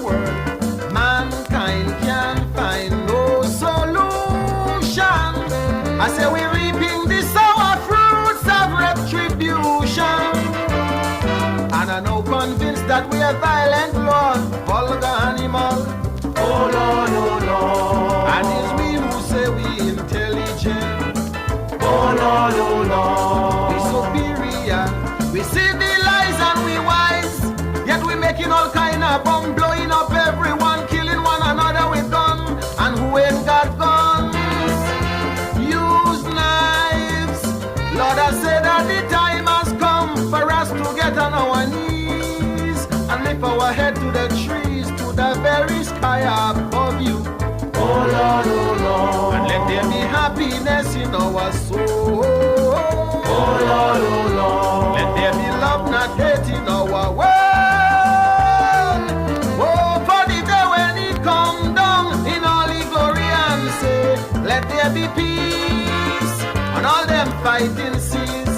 world, mankind can find no solution. I say we're reaping the sour fruits of retribution. And I'm now convinced that we are violent, Lord, vulgar animal. Oh Lord, oh Lord. And it's we who say we intelligent. Oh Lord, oh Lord. We superior, we civilize and we wise. Yet we making all kind of bomb, blowing up everyone, killing one another with gun. And who ain't got guns? Use knives. Lord, I say that the time has come for us to get on our knees and lift our head to the trees, to the very sky above you. Oh Lord, oh Lord. And let there be happiness in our soul. Oh Lord, oh Lord. Let there be love, not hate in our world. Oh, for the day when it come down in all his glory and say, let there be peace on all them fighting seas.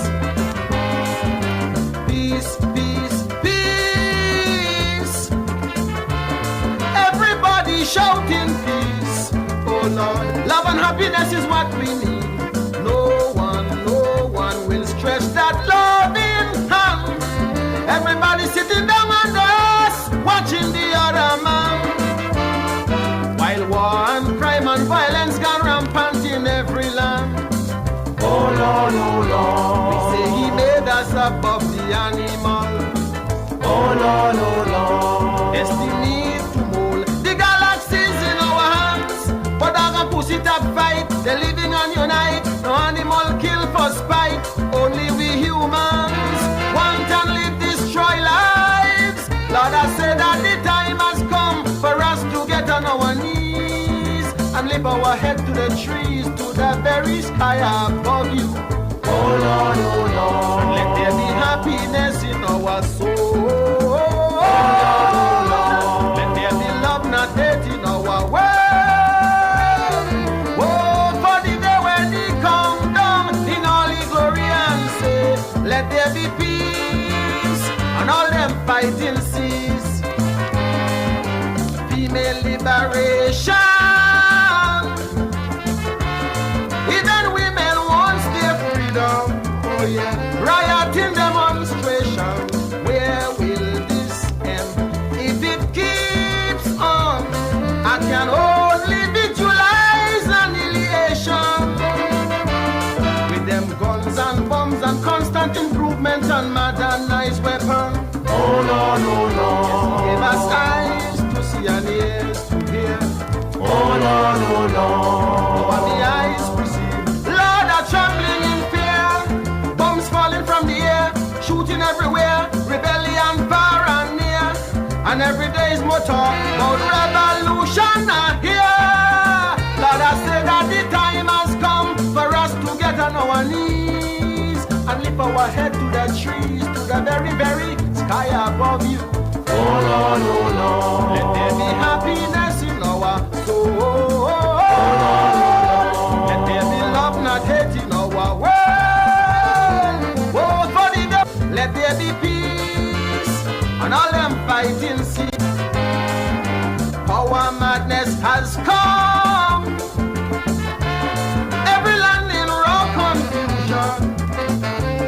Peace, peace, peace. Everybody shouting peace. Oh Lord, love and happiness is what we need. No one will stretch that loving hand. Everybody sitting down under us, watching the other man. While war and crime and violence gone rampant in every land. Oh Lord, oh Lord. We say he made us above the animal. Oh Lord, oh Lord. Destiny to mold the galaxies in our hands. But I'm gonna push it up fight. They're living and unite. No animal kill for spite. Only we humans want and live, destroy lives. Lord, I say that the time has come for us to get on our knees and lift our head to the trees, to the very sky above you. Oh Lord, oh Lord. And let there be happiness in our soul. Oh Lord. Let there be love, not hate in our world. Oh, for the day when he come down in all his glory and say, let there be peace on all them fighting seas. Female liberation. Even women want their freedom. Oh yeah. Riot in demonstration. Where will this end? If it keeps on, I can only visualize annihilation. With them guns and bombs and constant improvement and modernized weapons. Oh Lord, oh Lord. Give us eyes to see and ears to hear. Oh Lord, oh Lord. Over the eyes perceive. Lord, are trembling in fear. Bombs falling from the air, shooting everywhere. Rebellion far and near. And every day is more talk about revolution here. Lord, I say that the time has come for us to get on our knees and lift our head to the trees, to the very, very sky above you. Oh Lord, oh Lord. Let there be happiness in our soul. Oh Lord. Let there be love, not hate in our world. Oh, for the day, let there be peace on all them fighting seas. Power madness has come. Every land in raw confusion.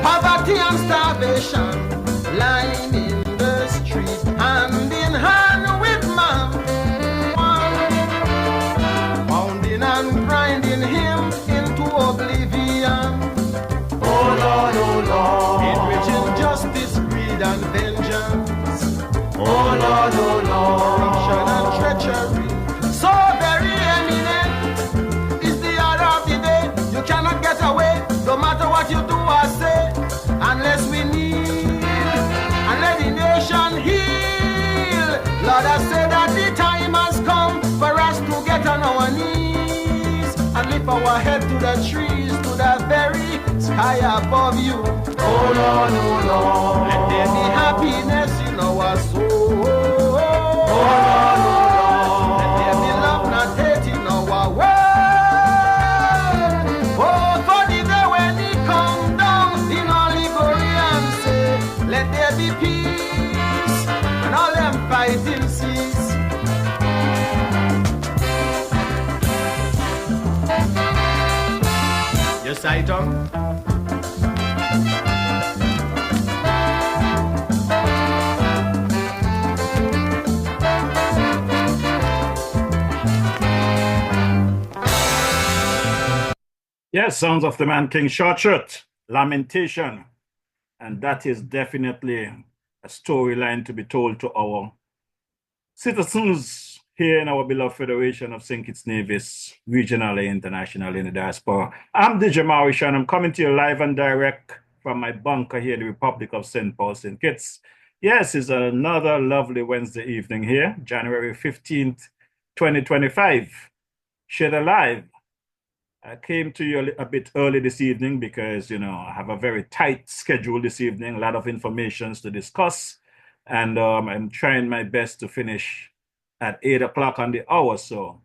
Poverty and starvation lying in the street, hand in hand with man. Pounding and grinding him into oblivion. Oh Lord, oh Lord. In which injustice, greed and vengeance. Oh Lord, oh Lord. Corruption and treachery, so very eminent, is the order of the day. You cannot get away, no matter what you do or say, unless we need and let the nation heal. Lord, I say that the time has come for us to get on our knees and lift our head to the trees, to the very sky above you. Oh Lord, oh Lord. Let there be happiness in our soul. Oh Lord, oh Lord. Let there be love, not hate in our world. Oh, for the day when he come down in all his glory and say, let there be peace and all them fighting seas. Zeitung. Yes, sounds of the man King Short Shirt, Lamentation. And that is definitely a storyline to be told to our citizens here in our beloved Federation of St. Kitts Nevis, regionally, internationally, in the diaspora. I'm DJ Maurice, and I'm coming to you live and direct from my bunker here in the Republic of St. Paul, St. Kitts. Yes, it's another lovely Wednesday evening here, January 15th, 2025. Shed Alive. I came to you a bit early this evening because, I have a very tight schedule this evening, a lot of information to discuss, and I'm trying my best to finish at 8 o'clock on the hour. So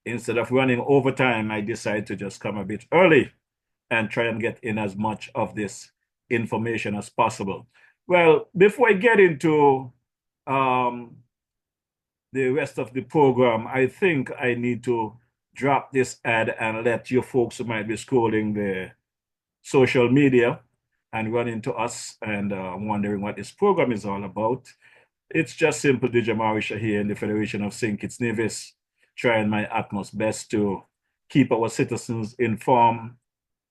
instead of running overtime, I decided to just come a bit early and try and get in as much of this information as possible. Well, before I get into the rest of the program, I think I need to drop this ad and let you folks who might be scrolling the social media and run into us and wondering what this program is all about. It's just simple DJ Marisha here in the Federation of St. Kitts Nevis, trying my utmost best to keep our citizens informed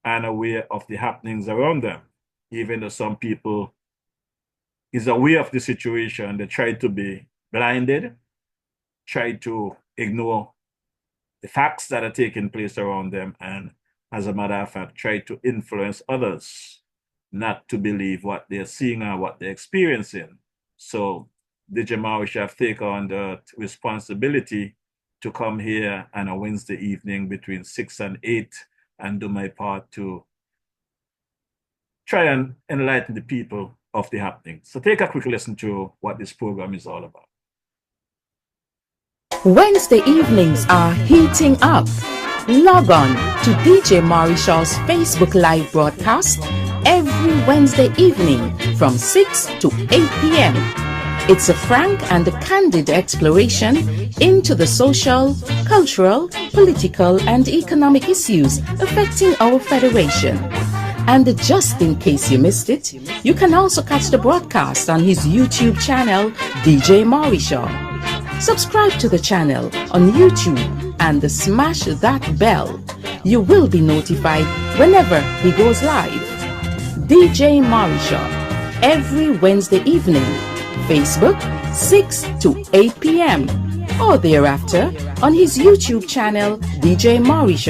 and aware of the happenings around them. Even though some people is aware of the situation, they try to be blinded, try to ignore the facts that are taking place around them, and as a matter of fact, try to influence others not to believe what they're seeing or what they're experiencing. So DJ Maurice have taken on the responsibility to come here on a Wednesday evening between 6 and 8 and do my part to try and enlighten the people of the happening. So take a quick listen to what this program is all about. Wednesday evenings are heating up. Log on to DJ Maurishaw's Facebook Live broadcast every Wednesday evening from 6 to 8 p.m. It's a frank and a candid exploration into the social, cultural, political, and economic issues affecting our federation. And just in case you missed it, you can also catch the broadcast on his YouTube channel, DJ Maurice. Subscribe to the channel on YouTube and smash that bell. You will be notified whenever he goes live. DJ Maurice, every Wednesday evening, Facebook 6 to 8 p.m. or thereafter on his YouTube channel, DJ Maurice.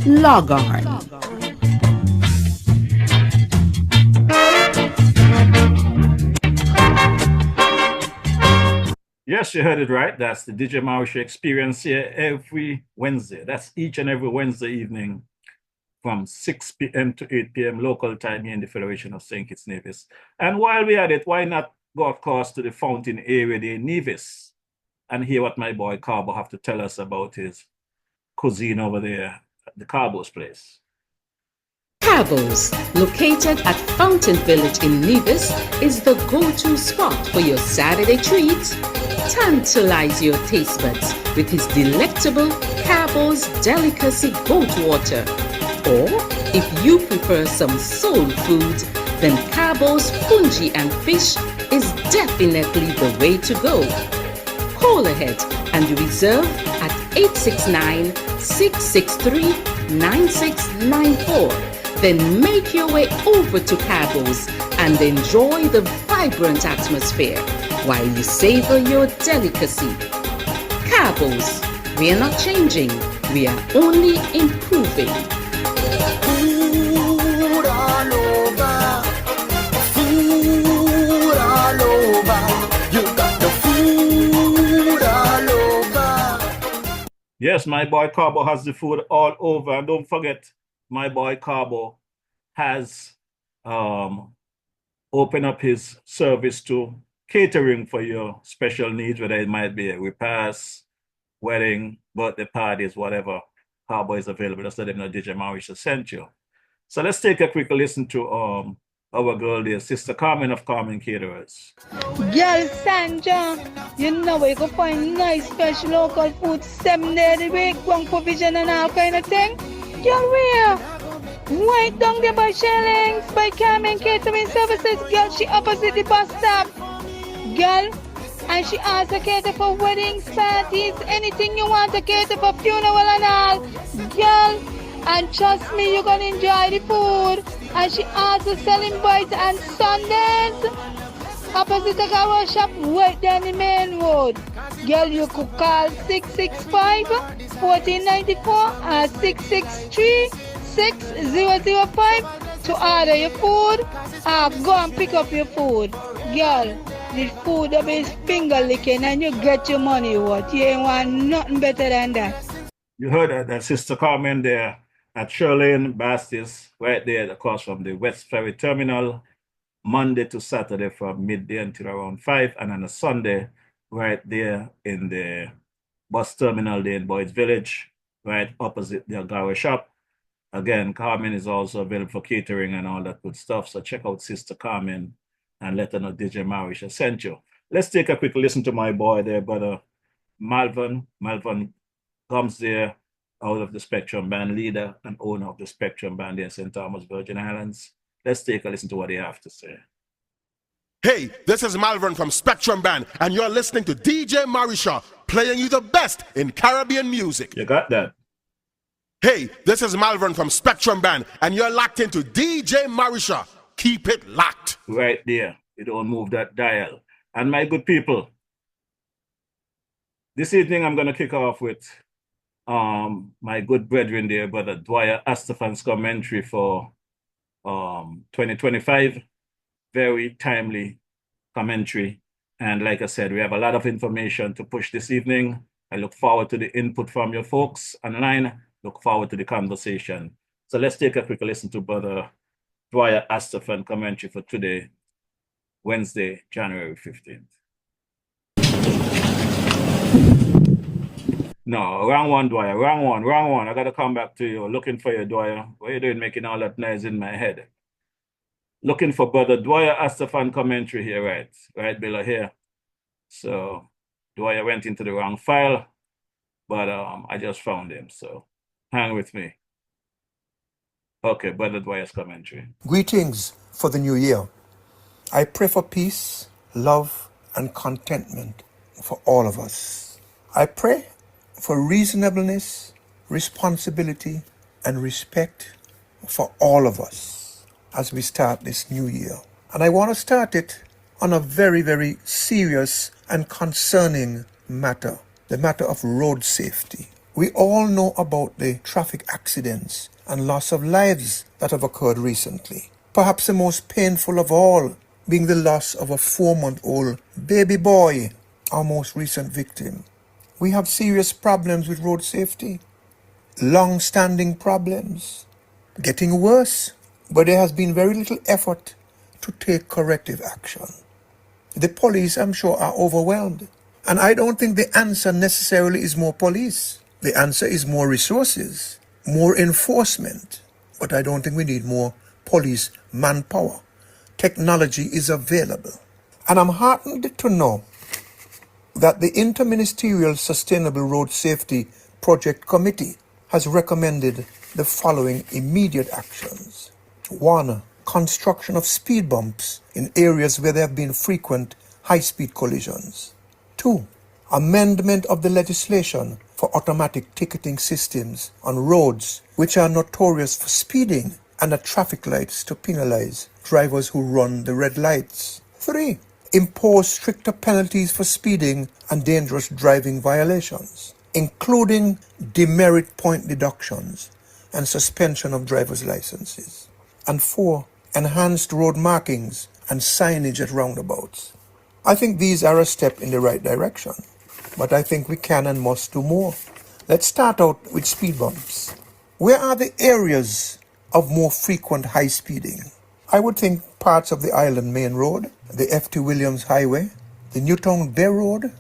Log on. Yes, you heard it right. That's the DJ Maurice experience here every Wednesday. That's each and every Wednesday evening from 6 p.m. to 8 p.m. local time here in the Federation of St. Kitts Nevis. And while we're at it, why not go, of course, to the fountain area there in Nevis and hear what my boy Carbo have to tell us about his cuisine over there at the Carbo's place. Carbo's, located at Fountain Village in Nevis, is the go-to spot for your Saturday treats. Tantalize your taste buds with his delectable Carbo's Delicacy Goat Water. Or, if you prefer some soul food, then Carbo's Fungi and Fish is definitely the way to go. Call ahead and reserve at 869-663-9694. Then make your way over to Carbo's and enjoy the vibrant atmosphere while you savor your delicacy. Carbo's, we are not changing, we are only improving. Food all over, food all over, you got the food all over. Yes, my boy Carbo has the food all over. And don't forget, my boy Carbo has opened up his service to catering for your special needs, whether it might be a repast, wedding, birthday parties, whatever. Carbo is available. Just let them know DJ Maurice sent you. So let's take a quick listen to our girl there, Sister Carmen of Carmen Caterers. Girl Sandra, you know where you can find nice fresh local food 7 days a week, one provision and all kind of thing. Girl, where? Right down there by Shellings, by Carmen Catering Services, girl, she opposite the bus stop. Girl, and she also cater for weddings, parties, anything you want to cater for, funeral and all. Girl, and trust me, you're gonna enjoy the food. And she also selling bites and Sundays. Opposite the car shop, right down the main road. Girl, you could call 665-1494 or 663-6005 to order your food or go and pick up your food. Girl, the food will be finger licking and you get your money worth. You ain't want nothing better than that. You heard that Sister Carmen there at Shirley Bastis, right there across from the West Ferry Terminal, Monday to Saturday from midday until around 5, and on a Sunday, right there in the bus terminal there in Boyd's Village, right opposite the Agawa shop. Again, Carmen is also available for catering and all that good stuff. So check out Sister Carmen and let her know DJ Marisha sent you. Let's take a quick listen to my boy there, brother Malvin. Malvin comes there out of the Spectrum Band, leader and owner of the Spectrum Band there in St. Thomas, Virgin Islands. Let's take a listen to what they have to say. Hey, this is Malvern from Spectrum Band, and you're listening to DJ Marisha, playing you the best in Caribbean music. You got that? Hey, this is Malvern from Spectrum Band, and you're locked into DJ Marisha. Keep it locked. Right there. You don't move that dial. And my good people, this evening I'm going to kick off with my good brethren there, brother Dwyer Astafan's commentary for 2025. Very timely commentary. And like I said, we have a lot of information to push this evening. I look forward to the input from your folks online. Look forward to the conversation. So let's take a quick listen to brother Dwyer Astafan commentary for today, Wednesday, January 15th. No, wrong one, Dwyer. Wrong one. I got to come back to you. Looking for you, Dwyer. What are you doing making all that noise in my head? Looking for brother Dwyer Astafan commentary here, right? Right below here. So Dwyer went into the wrong file, but I just found him. So hang with me. Okay, brother Dwyer's commentary. Greetings for the new year. I pray for peace, love, and contentment for all of us. I pray for reasonableness, responsibility, and respect for all of us as we start this new year. And I want to start it on a very, very serious and concerning matter, the matter of road safety. We all know about the traffic accidents and loss of lives that have occurred recently. Perhaps the most painful of all being the loss of a 4-month-old baby boy, our most recent victim. We have serious problems with road safety, long-standing problems, getting worse, but there has been very little effort to take corrective action. The police, I'm sure, are overwhelmed. And I don't think the answer necessarily is more police. The answer is more resources, more enforcement. But I don't think we need more police manpower. Technology is available. And I'm heartened to know that the Interministerial Sustainable Road Safety Project Committee has recommended the following immediate actions. 1. Construction of speed bumps in areas where there have been frequent high-speed collisions. 2. Amendment of the legislation for automatic ticketing systems on roads which are notorious for speeding and at traffic lights to penalize drivers who run the red lights. 3. Impose stricter penalties for speeding and dangerous driving violations, including demerit point deductions and suspension of driver's licenses. And 4. Enhanced road markings and signage at roundabouts. I think these are a step in the right direction, but I think we can and must do more. Let's start out with speed bumps. Where are the areas of more frequent high speeding? I would think parts of the Island Main Road, the F.T. Williams Highway, the Newtown Bay Road,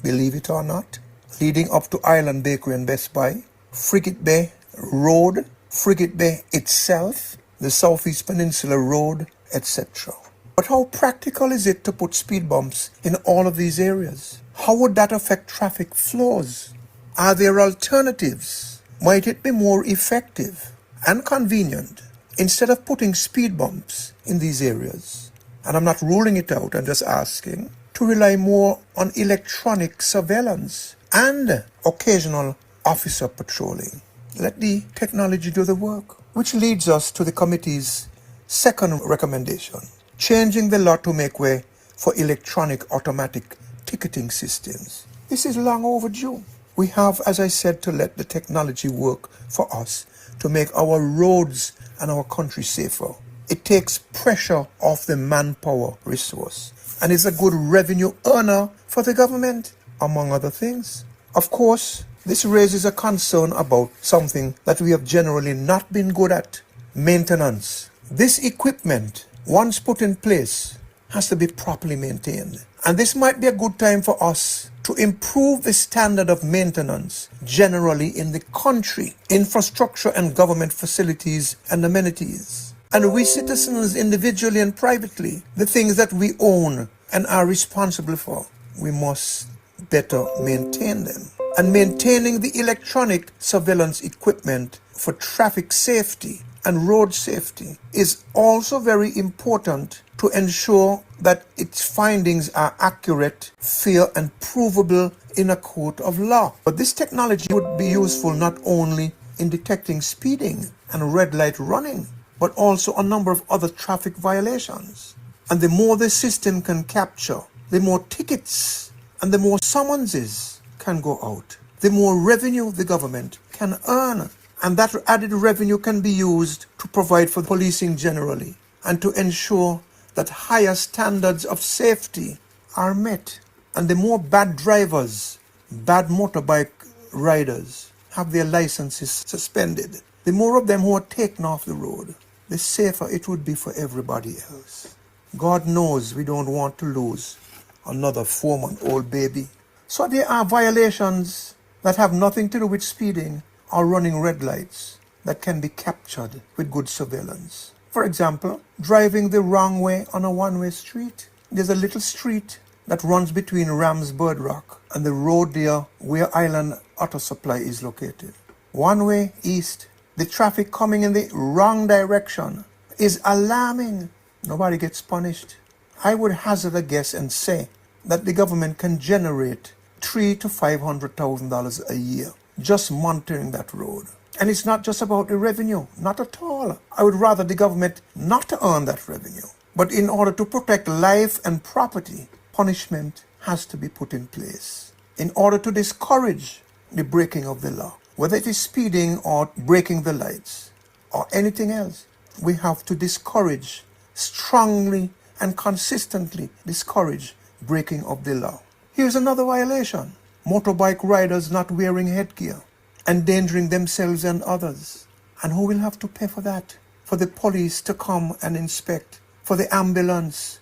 believe it or not, leading up to Island Bakery and Best Buy, Frigate Bay Road, Frigate Bay itself, the Southeast Peninsula Road, etc. But how practical is it to put speed bumps in all of these areas? How would that affect traffic flows? Are there alternatives? Might it be more effective and convenient instead of putting speed bumps in these areas, and I'm not ruling it out, I'm just asking, to rely more on electronic surveillance and occasional officer patrolling. Let the technology do the work. Which leads us to the committee's second recommendation, changing the law to make way for electronic automatic ticketing systems. This is long overdue. We have, as I said, to let the technology work for us to make our roads and our country safer. It takes pressure off the manpower resource and is a good revenue earner for the government, among other things. Of course, this raises a concern about something that we have generally not been good at: maintenance. This equipment, once put in place, has to be properly maintained. And this might be a good time for us to improve the standard of maintenance generally in the country, infrastructure and government facilities and amenities. And we citizens, individually and privately, the things that we own and are responsible for, we must better maintain them. And maintaining the electronic surveillance equipment for traffic safety and road safety is also very important to ensure that its findings are accurate, fair, and provable in a court of law. But this technology would be useful not only in detecting speeding and red light running, but also a number of other traffic violations. And the more the system can capture, the more tickets and the more summonses can go out, the more revenue the government can earn. And that added revenue can be used to provide for policing generally and to ensure that higher standards of safety are met. And the more bad drivers, bad motorbike riders have their licenses suspended, the more of them who are taken off the road, the safer it would be for everybody else. God knows we don't want to lose another 4-month-old baby. So there are violations that have nothing to do with speeding or running red lights that can be captured with good surveillance. For example, driving the wrong way on a one-way street. There's a little street that runs between Ramsbird Rock and the road there where Island Auto Supply is located. One way east. The traffic coming in the wrong direction is alarming. Nobody gets punished. I would hazard a guess and say that the government can generate $300,000 to $500,000 a year just monitoring that road. And it's not just about the revenue, not at all. I would rather the government not to earn that revenue. But in order to protect life and property, punishment has to be put in place in order to discourage the breaking of the law. Whether it is speeding or breaking the lights or anything else, we have to discourage, strongly and consistently discourage breaking of the law. Here's another violation: motorbike riders not wearing headgear, endangering themselves and others. And who will have to pay for that? For the police to come and inspect, for the ambulance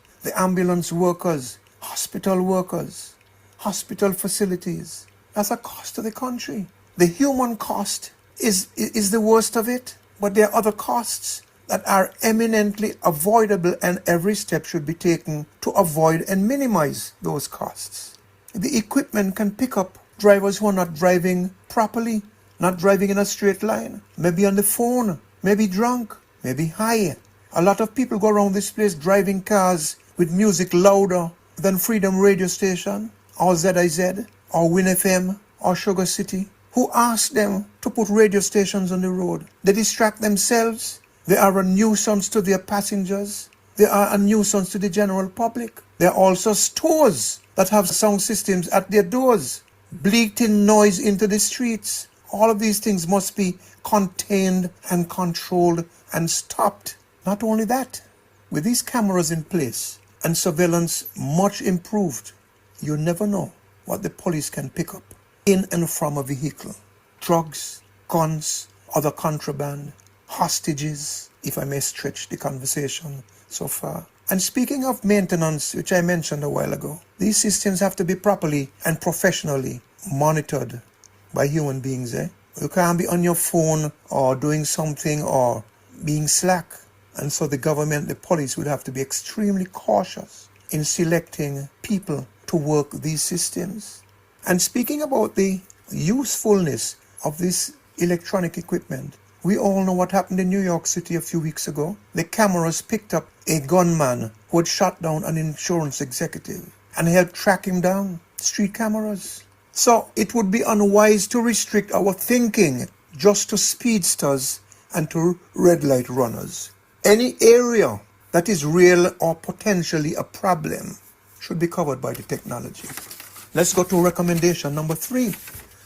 workers, hospital workers, hospital facilities. That's a cost to the country. The human cost is the worst of it, but there are other costs that are eminently avoidable, and every step should be taken to avoid and minimize those costs. The equipment can pick up drivers who are not driving properly, not driving in a straight line, maybe on the phone, maybe drunk, maybe high. A lot of people go around this place driving cars with music louder than Freedom Radio Station, or ZIZ, or Win FM, or Sugar City. Who asked them to put radio stations on the road? They distract themselves. They are a nuisance to their passengers. They are a nuisance to the general public. There are also stores that have sound systems at their doors, bleating noise into the streets. All of these things must be contained and controlled and stopped. Not only that, with these cameras in place and surveillance much improved, you never know what the police can pick up in and from a vehicle. Drugs, guns, other contraband, hostages, if I may stretch the conversation so far. And speaking of maintenance, which I mentioned a while ago, these systems have to be properly and professionally monitored by human beings. You can't be on your phone or doing something or being slack. And so the government, the police would have to be extremely cautious in selecting people to work these systems. And speaking about the usefulness of this electronic equipment, We all know what happened in New York City a few weeks ago. The cameras picked up a gunman who had shot down an insurance executive and helped track him down. Street cameras. So it would be unwise to restrict our thinking just to speedsters and to red light runners. Any area that is real or potentially a problem should be covered by the technology. Let's go to recommendation number 3.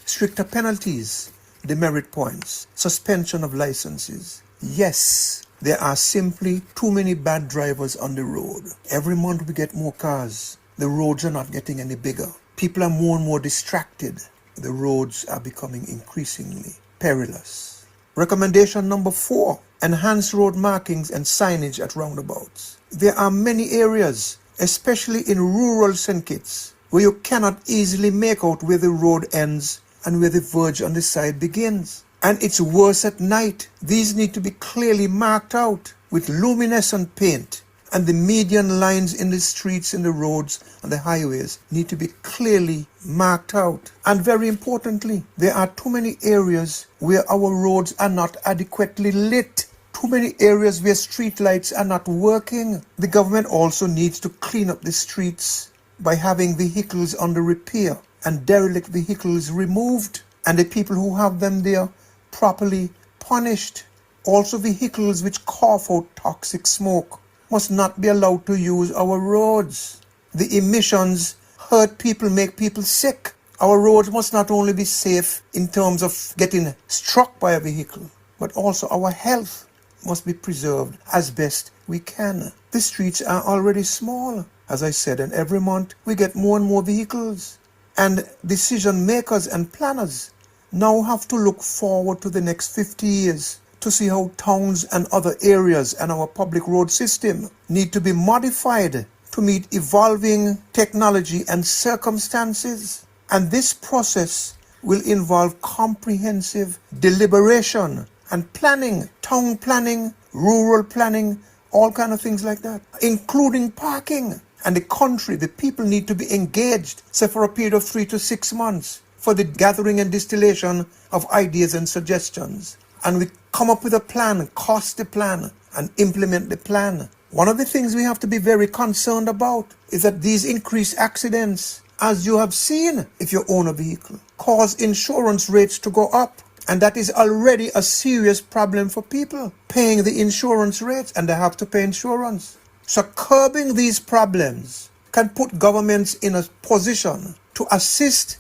Stricter penalties, demerit points, suspension of licenses. Yes, there are simply too many bad drivers on the road. Every month we get more cars. The roads are not getting any bigger. People are more and more distracted. The roads are becoming increasingly perilous. Recommendation number 4, enhance road markings and signage at roundabouts. There are many areas, especially in rural St. Kitts, where you cannot easily make out where the road ends and where the verge on the side begins. And it's worse at night. These need to be clearly marked out with luminescent paint. And the median lines in the streets, in the roads, and the highways need to be clearly marked out. And very importantly, there are too many areas where our roads are not adequately lit. Too many areas where street lights are not working. The government also needs to clean up the streets by having vehicles under repair and derelict vehicles removed, and the people who have them there properly punished. Also, vehicles which cough out toxic smoke must not be allowed to use our roads. The emissions hurt people, make people sick. Our roads must not only be safe in terms of getting struck by a vehicle, but also our health must be preserved as best we can. The streets are already small, as I said, and every month we get more and more vehicles. And decision makers and planners now have to look forward to the next 50 years to see how towns and other areas and our public road system need to be modified to meet evolving technology and circumstances. And this process will involve comprehensive deliberation and planning, town planning, rural planning, all kind of things like that, including parking. And the country, the people need to be engaged, say for a period of 3 to 6 months, for the gathering and distillation of ideas and suggestions. And we come up with a plan, cost the plan, and implement the plan. One of the things we have to be very concerned about is that these increased accidents, as you have seen if you own a vehicle, cause insurance rates to go up. And that is already a serious problem for people, paying the insurance rates, and they have to pay insurance. So curbing these problems can put governments in a position to assist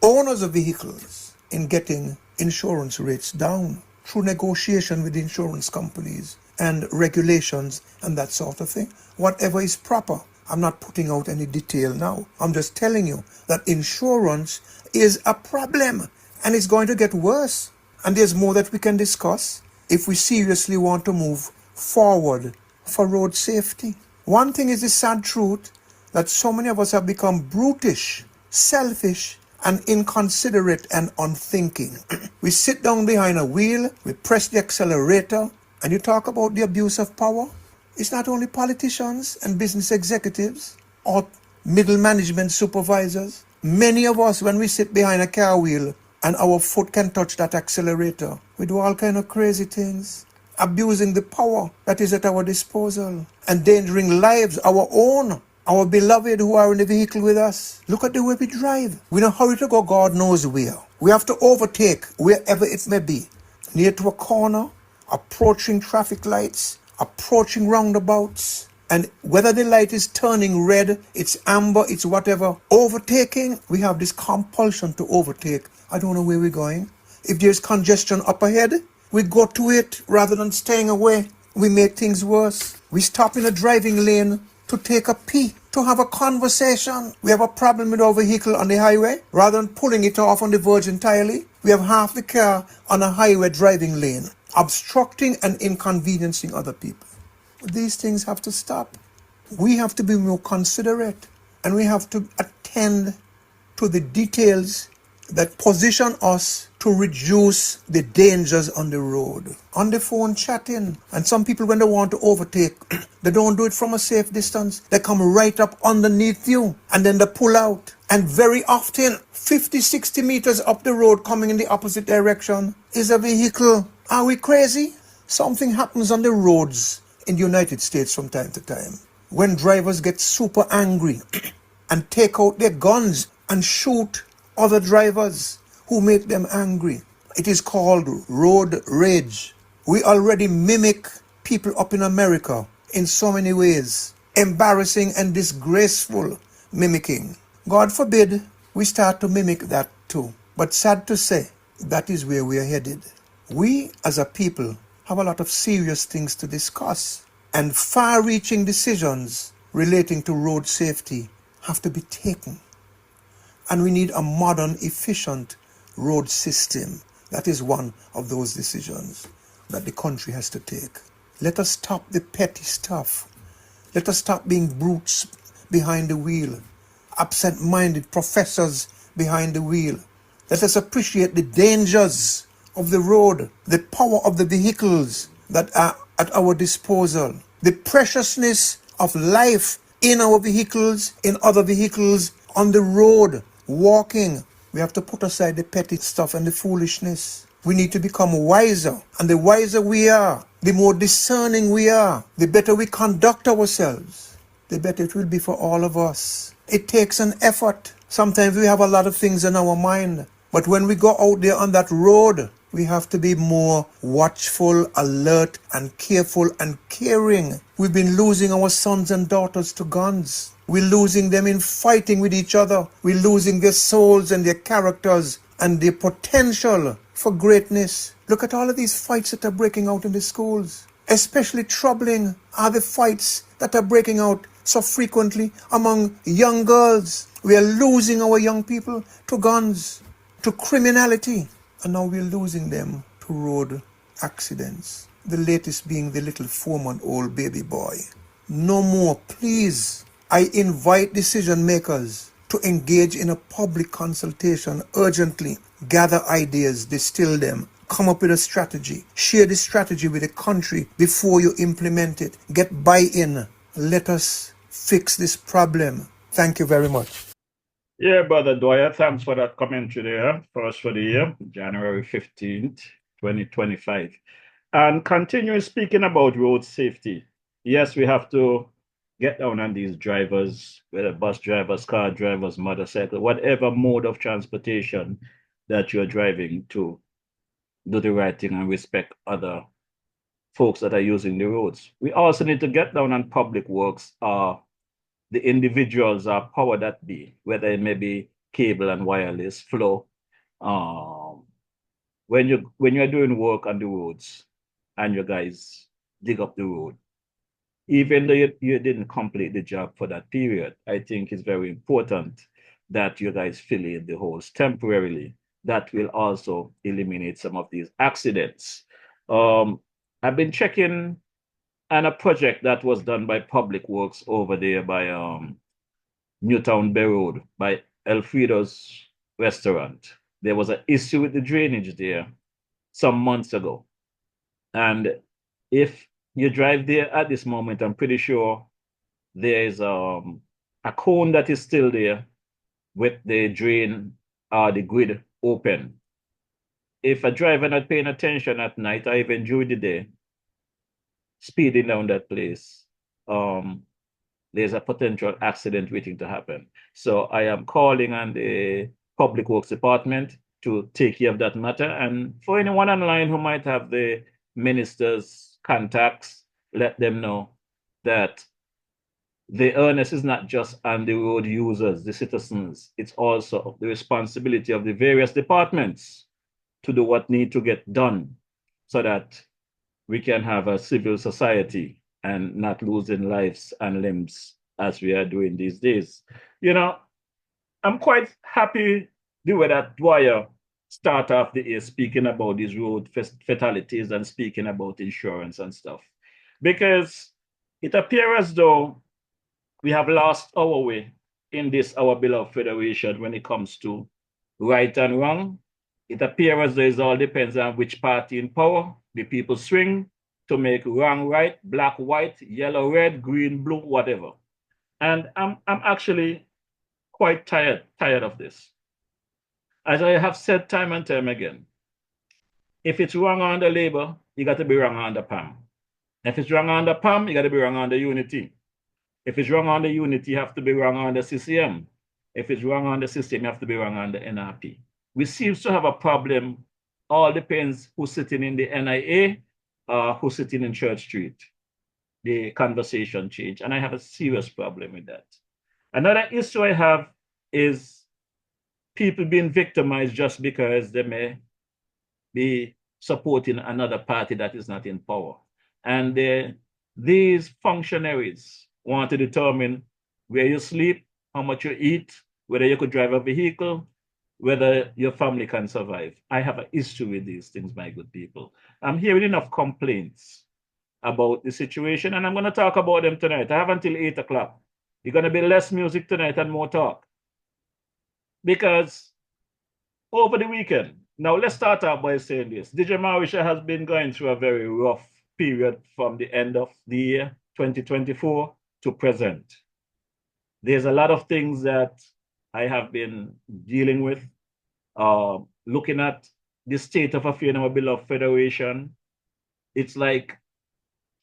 owners of vehicles in getting insurance rates down through negotiation with insurance companies and regulations and that sort of thing. Whatever is proper. I'm not putting out any detail now. I'm just telling you that insurance is a problem and it's going to get worse. And there's more that we can discuss if we seriously want to move forward for road safety. One thing is the sad truth that so many of us have become brutish, selfish, and inconsiderate and unthinking. We sit down behind a wheel, we press the accelerator, and you talk about the abuse of power. It's not only politicians and business executives or middle management supervisors. Many of us, when we sit behind a car wheel and our foot can touch that accelerator, we do all kind of crazy things, abusing the power that is at our disposal, endangering lives, our own, our beloved who are in the vehicle with us. Look at the way we drive. We don't hurry to go God knows where. We have to overtake wherever it may be. Near to a corner, approaching traffic lights, approaching roundabouts, and whether the light is turning red, it's amber, it's whatever, overtaking, we have this compulsion to overtake. I don't know where we're going. If there's congestion up ahead, we go to it rather than staying away. We make things worse. We stop in a driving lane to take a pee, to have a conversation. We have a problem with our vehicle on the highway. Rather than pulling it off on the verge entirely, we have half the car on a highway driving lane, obstructing and inconveniencing other people. These things have to stop. We have to be more considerate, and we have to attend to the details that position us to reduce the dangers on the road. On the phone chatting, and some people when they want to overtake, they don't do it from a safe distance. They come right up underneath you and then they pull out. And very often, 50, 60 meters up the road coming in the opposite direction is a vehicle. Are we crazy? Something happens on the roads in the United States from time to time. When drivers get super angry and take out their guns and shoot other drivers who make them angry. It is called road rage. We already mimic people up in America in so many ways. Embarrassing and disgraceful mimicking. God forbid we start to mimic that too. But sad to say, that is where we are headed. We as a people have a lot of serious things to discuss, and far-reaching decisions relating to road safety have to be taken. And we need a modern, efficient road system. That is one of those decisions that the country has to take. Let us stop the petty stuff. Let us stop being brutes behind the wheel, absent-minded professors behind the wheel. Let us appreciate the dangers of the road, the power of the vehicles that are at our disposal, the preciousness of life in our vehicles, in other vehicles, on the road, walking. We have to put aside the petty stuff and the foolishness. We need to become wiser. And the wiser we are, the more discerning we are, the better we conduct ourselves, the better it will be for all of us. It takes an effort. Sometimes we have a lot of things in our mind. But when we go out there on that road, we have to be more watchful, alert, and careful and caring. We've been losing our sons and daughters to guns. We're losing them in fighting with each other. We're losing their souls and their characters and their potential for greatness. Look at all of these fights that are breaking out in the schools. Especially troubling are the fights that are breaking out so frequently among young girls. We are losing our young people to guns, to criminality, and now we're losing them to road accidents. The latest being the little 4-month-old baby boy. No more, please. I invite decision makers to engage in a public consultation urgently. Gather ideas, distill them, come up with a strategy. Share the strategy with the country before you implement it. Get buy-in. Let us fix this problem. Thank you very much. Yeah, Brother Dwyer, thanks for that commentary there. First for the year, January 15th, 2025. And continuing speaking about road safety. Yes, we have to get down on these drivers, whether bus drivers, car drivers, motorcycle, whatever mode of transportation that you're driving, to do the right thing and respect other folks that are using the roads. We also need to get down on public works, the individuals are power that be, whether it may be cable and wireless flow. When you're doing work on the roads and you guys dig up the road, even though you didn't complete the job for that period, I think it's very important that you guys fill in the holes temporarily. That will also eliminate some of these accidents. I've been checking on a project that was done by Public Works over there by Newtown Bay Road, by Elfrido's restaurant. There was an issue with the drainage there some months ago. And if you drive there at this moment, I'm pretty sure there is a cone that is still there with the drain or the grid open. If a driver not paying attention at night or even during the day, speeding down that place, there's a potential accident waiting to happen. So I am calling on the Public Works Department to take care of that matter. And for anyone online who might have the minister's contacts, let them know that the onus is not just on the road users, the citizens. It's also the responsibility of the various departments to do what need to get done so that we can have a civil society and not losing lives and limbs as we are doing these days. You know, I'm quite happy the way that Dwyer start off the year speaking about these road fatalities and speaking about insurance and stuff, because it appears as though we have lost our way in this, our beloved federation, when it comes to right and wrong. It appears as though it all depends on which party in power the people swing to make wrong right, black white, yellow red, green blue, whatever. And I'm actually quite tired of this. As I have said time and time again, if it's wrong under Labour, you got to be wrong under PAM. If it's wrong under PAM, you got to be wrong under Unity. If it's wrong under Unity, you have to be wrong under CCM. If it's wrong under CCM, you have to be wrong under NRP. We seem to have a problem. All depends who's sitting in the NIA or who's sitting in Church Street. The conversation change, and I have a serious problem with that. Another issue I have is people being victimized just because they may be supporting another party that is not in power. And these functionaries want to determine where you sleep, how much you eat, whether you could drive a vehicle, whether your family can survive. I have an issue with these things, my good people. I'm hearing enough complaints about the situation, and I'm going to talk about them tonight. I have until 8 o'clock. You're going to be less music tonight and more talk. Because over the weekend, now let's start out by saying this. DJ Marisha has been going through a very rough period from the end of the year 2024 to present. There's a lot of things that I have been dealing with, looking at the state of affairs in our beloved federation. It's like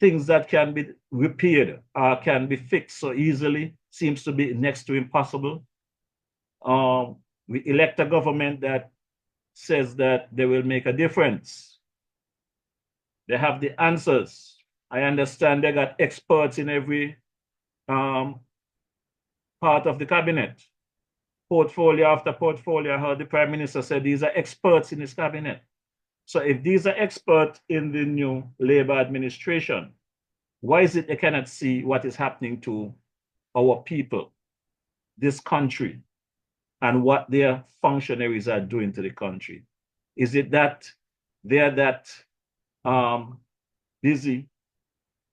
things that can be repaired or can be fixed so easily seems to be next to impossible. We elect a government that says that they will make a difference. They have the answers. I understand they got experts in every part of the cabinet. Portfolio after portfolio, I heard the Prime Minister said these are experts in his cabinet. So if these are experts in the new Labour administration, why is it they cannot see what is happening to our people, this country, and what their functionaries are doing to the country? Is it that they're that busy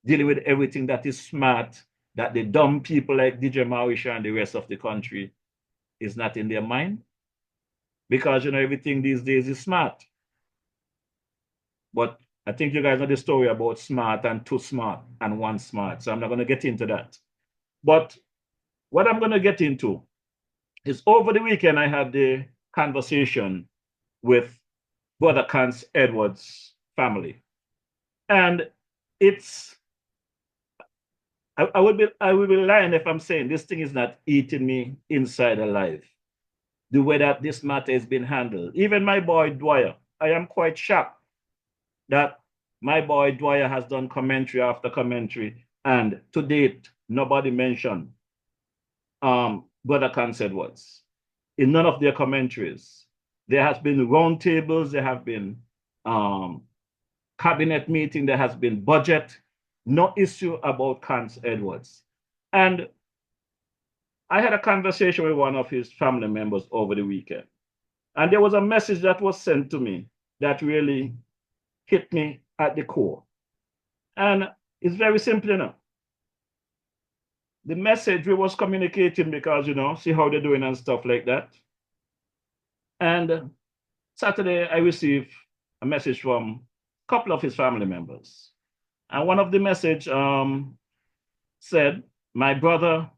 dealing with everything that is smart, that the dumb people like DJ Marisha and the rest of the country is not in their mind? Because, you know, everything these days is smart. But I think you guys know the story about smart and too smart and one smart. So I'm not going to get into that. But what I'm going to get into is over the weekend, I had the conversation with Brother Cance Edwards' family. And it's, I would be lying if I'm saying this thing is not eating me inside alive. The way that this matter has been handled. Even my boy Dwyer, I am quite shocked that my boy Dwyer has done commentary after commentary, and to date, nobody mentioned Brother Cance Edwards in none of their commentaries. There has been round tables, there have been cabinet meeting, there has been budget, no issue about Cance Edwards. And I had a conversation with one of his family members over the weekend, and there was a message that was sent to me that really hit me at the core. And it's very simple enough. The message we was communicating because, you know, see how they're doing and stuff like that. And Saturday, I received a message from a couple of his family members. And one of the message said, my beloved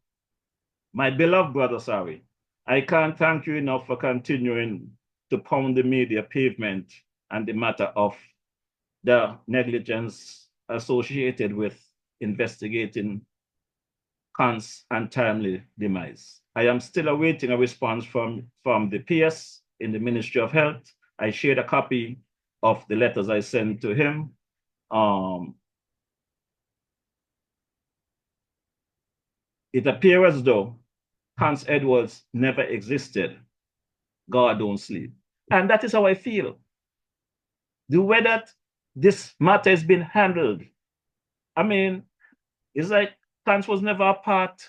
brother, sorry, I can't thank you enough for continuing to pound the media pavement and the matter of the negligence associated with investigating Cance's untimely demise. I am still awaiting a response from the PS in the Ministry of Health. I shared a copy of the letters I sent to him. It appears as though Cance Edwards never existed. God don't sleep. And that is how I feel. The way that this matter has been handled, I mean, it's like Cance was never a part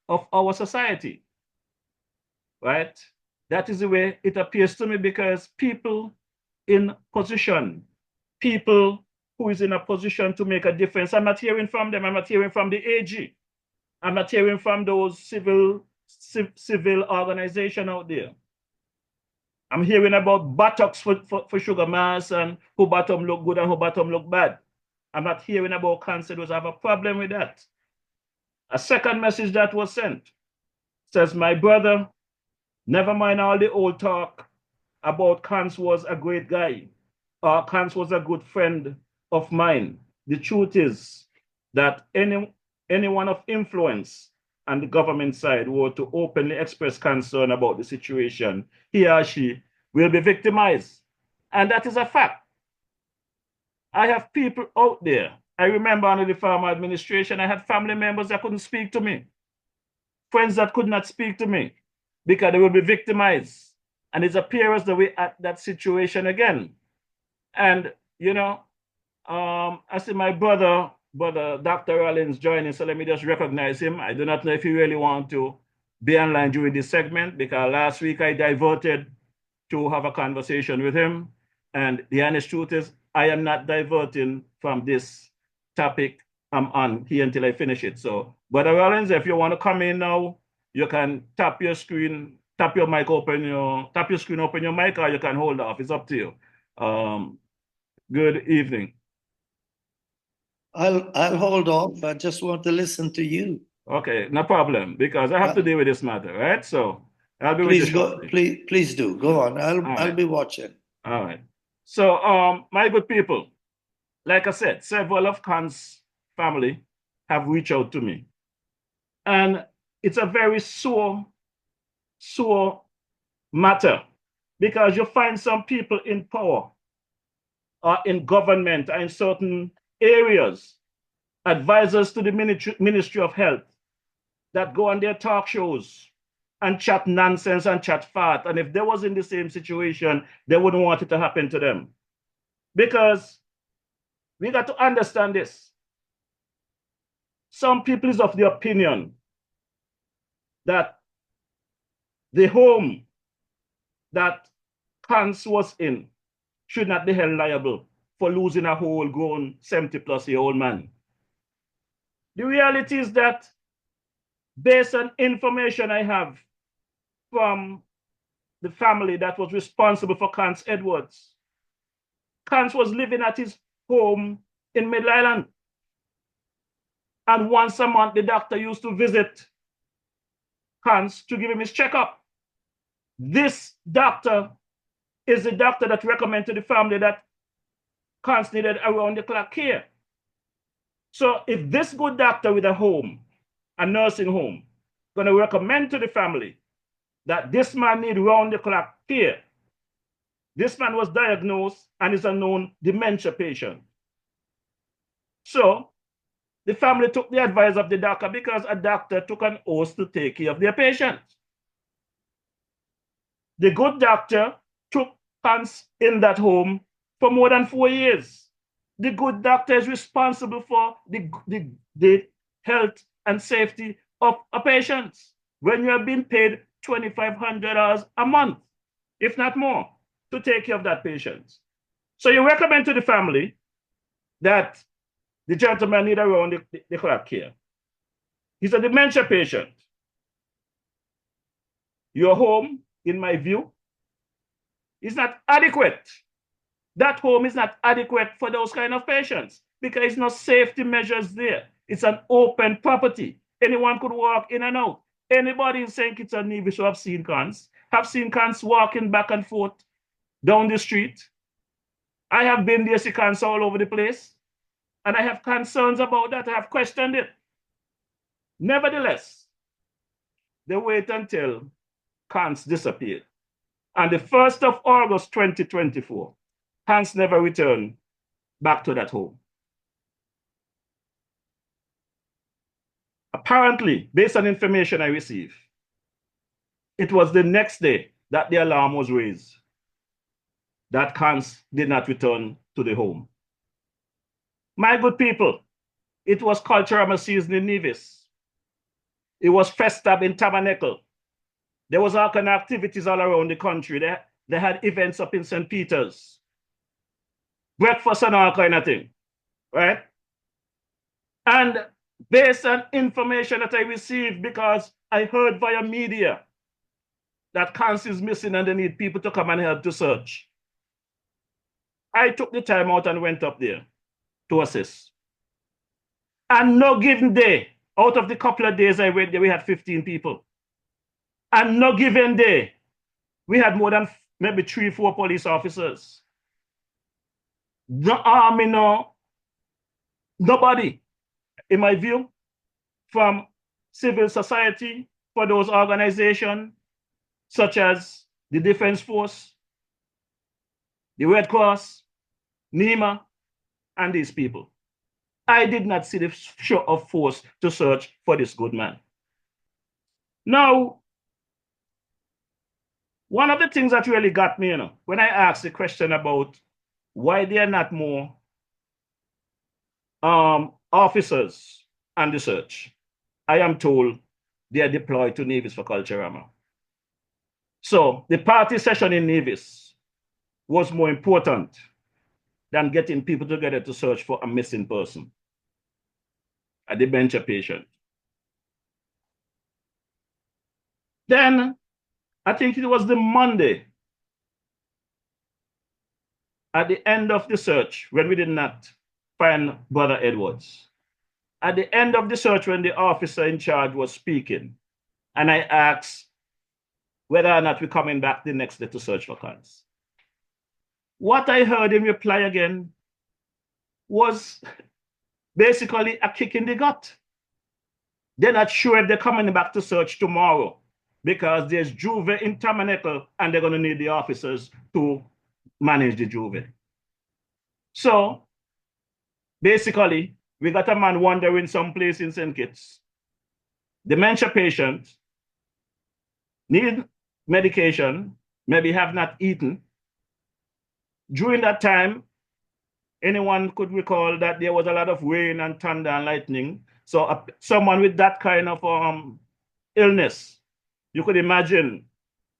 of our society, right? That is the way it appears to me, because people in position, people who is in a position to make a difference, I'm not hearing from them. I'm not hearing from the AG. I'm not hearing from those civil organization out there. I'm hearing about buttocks for Sugar Mass and who bottom look good and who bottom look bad. I'm not hearing about Cance Edwards. I have a problem with that. A second message that was sent says, my brother, Never mind all the old talk about Kans was a great guy, or Kans was a good friend of mine. The truth is that anyone of influence on the government side were to openly express concern about the situation, he or she will be victimized. And that is a fact. I have people out there. I remember under the former administration, I had family members that couldn't speak to me, friends that could not speak to me because they will be victimized. And it appears that we're at that situation again. And, you know, I see my brother Dr. Rollins joining, so let me just recognize him. I do not know if he really want to be online during this segment because last week I diverted to have a conversation with him. And the honest truth is, I am not diverting from this topic I'm on here until I finish it. So, Brother Rollins, if you want to come in now, you can tap your screen, tap your mic open, tap your screen, open your mic, or you can hold off. It's up to you. Good evening. I'll hold off. I just want to listen to you. Okay, no problem, because I have to deal with this matter, right? So I'll be with you shortly. Please do. Go on. I'll be watching. All right. So my good people, like I said, several of Khan's family have reached out to me. And it's a very sore matter because you find some people in power or in government or in certain areas, advisors to the Ministry of Health, that go on their talk shows and chat nonsense and chat fat. And if they was in the same situation, they wouldn't want it to happen to them. Because we got to understand this. Some people is of the opinion that the home that Kans was in should not be held liable for losing a whole grown 70-plus-year-old man. The reality is that based on information I have from the family that was responsible for Kans Edwards, Kans was living at his home in Middle Island. And once a month, the doctor used to visit Kans to give him his checkup. This doctor is the doctor that recommended to the family that Kans needed around-the-clock care. So if this good doctor with a home, a nursing home, going to recommend to the family that this man need round-the-clock care, this man was diagnosed and is a known dementia patient. So the family took the advice of the doctor because a doctor took an oath to take care of their patient. The good doctor took Kans in that home for more than 4 years. The good doctor is responsible for the health and safety of a patient when you are being paid $2,500 a month, if not more, to take care of that patient. So you recommend to the family that the gentleman need around the clock care. He's a dementia patient. Your home, in my view, is not adequate. That home is not adequate for those kind of patients because there's no safety measures there. It's an open property. Anyone could walk in and out. Anybody in St. Kitts and Nevis who have seen Kans walking back and forth down the street. I have been there, see Kans all over the place. And I have concerns about that. I have questioned it. Nevertheless, they wait until Kans disappeared. On the 1st of August 2024, Kans never returned back to that home. Apparently, based on information I received, it was the next day that the alarm was raised that Kans did not return to the home. My good people, it was cultural season in Nevis. It was Festab in Tabernacle. There was all kind of activities all around the country. They had events up in St. Peter's. Breakfast and all kind of thing, right? And based on information that I received, because I heard via media that Kans is missing and they need people to come and help to search, I took the time out and went up there to assist. And no given day, out of the couple of days I went there, we had 15 people. And no given day, we had more than maybe 3-4 police officers. No army, nobody, in my view, from civil society for those organizations such as the Defense Force, the Red Cross, NEMA, and these people. I did not see the show of force to search for this good man. Now, one of the things that really got me, when I asked the question about why there are not more officers on the search, I am told they are deployed to Nevis for Culturama. So the party session in Nevis was more important than getting people together to search for a missing person, a dementia patient. Then I think it was the Monday at the end of the search when we did not find Brother Edwards. At the end of the search, when the officer in charge was speaking, and I asked whether or not we're coming back the next day to search for cars. What I heard him reply again was basically a kick in the gut. They're not sure if they're coming back to search tomorrow because there's Juve in Tabernacle and they're going to need the officers to manage the Juve. So basically, we got a man wandering someplace in St. Kitts, dementia patient, need medication, maybe have not eaten. During that time, anyone could recall that there was a lot of rain and thunder and lightning. So someone with that kind of illness, you could imagine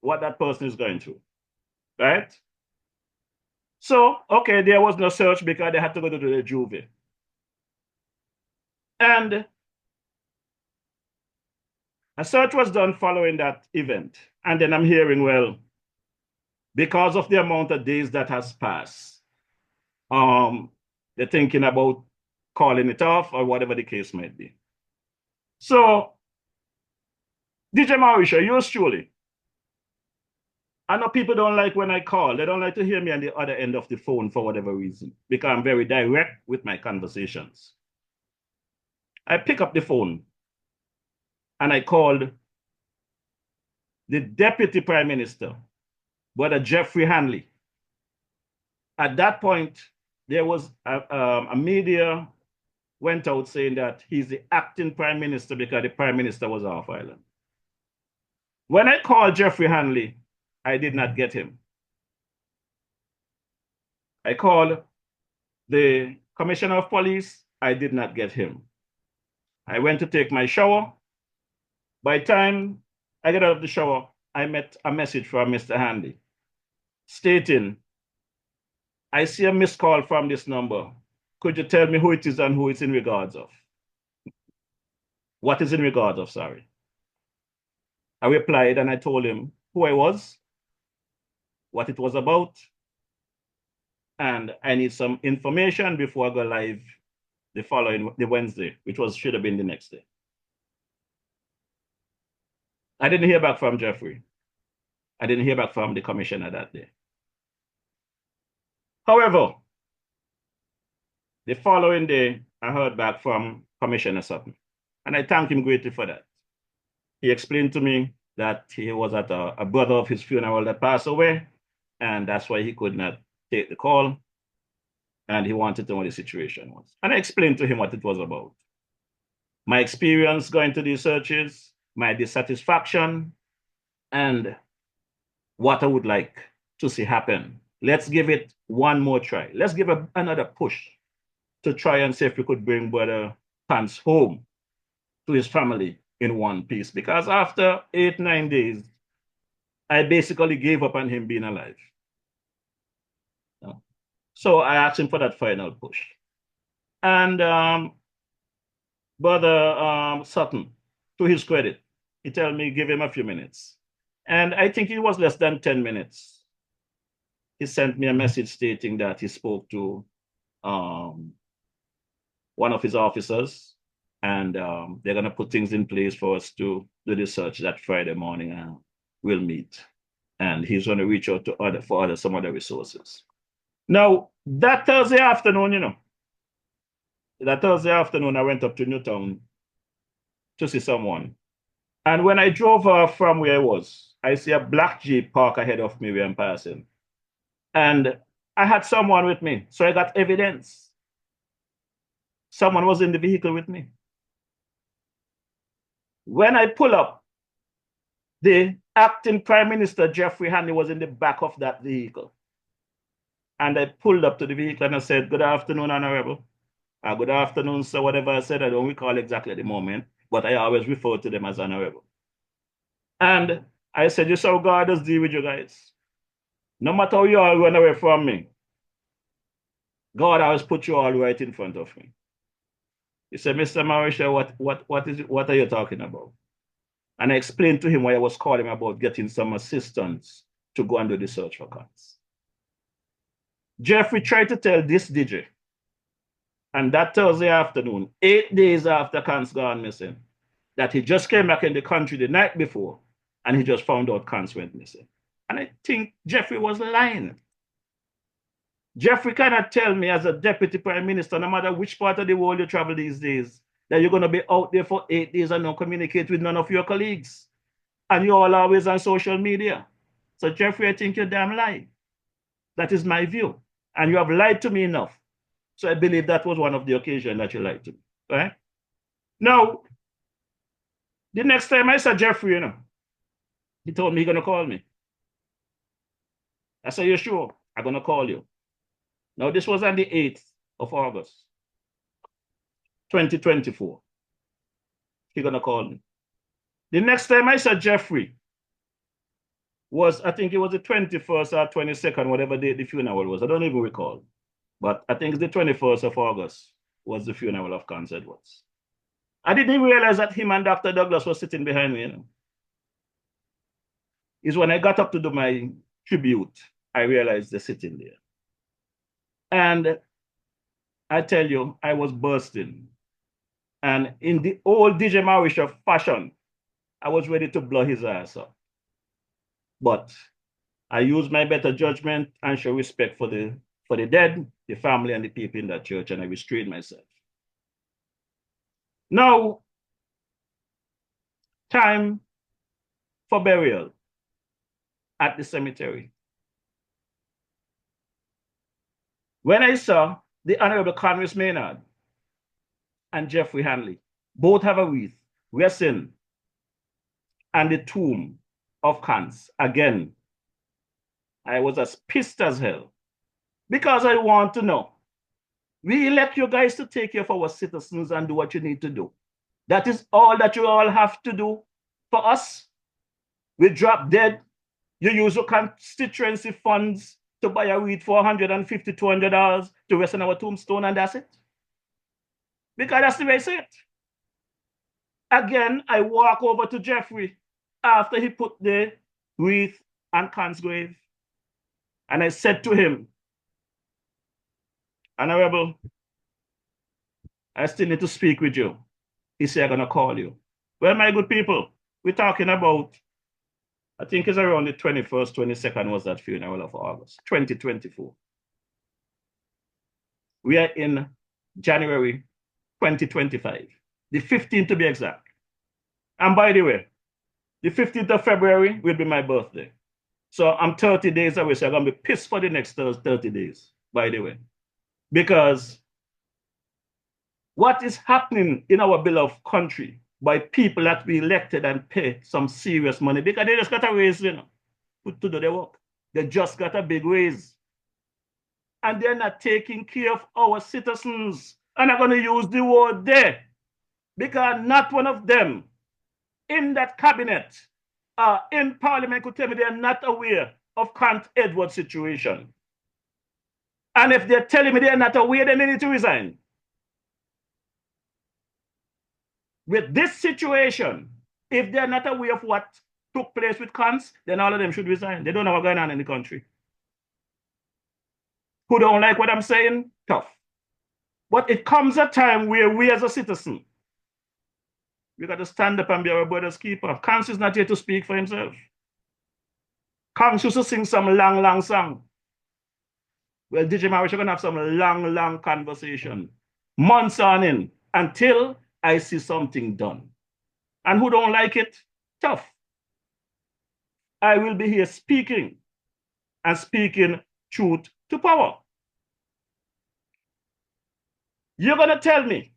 what that person is going through, right? So, okay, there was no search because they had to go to the Juve. And a search was done following that event. And then I'm hearing, well, because of the amount of days that has passed, they're thinking about calling it off or whatever the case might be. So, DJ Mauricio, yours truly. I know people don't like when I call. They don't like to hear me on the other end of the phone for whatever reason, because I'm very direct with my conversations. I pick up the phone and I called the Deputy Prime Minister, Brother Jeffrey Hanley. At that point, there was a media went out saying that he's the acting Prime Minister because the Prime Minister was off island. When I called Jeffrey Hanley, I did not get him. I called the Commissioner of Police, I did not get him. I went to take my shower. By the time I get out of the shower, I met a message from Mr. Hanley stating, I see a missed call from this number. Could you tell me who it is and who it's in regards of? What is in regards of, sorry. I replied and I told him who I was, what it was about, and I need some information before I go live the Wednesday, which should have been the next day. I didn't hear back from Jeffrey. I didn't hear back from the commissioner that day. However, the following day, I heard back from Commissioner Sutton, and I thank him greatly for that. He explained to me that he was at a brother of his funeral that passed away, and that's why he could not take the call, and he wanted to know what the situation was. And I explained to him what it was about. My experience going to these searches, my dissatisfaction, and what I would like to see happen. Let's give it one more try. Let's give another push to try and see if we could bring Brother Pants home to his family in one piece. Because after 8-9 days, I basically gave up on him being alive. So I asked him for that final push. And Brother Sutton, to his credit, he told me give him a few minutes. And I think it was less than 10 minutes. He sent me a message stating that he spoke to one of his officers And they're going to put things in place for us to do the search that Friday morning, and we'll meet. And he's going to reach out to some other resources. Now, that Thursday afternoon, I went up to Newtown to see someone. And when I drove from where I was, I see a black Jeep park ahead of me where I'm passing. And I had someone with me, so I got evidence. Someone was in the vehicle with me. When I pull up, the acting Prime Minister, Jeffrey Hanley, was in the back of that vehicle. And I pulled up to the vehicle and I said, "Good afternoon, Honorable." Good afternoon, sir, whatever I said, I don't recall exactly at the moment, but I always refer to them as Honorable. And I said, "You saw God does deal with you guys. No matter how you all run away from me, God always put you all right in front of me." He said, "Mr. Marisha, what are you talking about?" And I explained to him why I was calling about getting some assistance to go and do the search for cats. Jeffrey tried to tell this DJ, and that Thursday afternoon, 8 days after Kant's gone missing, that he just came back in the country the night before, and he just found out Kant went missing. And I think Jeffrey was lying. Jeffrey cannot tell me as a deputy prime minister, no matter which part of the world you travel these days, that you're going to be out there for 8 days and not communicate with none of your colleagues. And you're all always on social media. So Jeffrey, I think you're damn lying. That is my view. And you have lied to me enough. So I believe that was one of the occasions that you lied to me. Right? Now, the next time I saw Jeffrey, he told me he's going to call me. I said, "You sure? I'm going to call you." Now, this was on the 8th of August, 2024. He's going to call me. The next time I saw Jeffrey was, I think it was the 21st or 22nd, whatever date the funeral was. I don't even recall. But I think the 21st of August was the funeral of Kant Edwards. I didn't even realize that him and Dr. Douglas were sitting behind me. It's when I got up to do my tribute, I realized they're sitting there. And I tell you, I was bursting. And in the old DJ Marisha fashion, I was ready to blow his ass up. But I used my better judgment and show respect for the dead, the family, and the people in that church, and I restrained myself. Now, time for burial at the cemetery. When I saw the Honorable Congress Maynard and Jeffrey Hanley both have a wreath resting on the tomb of Kants, again, I was as pissed as hell, because I want to know. We elect you guys to take care of our citizens and do what you need to do. That is all that you all have to do for us. We drop dead. You use your constituency funds to buy a wreath for $150, $200 to rest on our tombstone, and that's it. Because that's the way I say it. Again, I walk over to Jeffrey after he put the wreath on Kant's grave. And I said to him, "Honorable, I still need to speak with you." He said, "I'm going to call you." Well, my good people, we're talking about, I think it's around the 21st, 22nd was that funeral of August, 2024. We are in January 2025, the 15th to be exact. And by the way, the 15th of February will be my birthday. So I'm 30 days away, so I'm going to be pissed for the next 30 days, by the way. Because what is happening in our beloved country by people that we elected and pay some serious money, because they just got a raise, to do their work. They just got a big raise. And they're not taking care of our citizens. And I'm going to use the word there, because not one of them in that cabinet, in parliament could tell me they're not aware of Kant Edwards' situation. And if they're telling me they're not aware, then they need to resign. With this situation, if they're not aware of what took place with Kant, then all of them should resign. They don't know what's going on in the country. Who don't like what I'm saying? Tough. But it comes a time where we as a citizen We got to stand up and be our brother's keeper. Kans is not here to speak for himself. Kans used to sing some long song. Well, DJ Marish, we're going to have some long conversation. Months on in, until I see something done. And who don't like it? Tough. I will be here speaking and speaking truth to power. You're going to tell me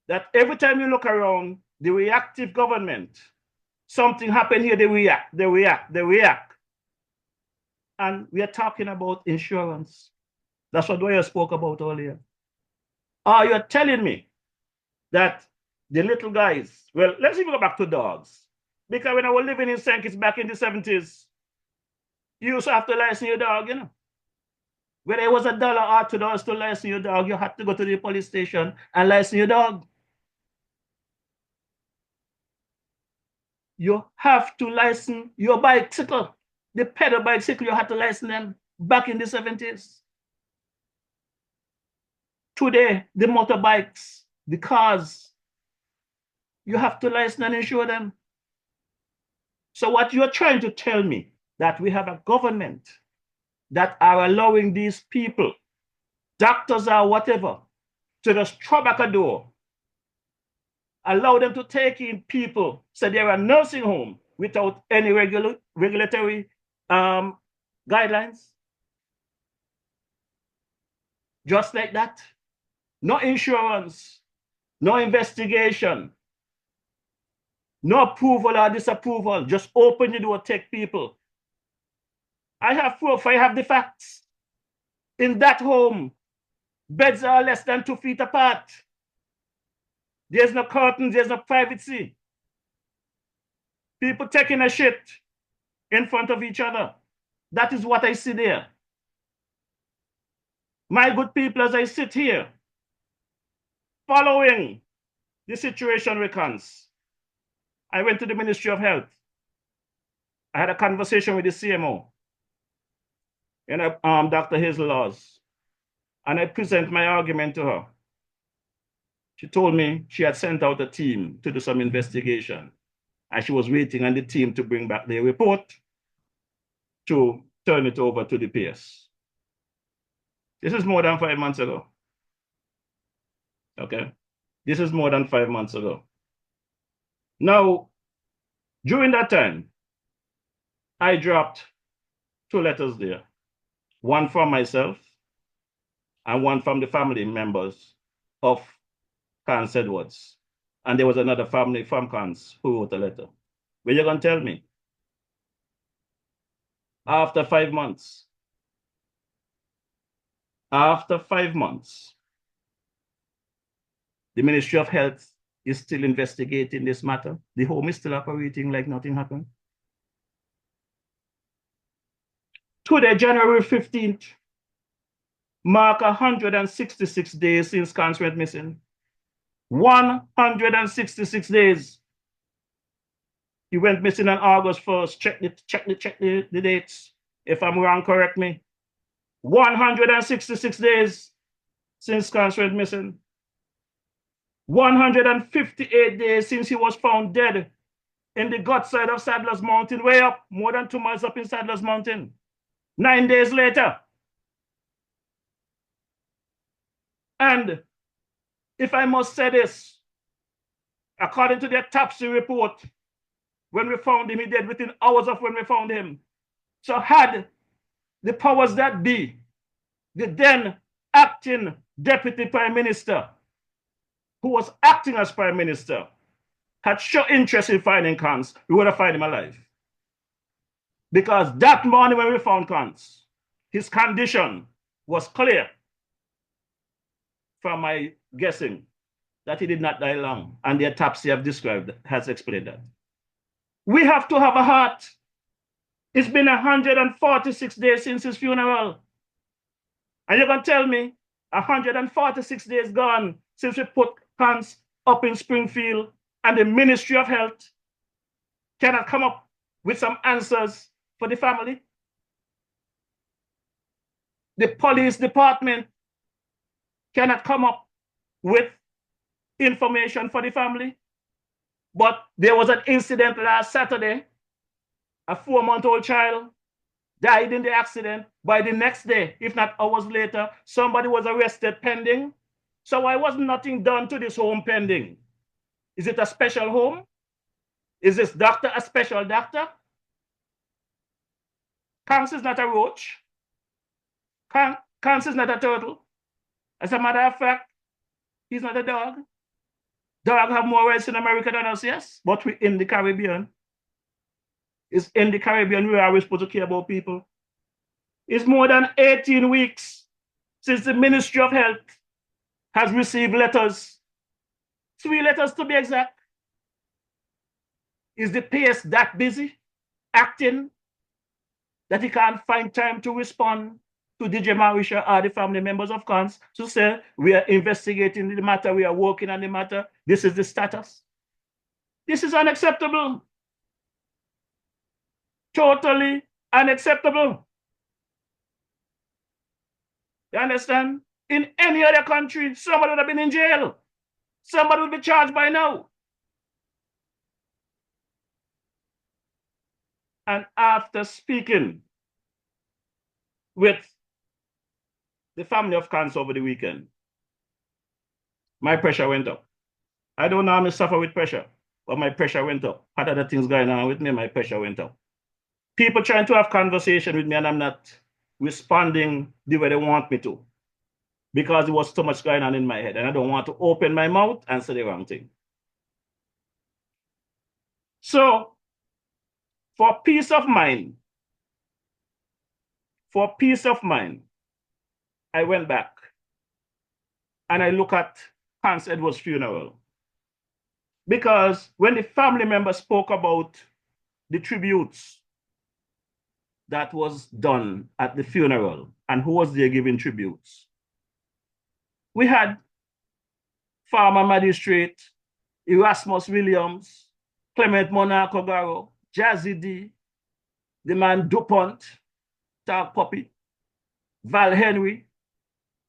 that every time you look around the reactive government, something happened here, they react. And we are talking about insurance. That's what Dwyer spoke about earlier. Are you telling me that the little guys, well, let's even go back to dogs. Because when I was living in St. Kitts back in the 70s, you used to have to license your dog, you know. When it was $1 or $2 to license your dog, you had to go to the police station and license your dog. You have to license your bicycle. The pedal bicycle, you had to license them back in the 70s. Today, the motorbikes, the cars, you have to license and insure them. So what you're trying to tell me, that we have a government that are allowing these people, doctors or whatever, to just throw back a door, allow them to take in people, so they're a nursing home without any regulatory guidelines? Just like that. No insurance, no investigation, no approval or disapproval. Just open the door, take people. I have proof, I have the facts. In that home, beds are less than 2 feet apart. There's no curtains, there's no privacy. People taking a shit in front of each other. That is what I see there. My good people, as I sit here, following the situation with Hans, I went to the Ministry of Health. I had a conversation with the CMO, and Dr. Hazel Laws, and I present my argument to her. She told me she had sent out a team to do some investigation, and she was waiting on the team to bring back their report to turn it over to the PS. This is more than 5 months ago. Okay? This is more than 5 months ago. Now, during that time, I dropped 2 letters there. One from myself and one from the family members of Cans Edwards. And there was another family from Cans who wrote a letter. But you're going to tell me, after 5 months, the Ministry of Health is still investigating this matter. The home is still operating like nothing happened. Today, January 15th, mark 166 days since Cans went missing. 166 days. He went missing on August 1st. Check the dates. If I'm wrong, correct me. 166 days since Cans went missing. 158 days since he was found dead in the gut side of Sadler's Mountain, way up, more than 2 miles up in Sadler's Mountain. 9 days later. And if I must say this, according to the autopsy report, when we found him, he died within hours of when we found him. So had the powers that be, the then acting Deputy Prime Minister, who was acting as Prime Minister, had shown interest in finding Cans, we would have found him alive. Because that morning when we found Cans, his condition was clear from my guessing that he did not die long, and the autopsy I've described has explained that. We have to have a heart. It's been 146 days since his funeral. And you're going to tell me 146 days gone since we put Cans up in Springfield, and the Ministry of Health cannot come up with some answers for the family? The police department cannot come up with information for the family? But there was an incident last Saturday. A 4-month-old child died in the accident. By the next day, if not hours later, somebody was arrested pending. So why was nothing done to this home pending? Is it a special home? Is this doctor a special doctor? Cancer is not a roach. Cancer is not a turtle. As a matter of fact, he's not a dog. Dogs have more rights in America than us, yes, but we're in the Caribbean. It's in the Caribbean we are supposed to care about people. It's more than 18 weeks since the Ministry of Health has received letters, 3 letters to be exact. Is the PS that busy acting that he can't find time to respond to DJ Marisha or the family members of Cons to say, we are investigating the matter, we are working on the matter, this is the status? This is unacceptable. Totally unacceptable. You understand? In any other country, somebody would have been in jail. Somebody would be charged by now. And after speaking with the family of Cons over the weekend, my pressure went up. I don't know how to suffer with pressure, but my pressure went up. Had other things going on with me, my pressure went up. People trying to have conversation with me and I'm not responding the way they want me to because there was too much going on in my head and I don't want to open my mouth and say the wrong thing. So, for peace of mind, I went back and I look at Hans Edwards' funeral. Because when the family members spoke about the tributes that was done at the funeral and who was there giving tributes, we had former magistrate Erasmus Williams, Clement Monaco Garo, Jazzy D, the man DuPont, Tag Puppy, Val Henry,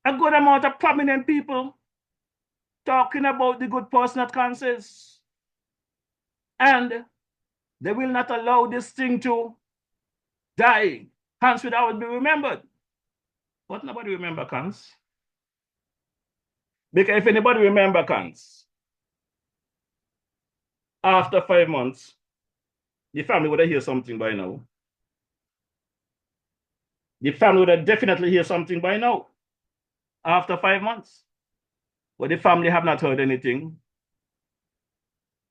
a good amount of prominent people talking about the good person at Kansas. And they will not allow this thing to die. Cans would always be remembered. But nobody remember Cans. Because if anybody remember Cans, after 5 months, the family would have heard something by now. The family would have definitely heard something by now. After 5 months. But the family have not heard anything.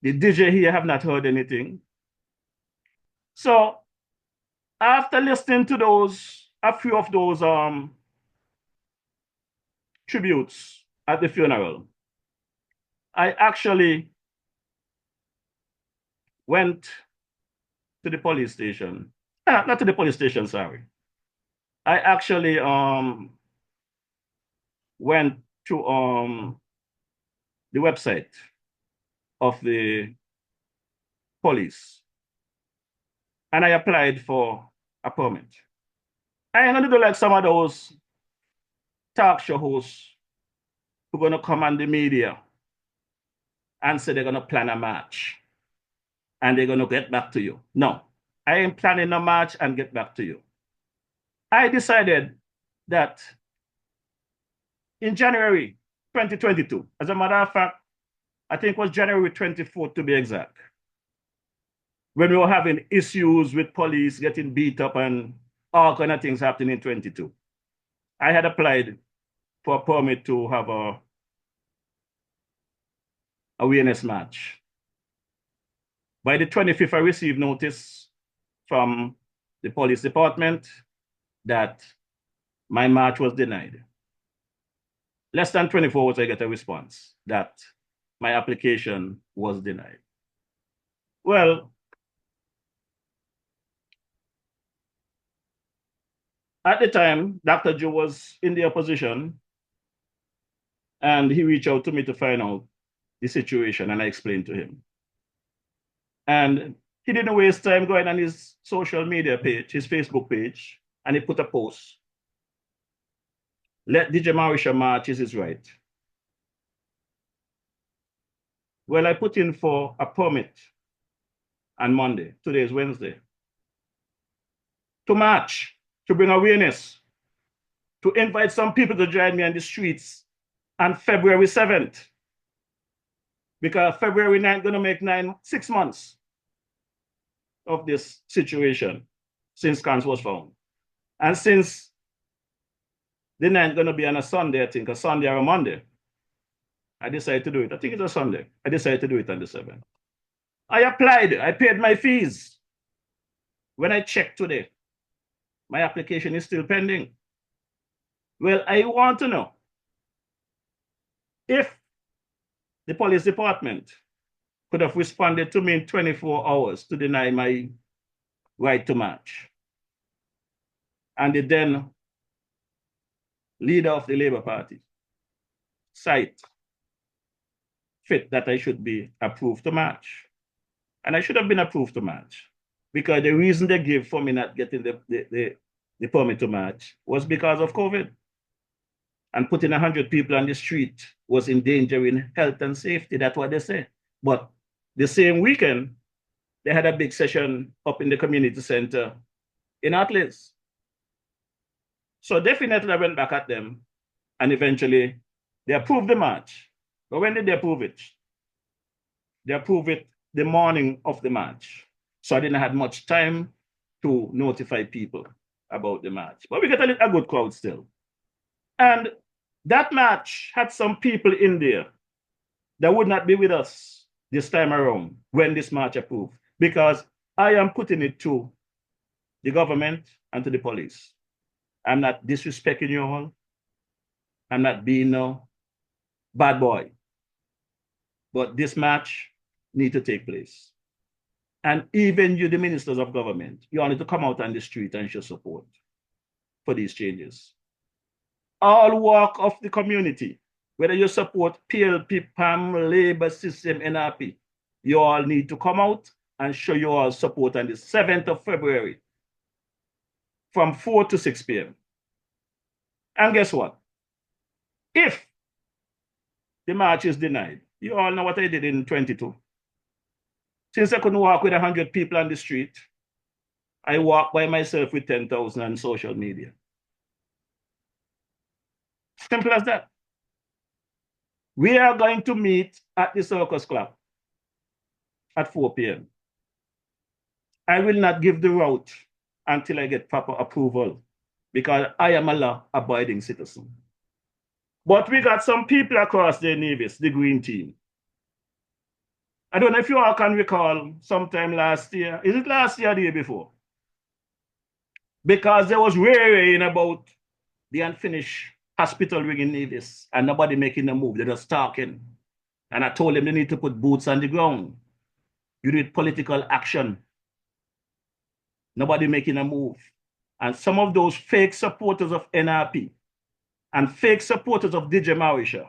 The DJ here have not heard anything. So after listening to a few of those tributes at the funeral, I actually went to the police station. Not to the police station, sorry. I actually went to the website of the police and I applied for a permit. I ain't gonna do like some of those talk show hosts who are gonna come on the media and say they're gonna plan a march and they're gonna get back to you. No, I ain't planning a march and get back to you. I decided that in January 2022, as a matter of fact, I think it was January 24th to be exact, when we were having issues with police getting beat up and all kind of things happening in 22. I had applied for a permit to have a awareness march. By the 25th, I received notice from the police department that my march was denied. Less than 24 hours, I get a response that my application was denied. Well, at the time, Dr. Joe was in the opposition and he reached out to me to find out the situation and I explained to him. And he didn't waste time going on his social media page, his Facebook page, and he put a post. Let DJ Marisha march is his right. Well, I put in for a permit on Monday. Today is Wednesday. To march, to bring awareness, to invite some people to join me on the streets on February 7th. Because February 9th going to make 6 months of this situation since Cans was found. And since the 9th going to be on a Sunday, I think, a Sunday or a Monday, I decided to do it. I think it's a Sunday. I decided to do it on the 7th. I applied. I paid my fees. When I checked today, my application is still pending. Well, I want to know if the police department could have responded to me in 24 hours to deny my right to march. And the then leader of the Labour Party cite fit that I should be approved to march. And I should have been approved to march because the reason they gave for me not getting the permit to march was because of COVID. And putting 100 people on the street was endangering health and safety. That's what they say. But the same weekend, they had a big session up in the community center in Atlas. So definitely I went back at them and eventually they approved the march. But when did they approve it? They approved it the morning of the march. So I didn't have much time to notify people about the march. But we got a good crowd still. And that march had some people in there that would not be with us this time around when this march approved, because I am putting it to the government and to the police. I'm not disrespecting you all. I'm not being no bad boy. But this march needs to take place. And even you, the ministers of government, you all need to come out on the street and show support for these changes. All walk of the community, whether you support PLP, PAM, Labour System, NRP, you all need to come out and show your support on the 7th of February from 4 to 6 p.m. And guess what? If the march is denied, you all know what I did in 22. Since I couldn't walk with 100 people on the street, I walked by myself with 10,000 on social media. Simple as that. We are going to meet at the Circus Club at 4 p.m. I will not give the route until I get proper approval because I am a law-abiding citizen. But we got some people across the Nevis, the Green Team. I don't know if you all can recall sometime last year. Is it last year or the year before? Because there was worrying about the unfinished hospital ring in Nevis and nobody making a move. They're just talking. And I told them they need to put boots on the ground. You need political action. Nobody making a move. And some of those fake supporters of NRP and fake supporters of DJ Marisha,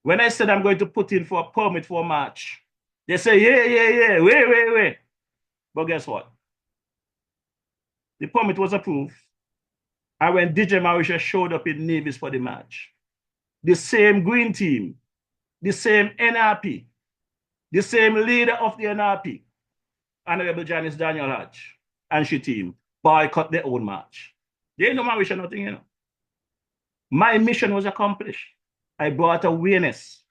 when I said I'm going to put in for a permit for a march, they say, yeah, wait. But guess what? The permit was approved. And when DJ Marisha showed up in Nevis for the march, the same Green Team, the same NRP, the same leader of the NRP, Honorable Janice Daniel Hodge, and she team boycott their own march. They ain't no Marisha nothing, you know. My mission was accomplished. I brought awareness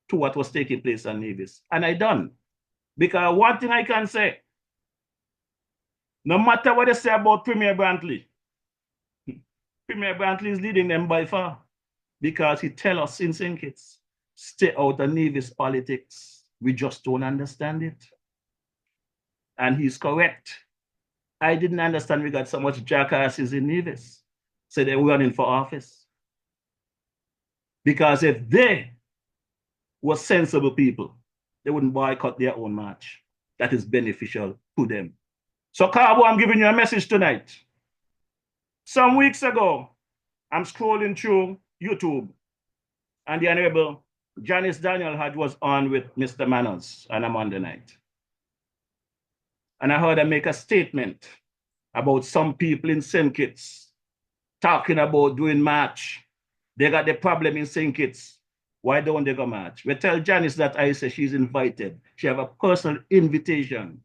to what was taking place on Nevis. And I done. Because one thing I can say, no matter what they say about Premier Brantley, Premier Brantley is leading them by far. Because he tell us in St. Kitts, stay out of Nevis politics. We just don't understand it. And he's correct. I didn't understand we got so much jackasses in Nevis. So they're running for office. Because if they were sensible people, they wouldn't boycott their own march. That is beneficial to them. So, Carbo, I'm giving you a message tonight. Some weeks ago, I'm scrolling through YouTube, and the Honorable Janice Daniel Hodge was on with Mr. Manners on a Monday night. And I heard her make a statement about some people in St. Kitts talking about doing march. They got the problem in St. Kitts Why don't they go march? We tell Janice that I say she's invited. She have a personal invitation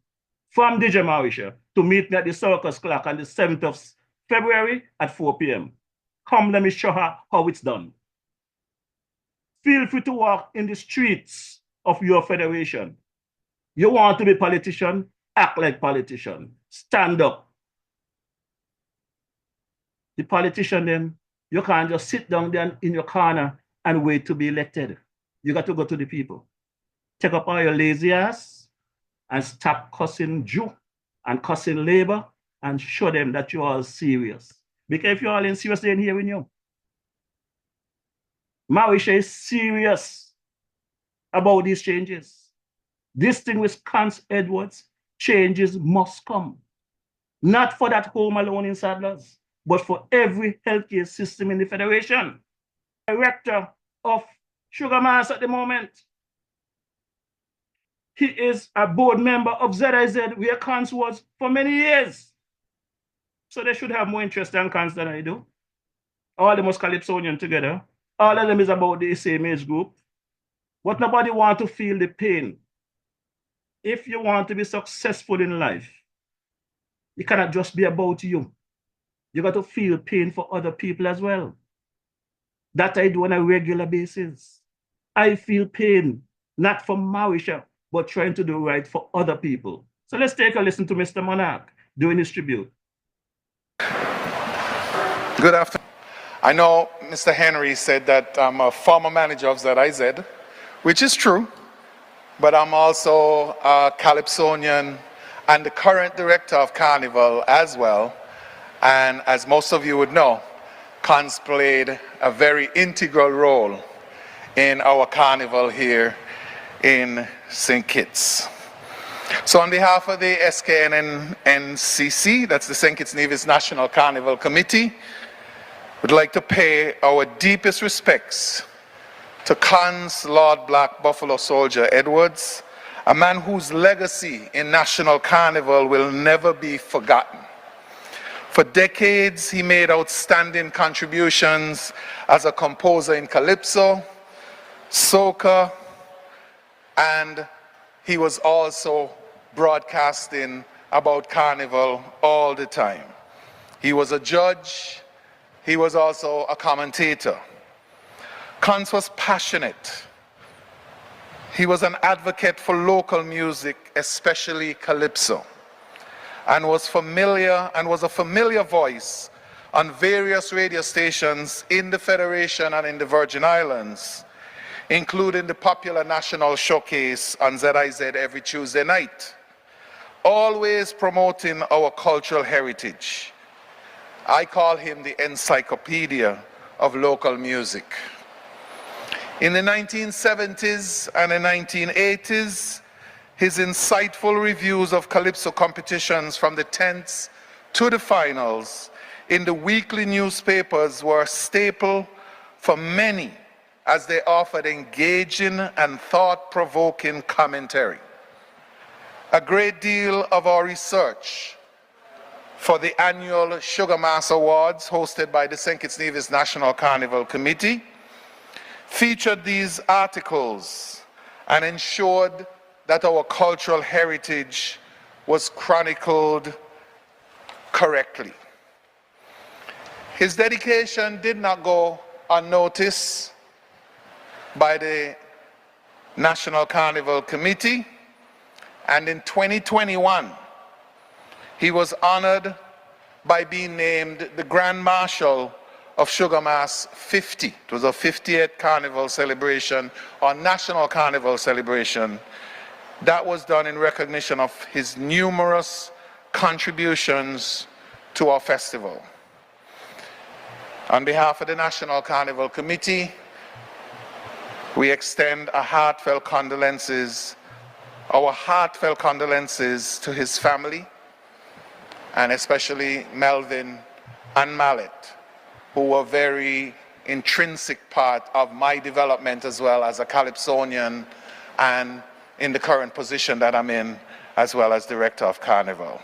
from DJ Marisha to meet me at the Circus Clock on the 7th of February at 4 p.m. Come, let me show her how it's done. Feel free to walk in the streets of your federation. You want to be politician? Act like politician. Stand up. The politician then, you can't just sit down there in your corner and wait to be elected. You got to go to the people. Take up all your lazy ass and stop cussing Jew and cussing labor and show them that you are serious. Because if you're all in serious, they ain't hearing you. Marisha is serious about these changes. This thing with Cance Edwards, changes must come. Not for that home alone in Sadlers, but for every healthcare system in the Federation. Director of Sugar Mass at the moment. He is a board member of ZIZ, where Cance was for many years. So they should have more interest in Cance than I do. All of them was Calypsonian together. All of them is about the same age group. But nobody want to feel the pain. If you want to be successful in life, it cannot just be about you. You got to feel pain for other people as well. That I do on a regular basis. I feel pain, not for Marisha, but trying to do right for other people. So let's take a listen to Mr. Monarch doing his tribute. Good afternoon. I know Mr. Henry said that I'm a former manager of ZIZ, which is true, but I'm also a Calypsonian and the current director of Carnival as well. And as most of you would know, Cance played a very integral role in our carnival here in St. Kitts. So on behalf of the SKNNCC, that's the St. Kitts Nevis National Carnival Committee, we'd like to pay our deepest respects to Cance Lord Black Buffalo Soldier Edwards, a man whose legacy in National Carnival will never be forgotten. For decades, he made outstanding contributions as a composer in calypso, soca, and he was also broadcasting about Carnival all the time. He was a judge. He was also a commentator. Cance was passionate. He was an advocate for local music, especially calypso, and was a familiar voice on various radio stations in the Federation and in the Virgin Islands, including the popular National Showcase on ZIZ every Tuesday night, always promoting our cultural heritage. I call him the encyclopedia of local music. In the 1970s and the 1980s, his insightful reviews of calypso competitions from the 10th to the finals in the weekly newspapers were a staple for many, as they offered engaging and thought-provoking commentary. A great deal of our research for the annual Sugar Mass Awards hosted by the St. Kitts Nevis National Carnival Committee featured these articles and ensured that our cultural heritage was chronicled correctly. His dedication did not go unnoticed by the National Carnival Committee, and in 2021, he was honored by being named the Grand Marshal of Sugar Mass 50. It was a 50th Carnival celebration, or National Carnival celebration. That was done in recognition of his numerous contributions to our festival. On behalf of the National Carnival Committee, we extend our heartfelt condolences to his family, and especially Melvin and Mallet, who were very intrinsic part of my development as well as a Calypsonian and in the current position that I'm in as well as Director of Carnival.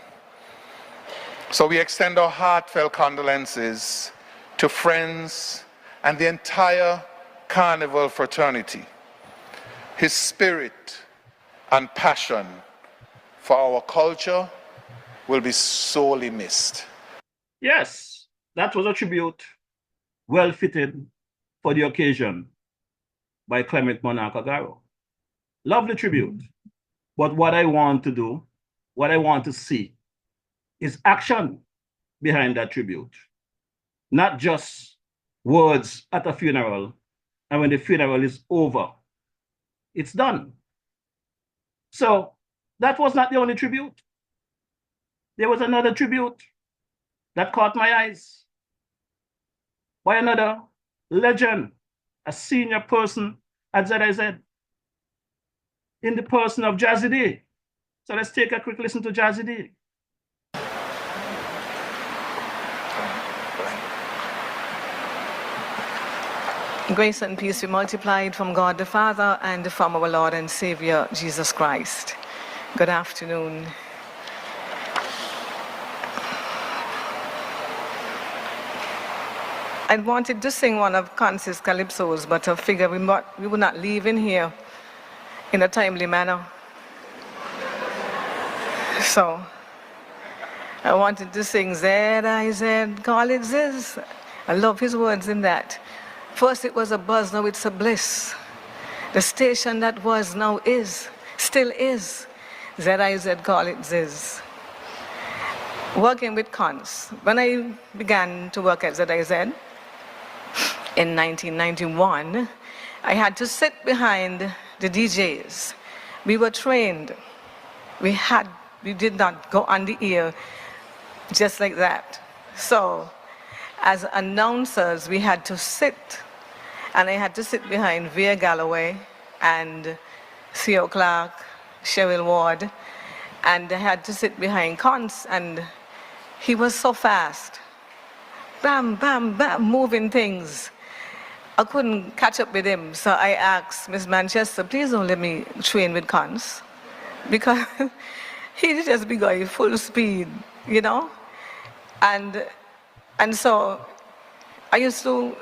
So we extend our heartfelt condolences to friends and the entire carnival fraternity. His spirit and passion for our culture will be sorely missed. Yes, that was a tribute well fitted for the occasion by Clement Monarch Agaro. Lovely tribute. But what I want to do, what I want to see, is action behind that tribute. Not just words at a funeral, and when the funeral is over, it's done. So that was not the only tribute. There was another tribute that caught my eyes by another legend, a senior person at ZIZ, in the person of Jazzy D. So let's take a quick listen to Jazzy D. Grace and peace be multiplied from God the Father and from our Lord and Savior Jesus Christ. Good afternoon. I wanted to sing one of Conce's calypsos, but I figured we would not leave in here in a timely manner. So I wanted to sing Z-I-Z, call it Ziz. I love his words in that. First it was a buzz, now it's a bliss. The station that was, now is, still is. Z-I-Z, call it Ziz. Working with Cons. When I began to work at ZIZ in 1991, I had to sit behind the DJs. We were trained. We did not go on the air just like that. So, as announcers, we had to sit, and I had to sit behind Via Galloway and Theo Clark, Cheryl Ward, and I had to sit behind Cons, and he was so fast. Bam, bam, bam, moving things. I couldn't catch up with him, so I asked Miss Manchester, please don't let me train with Cons, because he'd just be going full speed, you know? And so I used to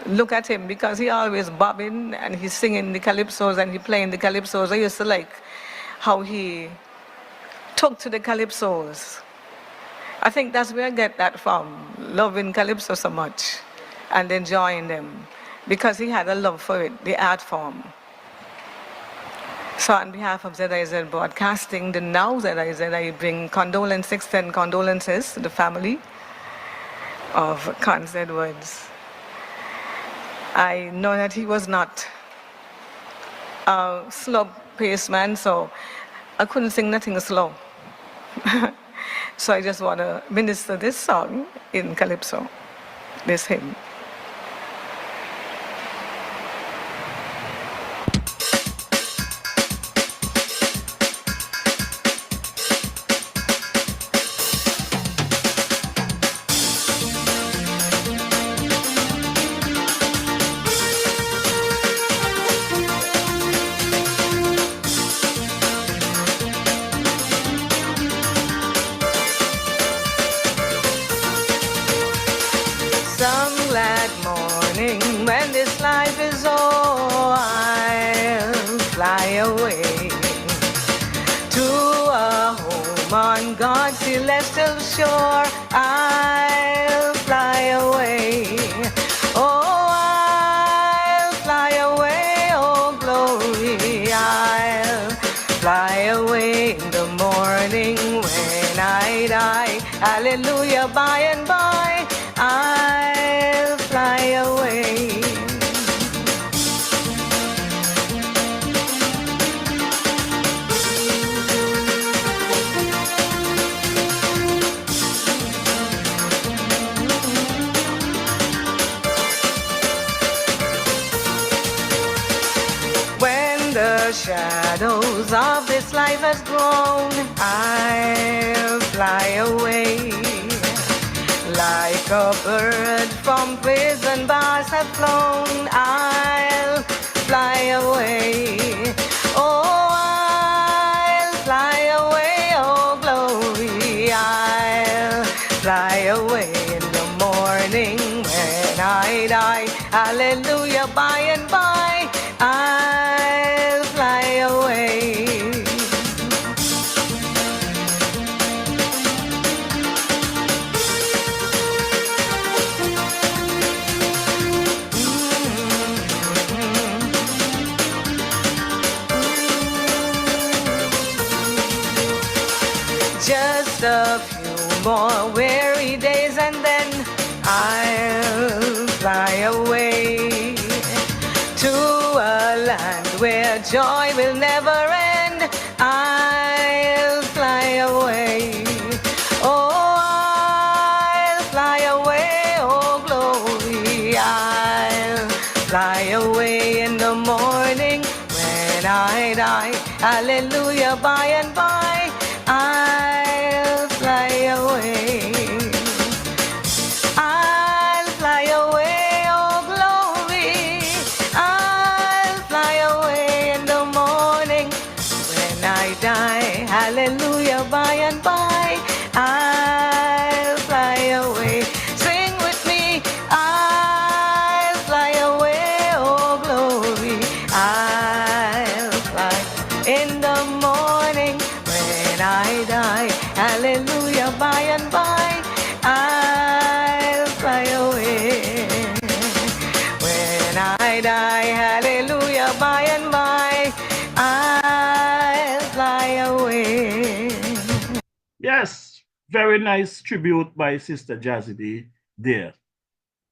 look at him because he always bobbing and he's singing the calypsos and he playing the calypsos. I used to like how he took to the calypsos. I think that's where I get that from, loving calypso so much and enjoying them, because he had a love for it, the art form. So on behalf of ZIZ Broadcasting, the now ZIZ, I bring extend condolences to the family of Cons Edwards. I know that he was not a slow-paced man, so I couldn't sing nothing slow. So I just want to minister this song in Calypso, this hymn. When this life is o'er, I'll fly away to a home on God's celestial shore. I'll fly away. Oh, I'll fly away, oh glory. I'll fly away in the morning when I die. Hallelujah, by and by. I'll fly away. When the shadows of this life has grown, I'll fly away. Like a bird from prison bars have flown, I'll fly away. Oh, I'll fly away, oh glory. I'll fly away in the morning when I I die, hallelujah, by and by, I'll fly away. Just a few more weary days and then I'll fly away to a land where joy will never end. I'll fly away. Oh, I'll fly away, oh glory. I'll fly away in the morning when I die. Hallelujah, by and by, I'll fly away. I'll fly away, oh glory. I'll fly away in the morning when I die. Hallelujah, by and by, I'll fly away. Sing with me, I'll fly away, oh glory. I'll fly in the morning when I die. Hallelujah, by and by, I'll fly away. When I die, hallelujah, by and by, I'll fly away. Yes, very nice tribute by Sister Jazzy D there.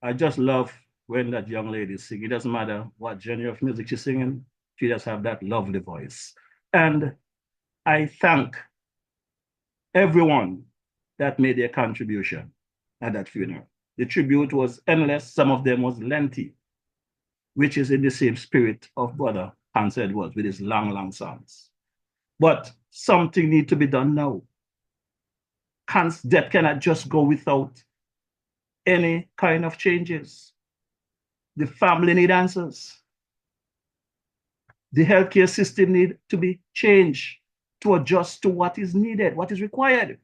I just love when that young lady sings. It doesn't matter what genre of music she's singing, she just have that lovely voice. And I thank everyone that made their contribution at that funeral. The tribute was endless. Some of them was lengthy, which is in the same spirit of Brother Hans Edwards with his long, long songs. But something needs to be done now. Hans' death cannot just go without any kind of changes. The family need answers. The healthcare system need to be changed to adjust to what is needed, what is required.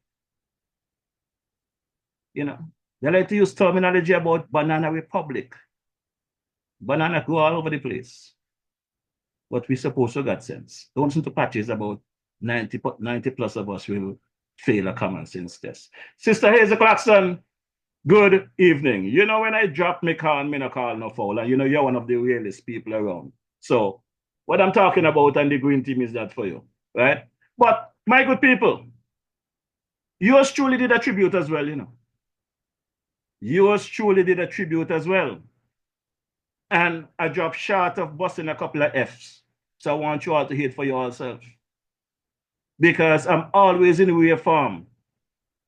You know, they like to use terminology about banana republic. Banana go all over the place. But we supposed to got sense. Don't listen to patches about 90 plus of us will fail a common sense test. Sister Hazel Claxton, good evening. You know, when I drop me call, me no call no foul, and you know you're one of the realest people around. So what I'm talking about and the green team is that for you, right? But my good people, yours truly did a tribute as well, you know. Yours truly did a tribute as well. And I dropped short of busting a couple of Fs. So I want you all to hear it for yourself. Because I'm always in way form.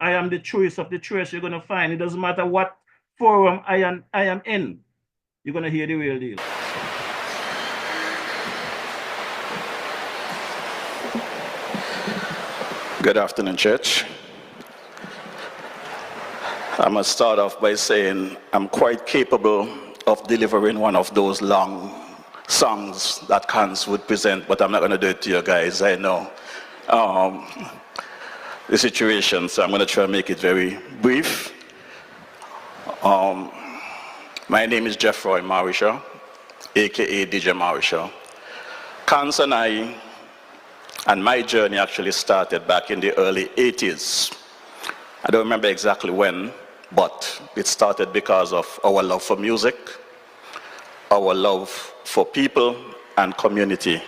I am the choice of the choice you're going to find. It doesn't matter what forum I am in. You're going to hear the real deal. Good afternoon, church. I must start off by saying I'm quite capable of delivering one of those long songs that Hans would present, but I'm not going to do it to you guys. I know the situation, so I'm going to try and make it very brief. My name is Jeffroy Marisha, aka DJ Marisha. Hans and I, and my journey actually started back in the early 80s. I don't remember exactly when, but it started because of our love for music, our love for people and community.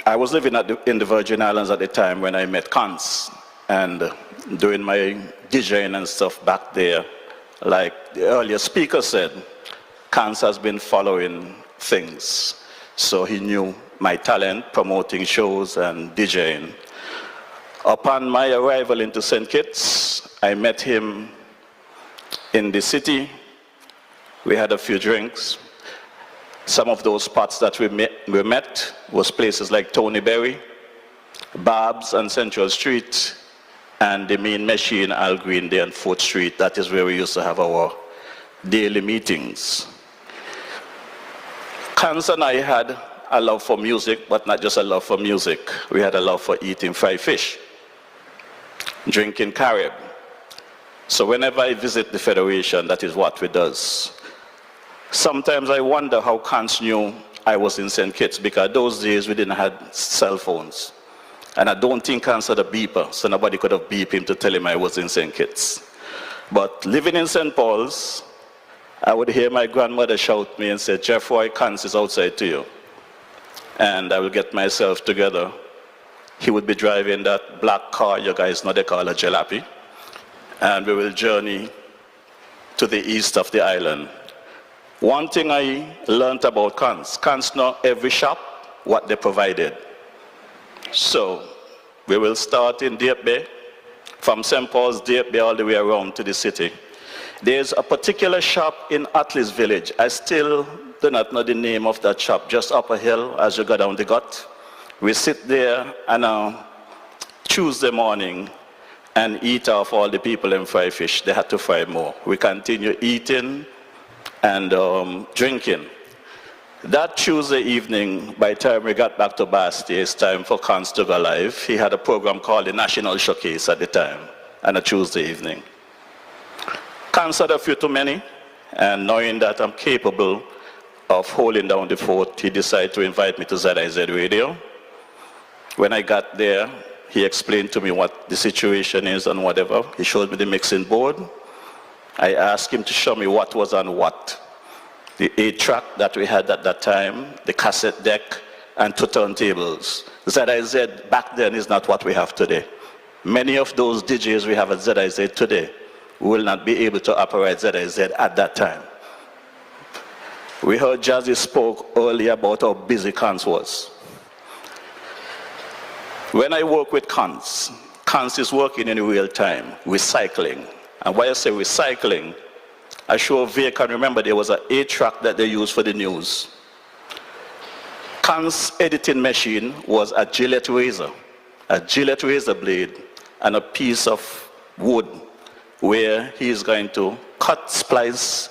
I was living in the Virgin Islands at the time when I met Hans, and doing my DJing and stuff back there, like the earlier speaker said, Hans has been following things. So he knew my talent, promoting shows and DJing. Upon my arrival into St. Kitts, I met him in the city. We had a few drinks. Some of those spots that we met was places like Tony Berry, Barb's and Central Street, and the Mean Machine, Al Green Day and 4th Street. That is where we used to have our daily meetings. Hans and I had a love for music, but not just a love for music. We had a love for eating fried fish, drinking Carib, So whenever I visit the Federation, that is what we does. Sometimes I wonder how Cans knew I was in St. Kitts, because those days we didn't have cell phones. And I don't think Cans had a beeper, so nobody could have beeped him to tell him I was in St. Kitts. But living in St. Paul's, I would hear my grandmother shout me and say, "Jeff, why Cans is outside to you?" And I will get myself together. He would be driving that black car, you guys know they call a jalopy, and we will journey to the east of the island. One thing I learned about Cans know every shop what they provided. So we will start in Deep Bay, from St. Paul's, Deep Bay, all the way around to the city. There's a particular shop in Atlas Village. I still do not know the name of that shop, just up a hill as you go down the gut. We sit there and Tuesday morning and eat off all the people in fry fish. They had to fry more. We continue eating and drinking. That Tuesday evening, by the time we got back to Basti, it's time for Cans to go live. He had a program called the National Showcase at the time, on a Tuesday evening. Cans had a few too many, and knowing that I'm capable of holding down the fort, he decided to invite me to ZIZ Radio. When I got there, he explained to me what the situation is and whatever. He showed me the mixing board. I asked him to show me what was on what. The 8-track that we had at that time, the cassette deck, and 2 turntables. ZIZ back then is not what we have today. Many of those DJs we have at ZIZ today will not be able to operate ZIZ at that time. We heard Jazzy spoke earlier about how busy Cans was. When I work with Cans is working in real time, recycling. And why I say recycling, I sure Vay can remember there was an 8-track that they used for the news. Cans' editing machine was a Gillette razor blade, and a piece of wood where he's going to cut, splice,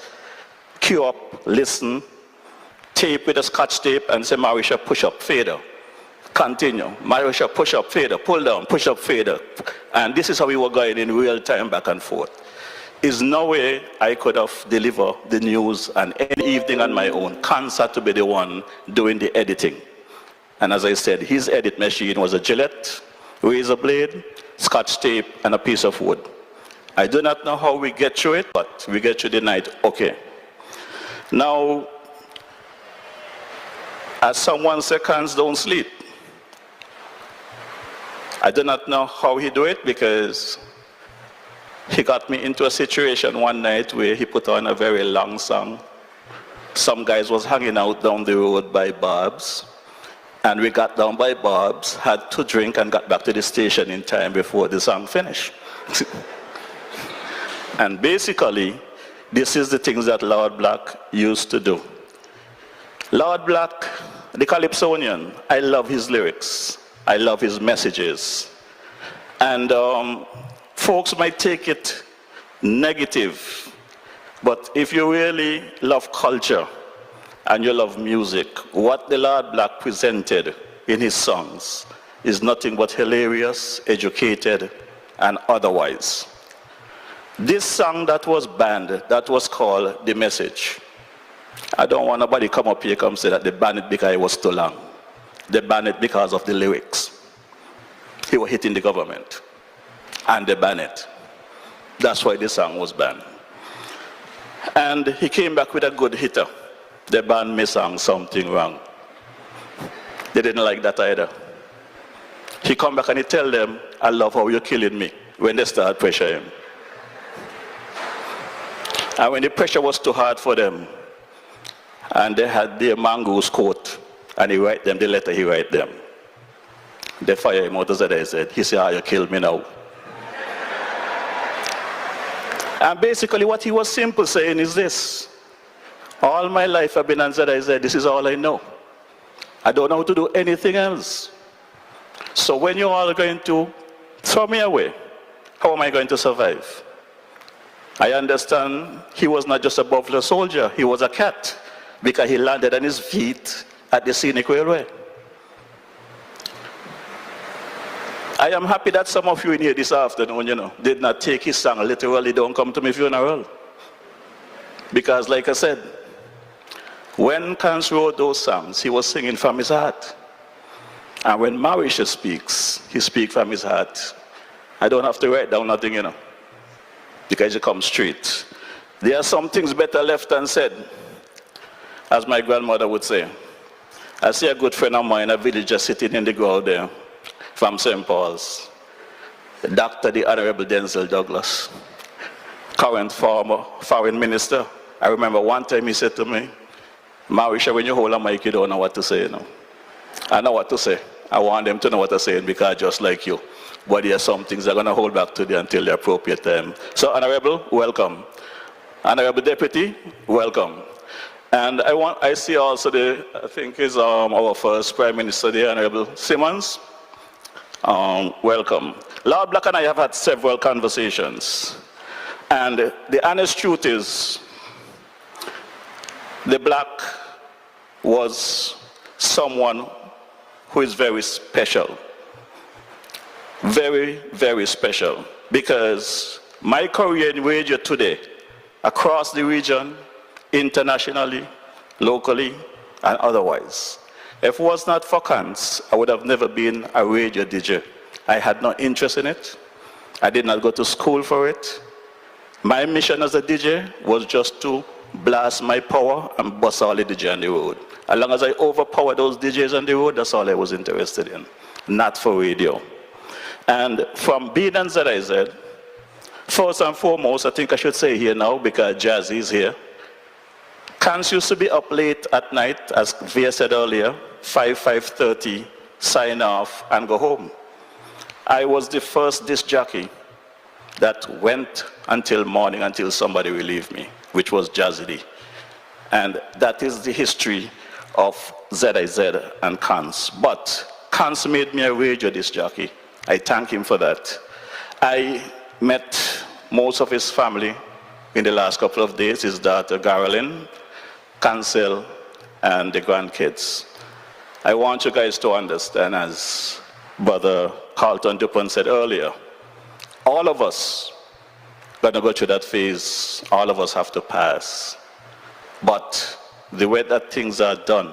cue up, listen, tape with a scotch tape, and say, "Marisha, push up, fader." Continue. Marisha, push up, fader, pull down, push up, fader. And this is how we were going in real time back and forth. There's no way I could have delivered the news and any evening on my own. Cans had to be the one doing the editing. And as I said, his edit machine was a Gillette, razor blade, scotch tape, and a piece of wood. I do not know how we get through it, but we get through the night okay. Now, as someone said, Cans don't sleep. I do not know how he do it, because he got me into a situation one night where he put on a very long song. Some guys was hanging out down the road by Bob's, and we got down by Bob's, had to drink, and got back to the station in time before the song finished. And basically, this is the things that Lord Black used to do. Lord Black, the Calypsonian, I love his lyrics. I love his messages. And folks might take it negative, but if you really love culture and you love music, what the Lord Black presented in his songs is nothing but hilarious, educated, and otherwise. This song that was banned, that was called The Message. I don't want nobody come up here and say that they banned it because it was too long. They banned it because of the lyrics. He was hitting the government, and they banned it. That's why this song was banned. And he came back with a good hitter. They banned me song Something Wrong. They didn't like that either. He come back and he tell them, "I love how you're killing me," when they start pressuring him. And when the pressure was too hard for them, and they had their Mongoose coat, and he write them the letter he write them, they fire him out of ZIZ. He said, "Ah, you killed me now." And basically what he was simple saying is this: all my life I've been on ZIZ, this is all I know. I don't know how to do anything else. So when you're all going to throw me away, how am I going to survive? I understand he was not just a Buffalo soldier, he was a cat, because he landed on his feet at the scenic railway. I am happy that some of you in here this afternoon, did not take his song literally, don't come to my funeral. Because like I said, when Kans wrote those songs, he was singing from his heart. And when Marisha speaks, he speaks from his heart. I don't have to write down nothing, because it comes straight. There are some things better left unsaid, as my grandmother would say. I see a good friend of mine, a villager sitting in the ground there from St. Paul's, Dr. the Honorable Denzel Douglas, current former foreign minister. I remember one time he said to me, Marisha, when you hold a mic, you don't know what to say, I know what to say. I want them to know what I'm saying because just like you. But there are some things they're going to hold back today until the appropriate time. So, Honorable, welcome. Honorable Deputy, welcome. And I see also I think is our first Prime Minister there, Honorable Simmons. Welcome. Lord Black and I have had several conversations. And the honest truth is, the Black was someone who is very special. Very, very special. Because my career in radio today, across the region, internationally, locally, and otherwise. If it was not for Kans, I would have never been a radio DJ. I had no interest in it. I did not go to school for it. My mission as a DJ was just to blast my power and bust all the DJ on the road. As long as I overpower those DJs on the road, that's all I was interested in, not for radio. And from being on ZIZ, first and foremost, I think I should say here now, because Jazzy is here, Kans used to be up late at night, as Via said earlier, 5:30, sign off and go home. I was the first disc jockey that went until morning until somebody relieved me, which was Jazzy D. And that is the history of ZIZ and Kans. But Kans made me a radio disc jockey. I thank him for that. I met most of his family in the last couple of days, his daughter Garolyn, Cancel, and the grandkids. I want you guys to understand, as Brother Carlton Dupont said earlier, all of us gonna go through that phase, all of us have to pass. But the way that things are done,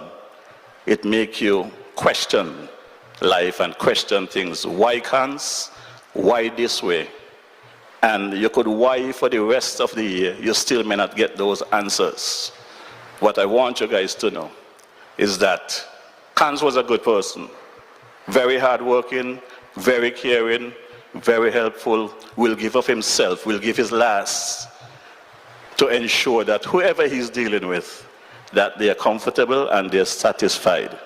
it makes you question life and question things. Why Kans? Why this way? And you could why for the rest of the year, you still may not get those answers. What I want you guys to know is that Kans was a good person, very hardworking, very caring, very helpful, will give of himself, will give his last to ensure that whoever he's dealing with, that they are comfortable and they're satisfied.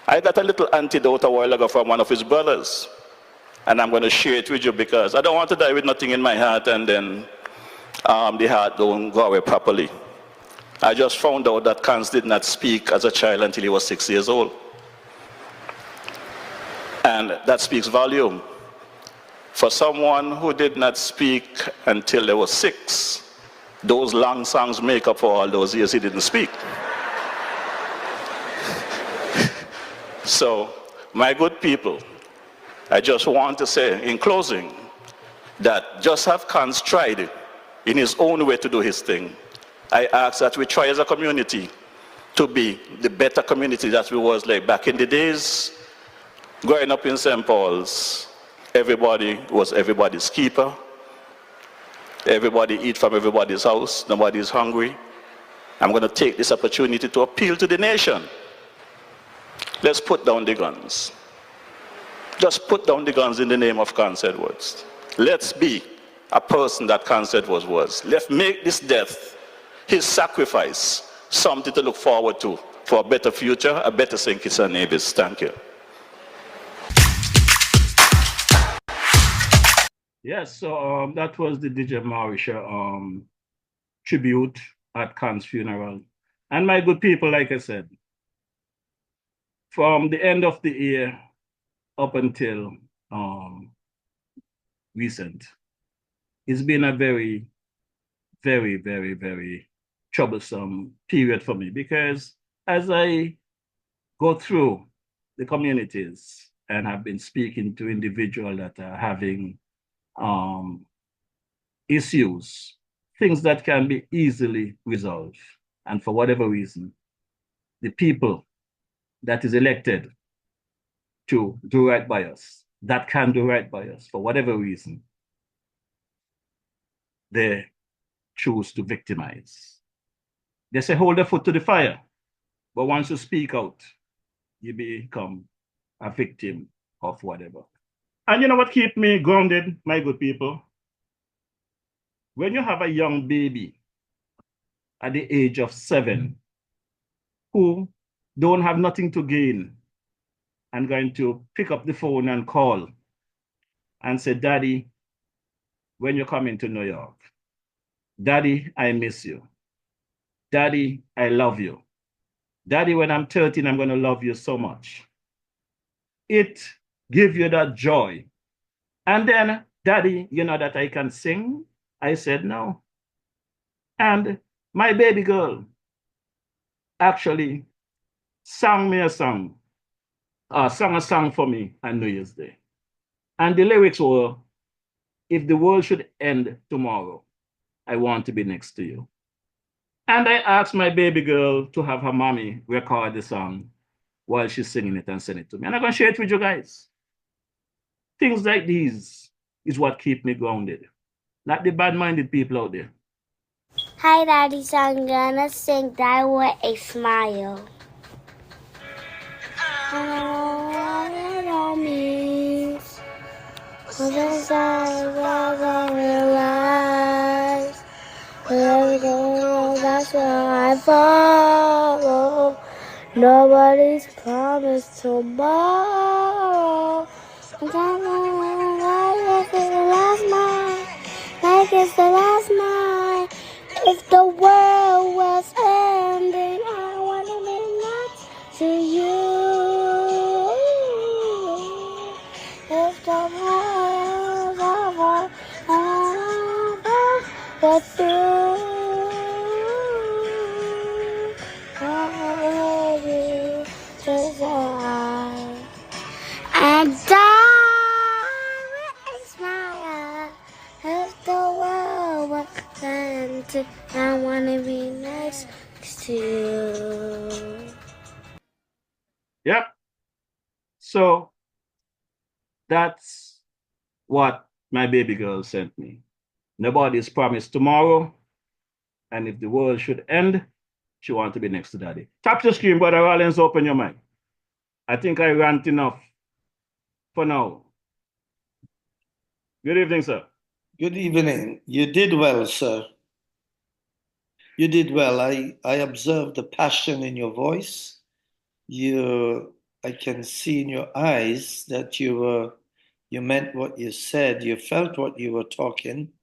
I got a little antidote a while ago from one of his brothers, and I'm going to share it with you because I don't want to die with nothing in my heart and then the heart don't go away properly. I just found out that Kans did not speak as a child until he was 6 years old. And that speaks volume. For someone who did not speak until they were 6, those long songs make up for all those years he didn't speak. So, my good people, I just want to say in closing that just have Kans tried in his own way to do his thing. I ask that we try as a community to be the better community that we was like back in the days. Growing up in St. Paul's, everybody was everybody's keeper. Everybody eat from everybody's house. Nobody's hungry. I'm going to take this opportunity to appeal to the nation. Let's put down the guns. Just put down the guns in the name of Kans Edwards. Let's be a person that Kans Edwards was. Let's make this death, his sacrifice, something to look forward to for a better future, a better St. Kitts and Nevis. Thank you. Yes, so that was the DJ Marisha tribute at Kans' funeral. And my good people, like I said, from the end of the year up until recent, it's been a very, very, very, very troublesome period for me because as I go through the communities, and have been speaking to individuals that are having issues, things that can be easily resolved. And for whatever reason, the people that is elected to do right by us, that can do right by us, for whatever reason, they choose to victimize. They say, hold the foot to the fire. But once you speak out, you become a victim of whatever. And you know what keeps me grounded, my good people? When you have a young baby at the age of 7 who don't have nothing to gain and going to pick up the phone and call and say, Daddy, when you come into New York, Daddy, I miss you. Daddy, I love you. Daddy, when I'm 13, I'm going to love you so much. It gives you that joy. And then, Daddy, you know that I can sing? I said, no. And my baby girl actually sang a song for me on New Year's Day. And the lyrics were, if the world should end tomorrow, I want to be next to you. And I asked my baby girl to have her mommy record the song while she's singing it and send it to me. And I'm going to share it with you guys. Things like these is what keep me grounded. Not the bad-minded people out there. Hi, Daddy, so I'm gonna sing that with a smile. I know what that means. Cause I realize every day that's where I follow. Nobody's promised tomorrow. And I it's the last night, like it's the last night. If the world was ending, I wanna be next to you. If the world was over, I wanna go through. I love you just like and die with a smile. If the world was ending, I wanna be next to you. Yep. So that's what my baby girl sent me. Nobody's promised tomorrow. And if the world should end, she wants to be next to Daddy. Tap your screen, Brother Rollins, open your mic. I think I rant enough for now. Good evening, sir. Good evening. You did well, sir. You did well. I observed the passion in your voice. I can see in your eyes that you meant what you said. You felt what you were talking,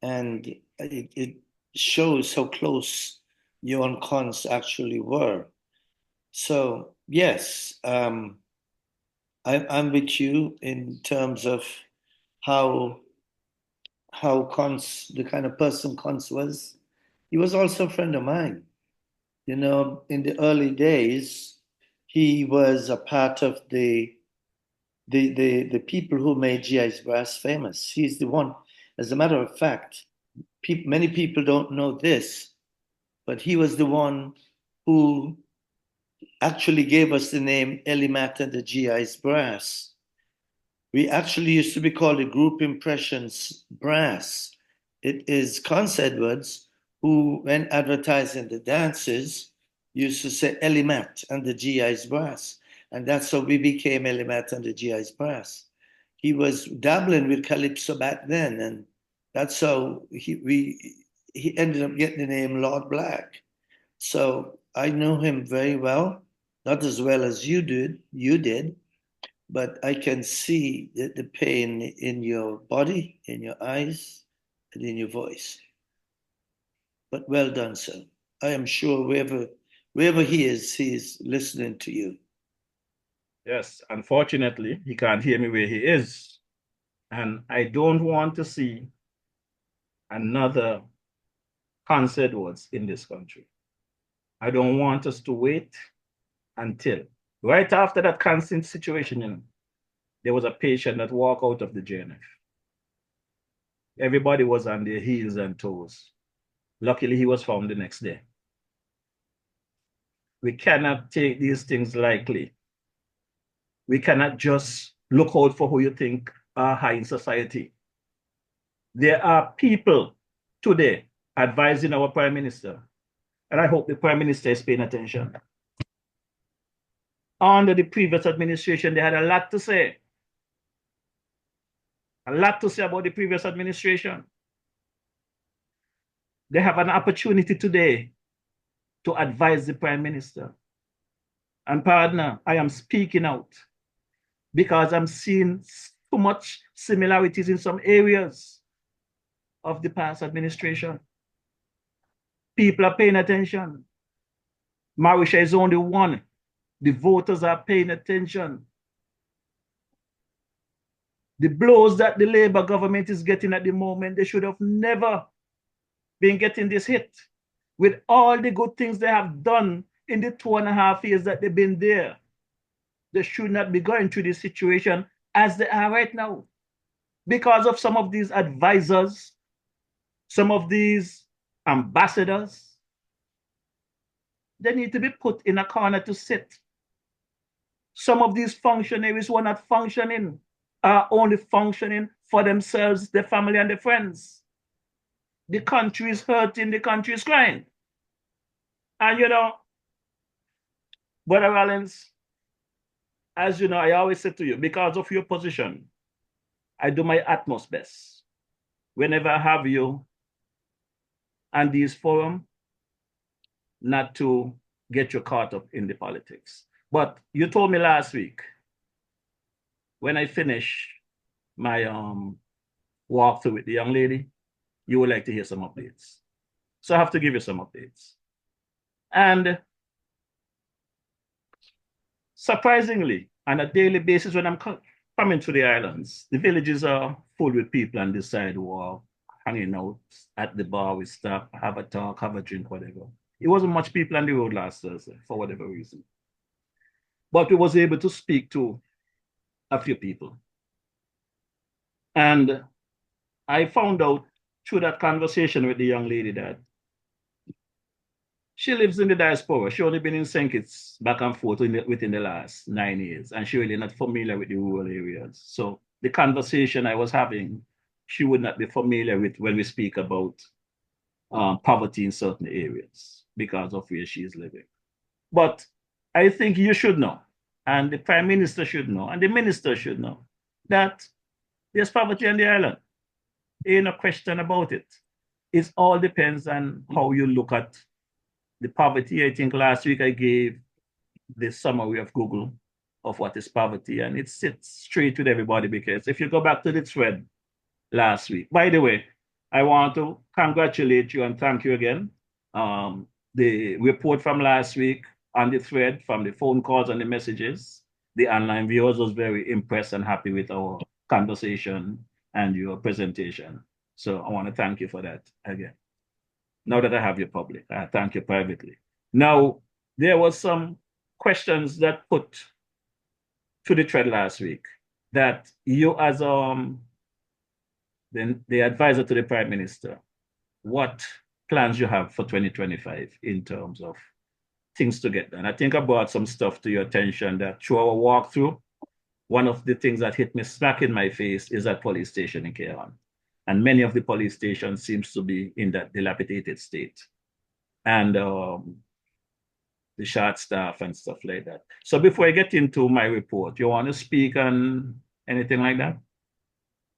and it shows how close you and Cons actually were. So yes, I'm with you in terms of how Cons, the kind of person Cons was. He was also a friend of mine. You know, in the early days, he was a part of the people who made GI's Brass famous. He's the one. As a matter of fact, many people don't know this, but he was the one who actually gave us the name Elimat and the GI's Brass. We actually used to be called the Group Impressions Brass. It is Conce Edwards who, when advertising the dances, used to say Elimat and the GI's Brass. And that's how we became Elimat and the GI's Brass. He was dabbling with Calypso back then, and that's how he ended up getting the name Lord Black. So I know him very well, not as well as you did, but I can see the pain in your body, in your eyes, and in your voice. But well done, sir. I am sure wherever he is listening to you. Yes, unfortunately, he can't hear me where he is. And I don't want to see another Conce Edwards in this country. I don't want us to wait until right after that constant situation, there was a patient that walked out of the JNF. Everybody was on their heels and toes. Luckily, he was found the next day. We cannot take these things lightly. We cannot just look out for who you think are high in society. There are people today advising our Prime Minister, and I hope the Prime Minister is paying attention. Under the previous administration, they had a lot to say. A lot to say about the previous administration. They have an opportunity today to advise the Prime Minister. And partner, I am speaking out because I'm seeing too much similarities in some areas of the past administration. People are paying attention. Marisha is only one. The voters are paying attention. The blows that the Labour government is getting at the moment, they should have never been getting this hit. With all the good things they have done in the 2.5 years that they've been there, they should not be going through this situation as they are right now. Because of some of these advisors, some of these ambassadors, they need to be put in a corner to sit. Some of these functionaries who are not functioning are only functioning for themselves, their family, and their friends. The country is hurting, the country is crying. And you know, Brother Rollins, as you know, I always say to you, because of your position, I do my utmost best. Whenever I have you and these forum, not to get you caught up in the politics. But you told me last week, when I finish my walkthrough with the young lady, you would like to hear some updates. So I have to give you some updates. And surprisingly, on a daily basis, when I'm coming to the islands, the villages are full with people on this sidewalk, hanging out at the bar. We stop, have a talk, have a drink, whatever. It wasn't much people on the road last Thursday for whatever reason. But we was able to speak to a few people. And I found out through that conversation with the young lady that she lives in the diaspora. She only been in St. Kitts back and forth within the last 9 years, and she really not familiar with the rural areas. So the conversation I was having, she would not be familiar with when we speak about poverty in certain areas because of where she is living. But I think you should know, and the Prime Minister should know, and the Minister should know that there's poverty on the island. Ain't no question about it. It all depends on how you look at the poverty. I think last week I gave the summary of Google of what is poverty, and it sits straight with everybody, because if you go back to the thread last week, by the way, I want to congratulate you and thank you again. The report from last week on the thread, from the phone calls and the messages, the online viewers was very impressed and happy with our conversation and your presentation. So I want to thank you for that again. Now that I have you public, I thank you privately. Now, there was some questions that put to the thread last week that you, as the advisor to the Prime Minister, what plans you have for 2025 in terms of things to get done. I think I brought some stuff to your attention that through our walkthrough, one of the things that hit me smack in my face is that police station in Keon. And many of the police stations seems to be in that dilapidated state. And the short staff and stuff like that. So before I get into my report, you want to speak on anything like that?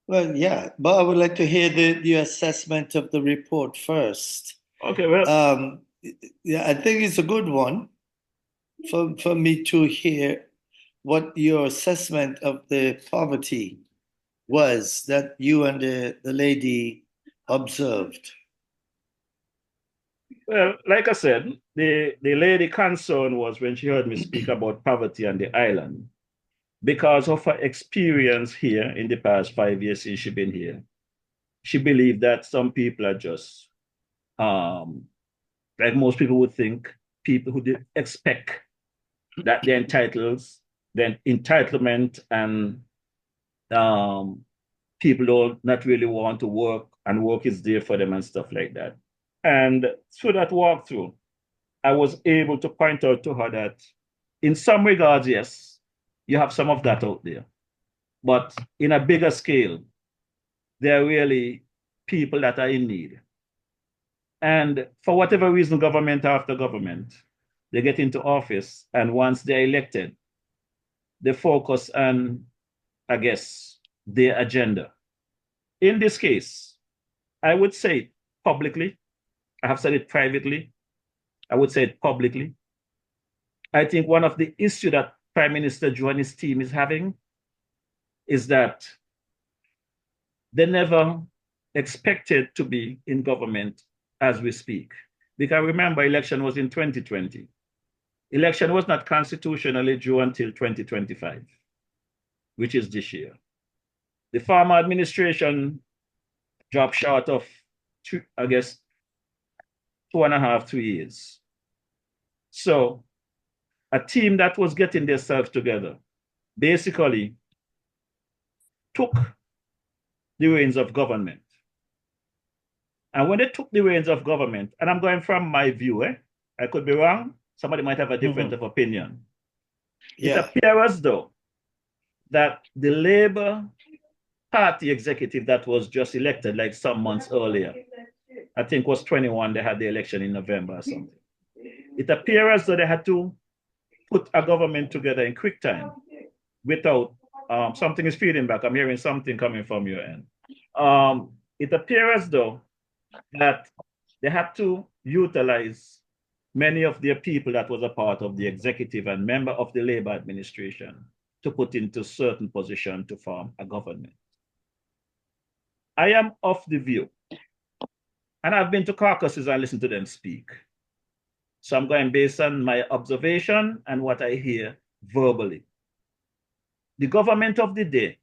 Well, yeah, but I would like to hear the assessment of the report first. Okay, well. Yeah, I think it's a good one for me to hear what your assessment of the poverty was that you and the lady observed. Well, like I said, the lady concern was when she heard me speak about poverty on the island, because of her experience here in the past 5 years since she's been here. She believed that some people are just, like most people would think, people who did expect that the entitlement and People don't not really want to work, and work is there for them and stuff like that. And through that walkthrough, I was able to point out to her that in some regards, yes, you have some of that out there. But in a bigger scale, there are really people that are in need. And for whatever reason, government after government, they get into office, and once they're elected, they focus on, I guess, their agenda. In this case, I would say it publicly. I have said it privately. I would say it publicly. I think one of the issues that Prime Minister Joe and his team is having is that they never expected to be in government as we speak. Because remember, election was in 2020. Election was not constitutionally due until 2025, which is this year. The former administration dropped short of, I guess, 2.5, 3 years. So a team that was getting themselves together basically took the reins of government. And when they took the reins of government, and I'm going from my view, I could be wrong, somebody might have a different opinion. Yeah. It appears as though that the Labour Party executive that was just elected like some months earlier, I think was 21, they had the election in November or something. It appears as though they had to put a government together in quick time without, something is feeding back. I'm hearing something coming from your end. It appears as though that they had to utilize many of their people that was a part of the executive and member of the Labour administration to put into certain position to form a government. I am of the view, and I've been to caucuses and listened to them speak. So I'm going based on my observation and what I hear verbally. The government of the day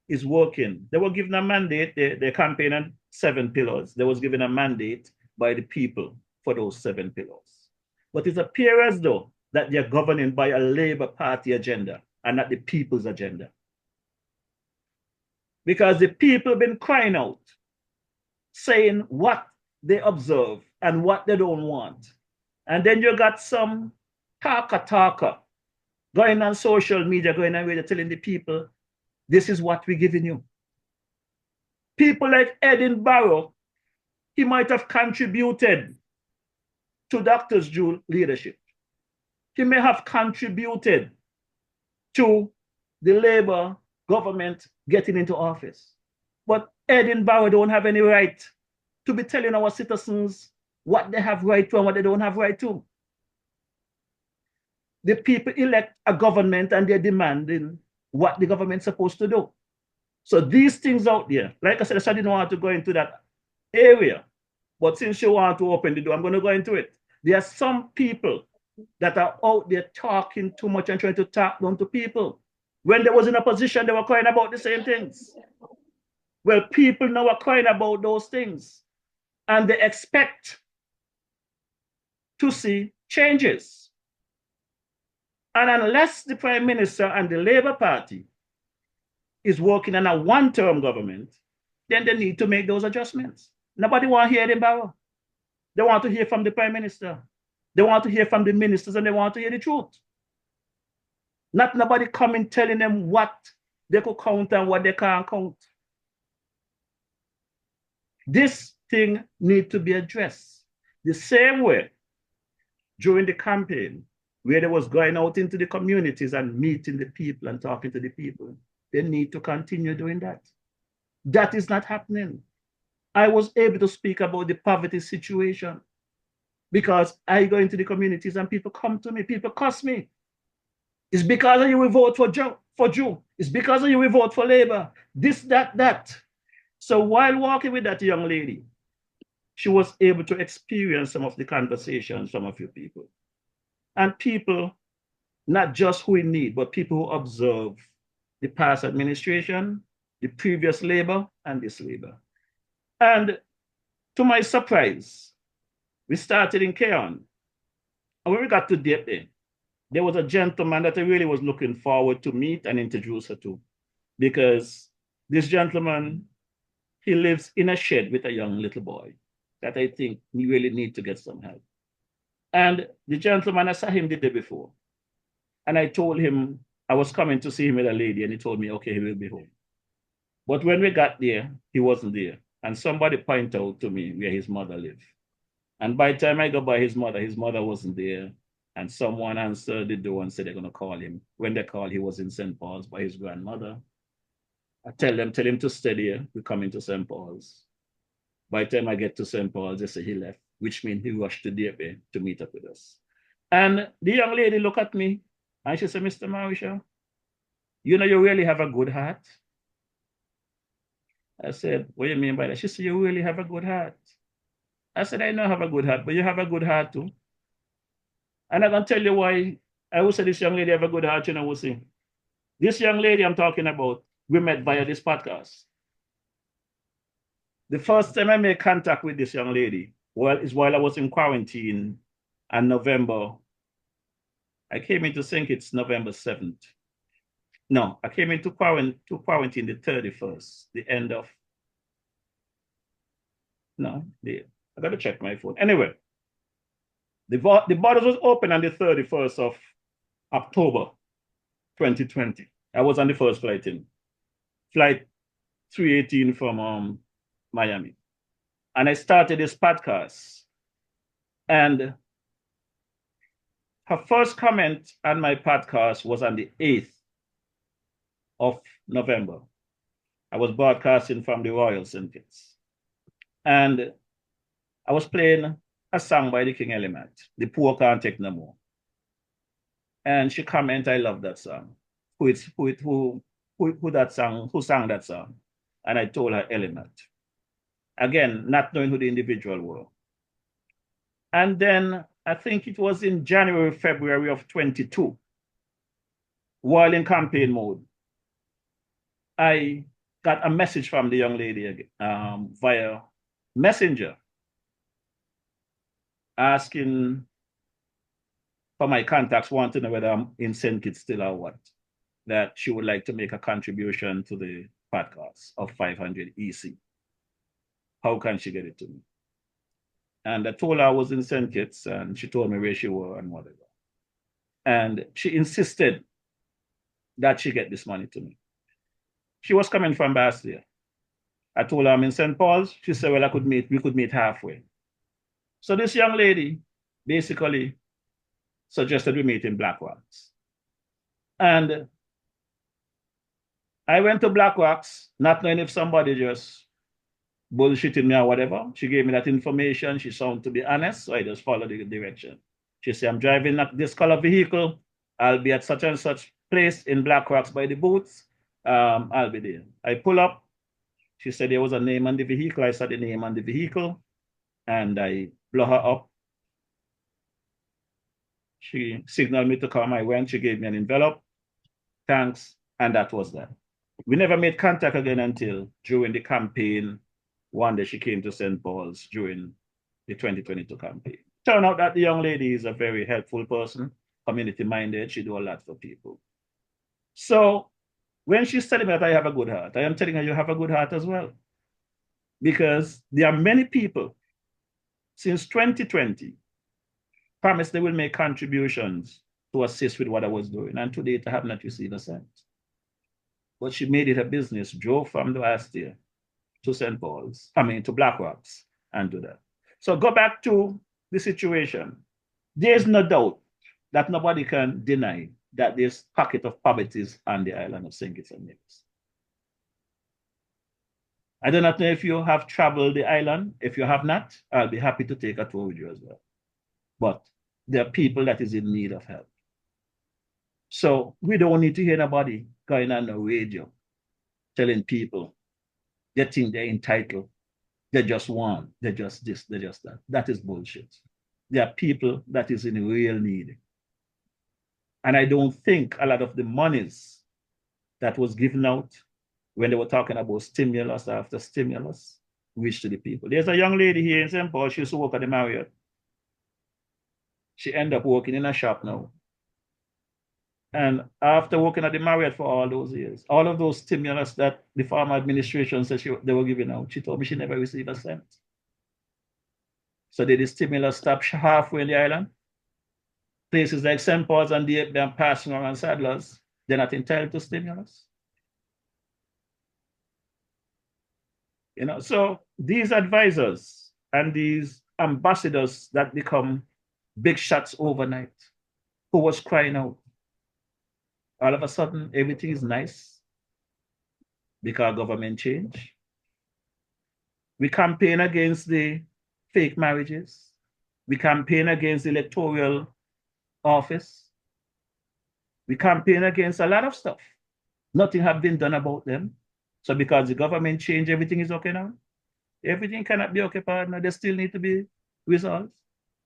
is working. They were given a mandate, they campaigned on 7 pillars. They was given a mandate by the people for those 7 pillars. But it appears as though that they're governing by a Labour Party agenda and not the people's agenda. Because the people have been crying out, saying what they observe and what they don't want. And then you got some talker going on social media, going on radio, telling the people, this is what we're giving you. People like Edinburgh, he might have contributed to Dr. Jules' leadership. He may have contributed to the Labour government getting into office. But Edinburgh don't have any right to be telling our citizens what they have right to and what they don't have right to. The people elect a government and they're demanding what the government's supposed to do. So these things out there, like I said, I didn't want to go into that area, but since you want to open the door, I'm going to go into it. There are some people that are out there talking too much and trying to talk down to people. When they was in a position, they were crying about the same things. Well, people now are crying about those things, and they expect to see changes. And unless the Prime Minister and the Labour Party is working on a one-term government, then they need to make those adjustments. Nobody want to hear Edinburgh. They want to hear from the Prime Minister. They want to hear from the ministers, and they want to hear the truth. Not nobody coming telling them what they could count and what they can't count. This thing needs to be addressed the same way during the campaign, where they was going out into the communities and meeting the people and talking to the people. They need to continue doing that. That is not happening. I was able to speak about the poverty situation because I go into the communities and people come to me, people cuss me. It's because of you we vote for Joe. It's because of you we vote for Labour. This, that. So while walking with that young lady, she was able to experience some of the conversations from a few people. And people, not just who in need, but people who observe the past administration, the previous Labour, and this Labour. And to my surprise, we started in Keon. And when we got to Dieppe, there was a gentleman that I really was looking forward to meet and introduce her to, because this gentleman, he lives in a shed with a young little boy that I think we really need to get some help. And the gentleman, I saw him the day before. And I told him I was coming to see him with a lady, and he told me, okay, he will be home. But when we got there, he wasn't there. And somebody pointed out to me where his mother lived. And by the time I got by his mother wasn't there. And someone answered the door and said they're going to call him. When they called, he was in St. Paul's by his grandmother. I tell him to stay there. We're coming to St. Paul's. By the time I get to St. Paul's, they say he left, which means he rushed to DFA to meet up with us. And the young lady looked at me and she said, Mr. Marisha, you know, you really have a good heart. I said, what do you mean by that? She said, you really have a good heart. I said, I know I have a good heart, but you have a good heart too. And I can tell you why I would say this young lady have a good heart, you know, we'll see. This young lady I'm talking about, we met via this podcast. The first time I made contact with this young lady is while I was in quarantine in November. I came into St. Kitts November 7th. No, I came into quarantine the 31st, the end of, no, I got to check my phone. Anyway, the borders was open on the 31st of October 2020. I was on the first flight in. Flight 318 from Miami. And I started this podcast. And her first comment on my podcast was on the 8th of November. I was broadcasting from the Royal St. Kitts. And I was playing a song by the King Element, The Poor Can't Take No More. And she commented, I love that song. Who sang that song? And I told her Element. Again, not knowing who the individual were. And then I think it was in January, February of 22, while in campaign mode, I got a message from the young lady via Messenger asking for my contacts, wanting to know whether I'm in St. Kitts still or what, that she would like to make a contribution to the podcast of 500 EC. How can she get it to me? And I told her I was in St. Kitts, and she told me where she was and whatever. And she insisted that she get this money to me. She was coming from Bastia. I told her I'm in St. Paul's. She said, well, we could meet halfway. So this young lady basically suggested we meet in Black Rocks. And I went to Black Rocks, not knowing if somebody just bullshitting me or whatever. She gave me that information. She sounded to be honest, so I just followed the direction. She said, I'm driving this color vehicle. I'll be at such and such place in Black Rocks by the booths. I'll be there. I pull up. She said there was a name on the vehicle. I saw the name on the vehicle, and I blow her up. She signaled me to come. I went. She gave me an envelope. Thanks. And that was that. We never made contact again until during the campaign. One day she came to St. Paul's during the 2022 campaign. Turned out that the young lady is a very helpful person, community-minded. She do a lot for people. So when she's telling me that I have a good heart, I am telling her you have a good heart as well. Because there are many people since 2020 promised they will make contributions to assist with what I was doing. And to date, I have not received a cent. But she made it a business, drove from the last year to St. Paul's, to Black Rocks, and do that. So go back to the situation. There's no doubt that nobody can deny that there's pocket of poverty on the island of St. Kitts and Nevis. I do not know if you have traveled the island. If you have not, I'll be happy to take a tour with you as well. But there are people that is in need of help. So we don't need to hear nobody going on the radio telling people they think they're entitled. They just want, they're just this, they're just that. That is bullshit. There are people that is in real need. And I don't think a lot of the monies that was given out when they were talking about stimulus after stimulus reached to the people. There's a young lady here in St. Paul. She used to work at the Marriott. She ended up working in a shop now. And after working at the Marriott for all those years, all of those stimulus that the former administration said they were giving out, she told me she never received a cent. So did the stimulus stop halfway in the island? Places like St. Paul's and the Passmore and Sadlers, they're not entitled to stimulus. You know, so these advisors and these ambassadors that become big shots overnight, who was crying out, all of a sudden everything is nice because government change. We campaign against the fake marriages. We campaign against the electoral office. We campaign against a lot of stuff. Nothing have been done about them. So because the government changed, everything is okay now? Everything cannot be okay, partner. They still need to be resolved.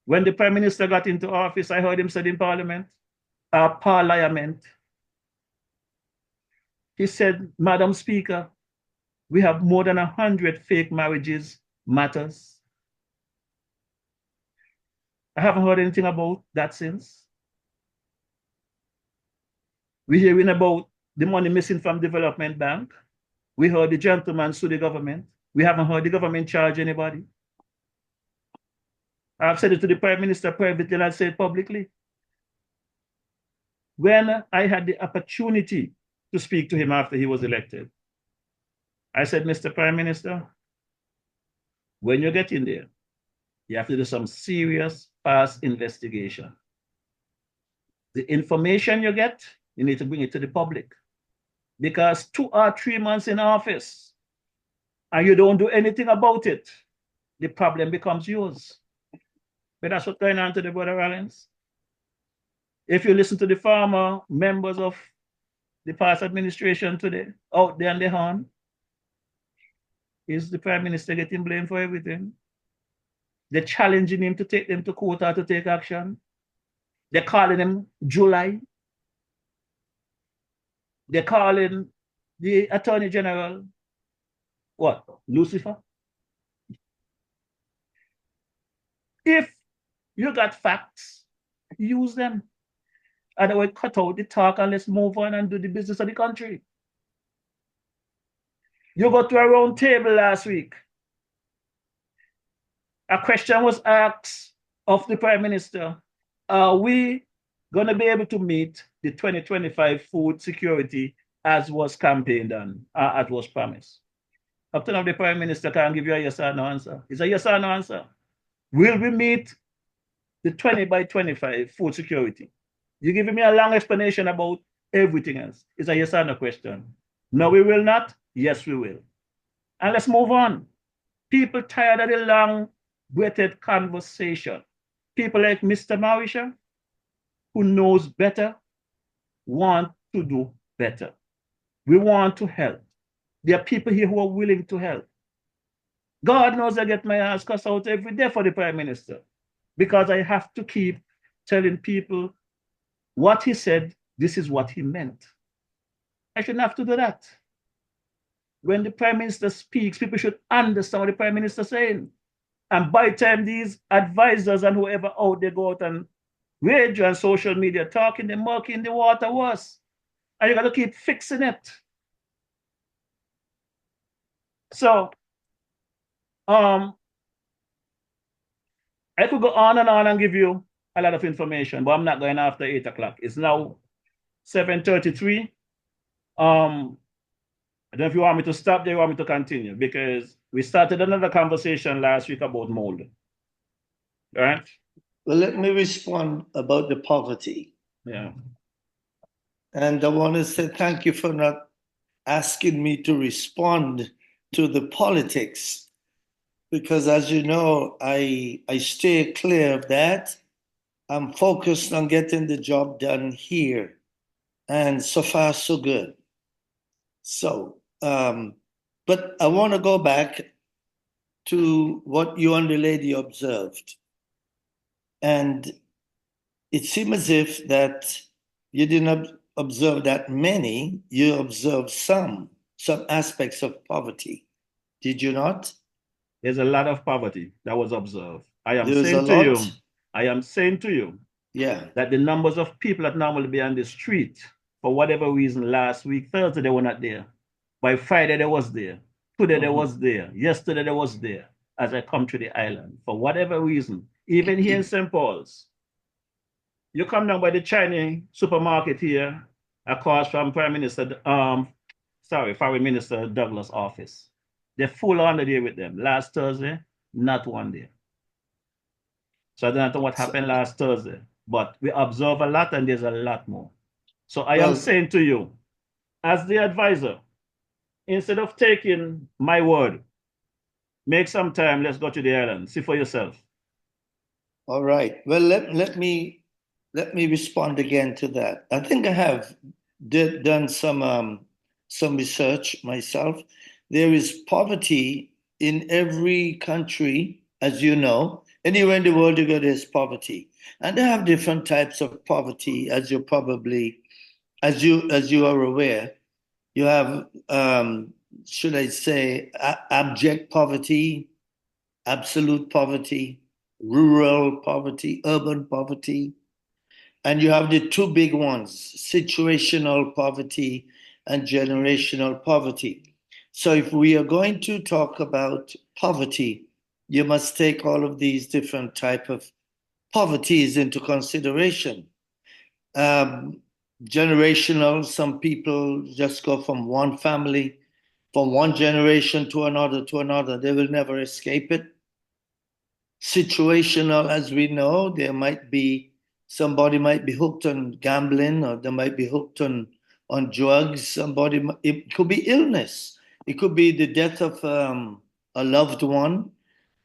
When the Prime Minister got into office, I heard him say in Parliament, he said, Madam Speaker, we have more than 100 fake marriages matters. I haven't heard anything about that since. We're hearing about the money missing from Development Bank. We heard the gentleman sue the government. We haven't heard the government charge anybody. I've said it to the Prime Minister privately and I said it publicly. When I had the opportunity to speak to him after he was elected, I said, Mr. Prime Minister, when you get in there, you have to do some serious past investigation. The information you get, you need to bring it to the public. Because 2 or 3 months in office and you don't do anything about it, the problem becomes yours. But that's what's going on to the Brother Rollins. If you listen to the former members of the past administration today, out there on the horn, is the Prime Minister getting blamed for everything? They're challenging him to take them to court or to take action. They're calling him July. They're calling the Attorney General, what, Lucifer? If you got facts, use them. Otherwise, cut out the talk and let's move on and do the business of the country. You go to a round table last week. A question was asked of the Prime Minister. Are we going to be able to meet the 2025 food security as was campaigned on, as was promised? Up to now, the Prime Minister can't give you a yes or no answer. It's a yes or no answer. Will we meet the 20 by 25 food security? You're giving me a long explanation about everything else. It's a yes or no question. No, we will not. Yes, we will. And let's move on. People tired of the long-waited conversation. People like Mr. Marisha, who knows better, want to do better. We want to help. There are people here who are willing to help. God knows I get my ass cussed out every day for the Prime Minister because I have to keep telling people what he said, this is what he meant. I shouldn't have to do that. When the Prime Minister speaks, people should understand what the Prime Minister is saying. And by the time these advisors and whoever out there go out and radio and social media talking, they're murking the water worse. And you got to keep fixing it. So, I could go on and give you a lot of information, but I'm not going after 8 o'clock. It's now 7:33. I don't know if you want me to stop there or you want me to continue, because we started another conversation last week about mold. All right? Well, let me respond about the poverty. Yeah. And I want to say thank you for not asking me to respond to the politics, because as you know, I stay clear of that. I'm focused on getting the job done here. And so far, so good. So, but I want to go back to what you and the lady observed. And it seemed as if that you didn't observe that many, you observed some aspects of poverty. Did you not? There's a lot of poverty that was observed. I am saying to you, Yeah. that the numbers of people that normally be on the street, for whatever reason, last week, Thursday, they were not there. By Friday, they was there. Today, they was there. Yesterday, they was there as I come to the island. For whatever reason, even here in St. Paul's, you come down by the Chinese supermarket here, across from Foreign Minister Douglas' office. They're full on the day with them. Last Thursday, not one day. So I don't know what happened last Thursday, but we observe a lot and there's a lot more. So I am saying to you, as the advisor, instead of taking my word, make some time, let's go to the island, see for yourself. All right. Well, let me respond again to that. I think I have done some research myself. There is poverty in every country, as you know. Anywhere in the world you go, there's poverty, and they have different types of poverty, as you are aware. You have, should I say, abject poverty, absolute poverty, rural poverty, urban poverty, and you have the two big ones, situational poverty and generational poverty. So if we are going to talk about poverty, you must take all of these different type of poverties into consideration. Generational, some people just go from one family, from one generation to another. They will never escape it. Situational, as we know, somebody might be hooked on gambling, or they might be hooked on drugs. It could be illness. It could be the death of a loved one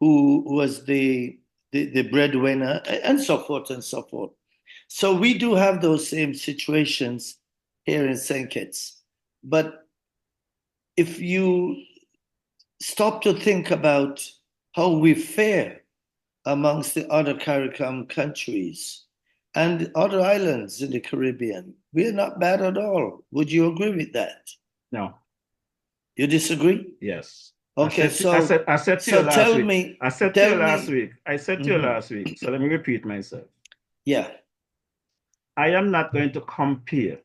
who was the breadwinner, and so forth and so forth. So we do have those same situations here in St. Kitts. But if you stop to think about how we fare amongst the other CARICOM countries and other islands in the Caribbean, we're not bad at all. Would you agree with that? No. You disagree? Yes. Okay, I said to you last week, so let me repeat myself. Yeah. I am not going to compare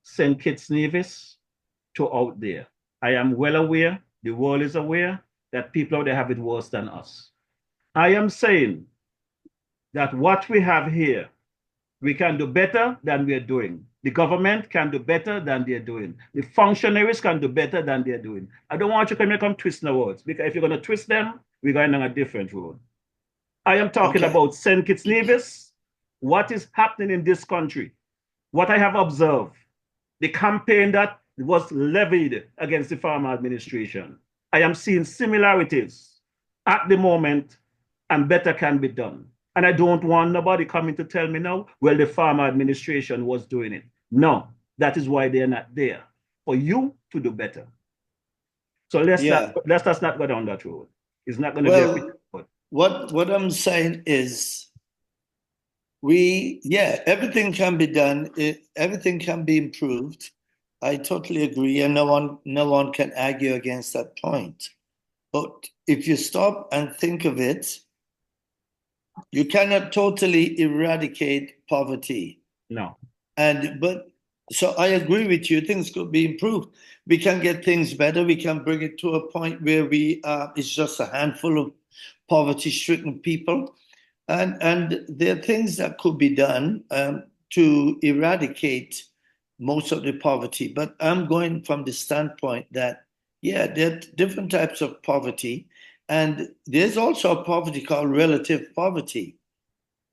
St. Kitts Nevis to out there. I am well aware, the world is aware, that people out there have it worse than us. I am saying that what we have here, we can do better than we're doing. The government can do better than they're doing. The functionaries can do better than they're doing. I don't want you to come twisting the words, because if you're going to twist them, we're going on a different road. I am talking about St. Kitts Nevis, what is happening in this country, what I have observed, the campaign that was levied against the farmer administration. I am seeing similarities at the moment, and better can be done. And I don't want nobody coming to tell me now, well, the farmer administration was doing it. No, that is why they're not there, for you to do better. So let's not go down that road. It's not going to be. What I'm saying is, everything can be done. Everything can be improved. I totally agree, and no one can argue against that point. But if you stop and think of it, you cannot totally eradicate poverty. No. So I agree with you. Things could be improved. We can get things better. We can bring it to a point where it's just a handful of poverty-stricken people, and there are things that could be done to eradicate most of the poverty. But I'm going from the standpoint that there are different types of poverty. And there's also a poverty called relative poverty.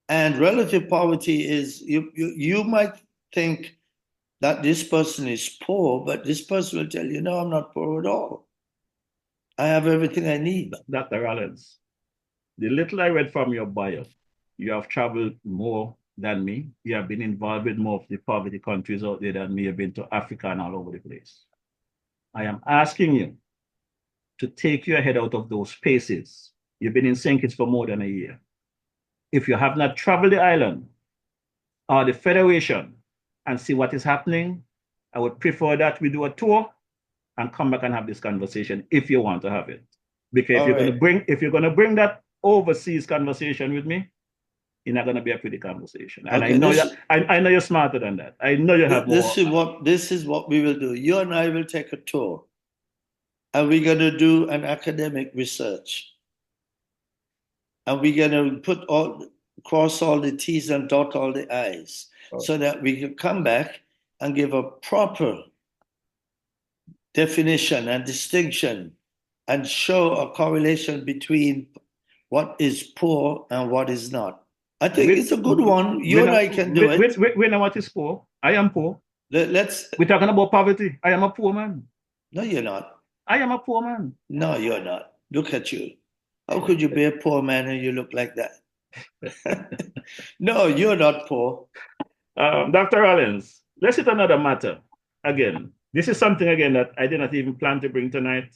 And relative poverty is, you might think that this person is poor, but this person will tell you, no, I'm not poor at all. I have everything I need. Dr. Rollins, the little I read from your bio, you have traveled more than me. You have been involved with more of the poverty countries out there than me. You've been to Africa and all over the place. I am asking you to take your head out of those spaces. You've been in St. Kitts for more than a year. If you have not traveled the island or the Federation and see what is happening, I would prefer that we do a tour and come back and have this conversation if you want to have it. Because if you're going to bring that overseas conversation with me, it's not going to be a pretty conversation. And Okay, I know you're smarter than that. I know you have more. This is what we will do. You and I will take a tour, and we're going to do an academic research, and we're going to cross all the T's and dot all the I's, so that we can come back and give a proper definition and distinction and show a correlation between what is poor and what is not. I think it's a good one. You and I can do it. We know what is poor. I am poor. We're talking about poverty. I am a poor man. No, you're not. I am a poor man. No, you're not. Look at you. How could you be a poor man and you look like that? No, you're not poor. Dr. Rollins, let's hit another matter. Again, this is something again that I did not even plan to bring tonight,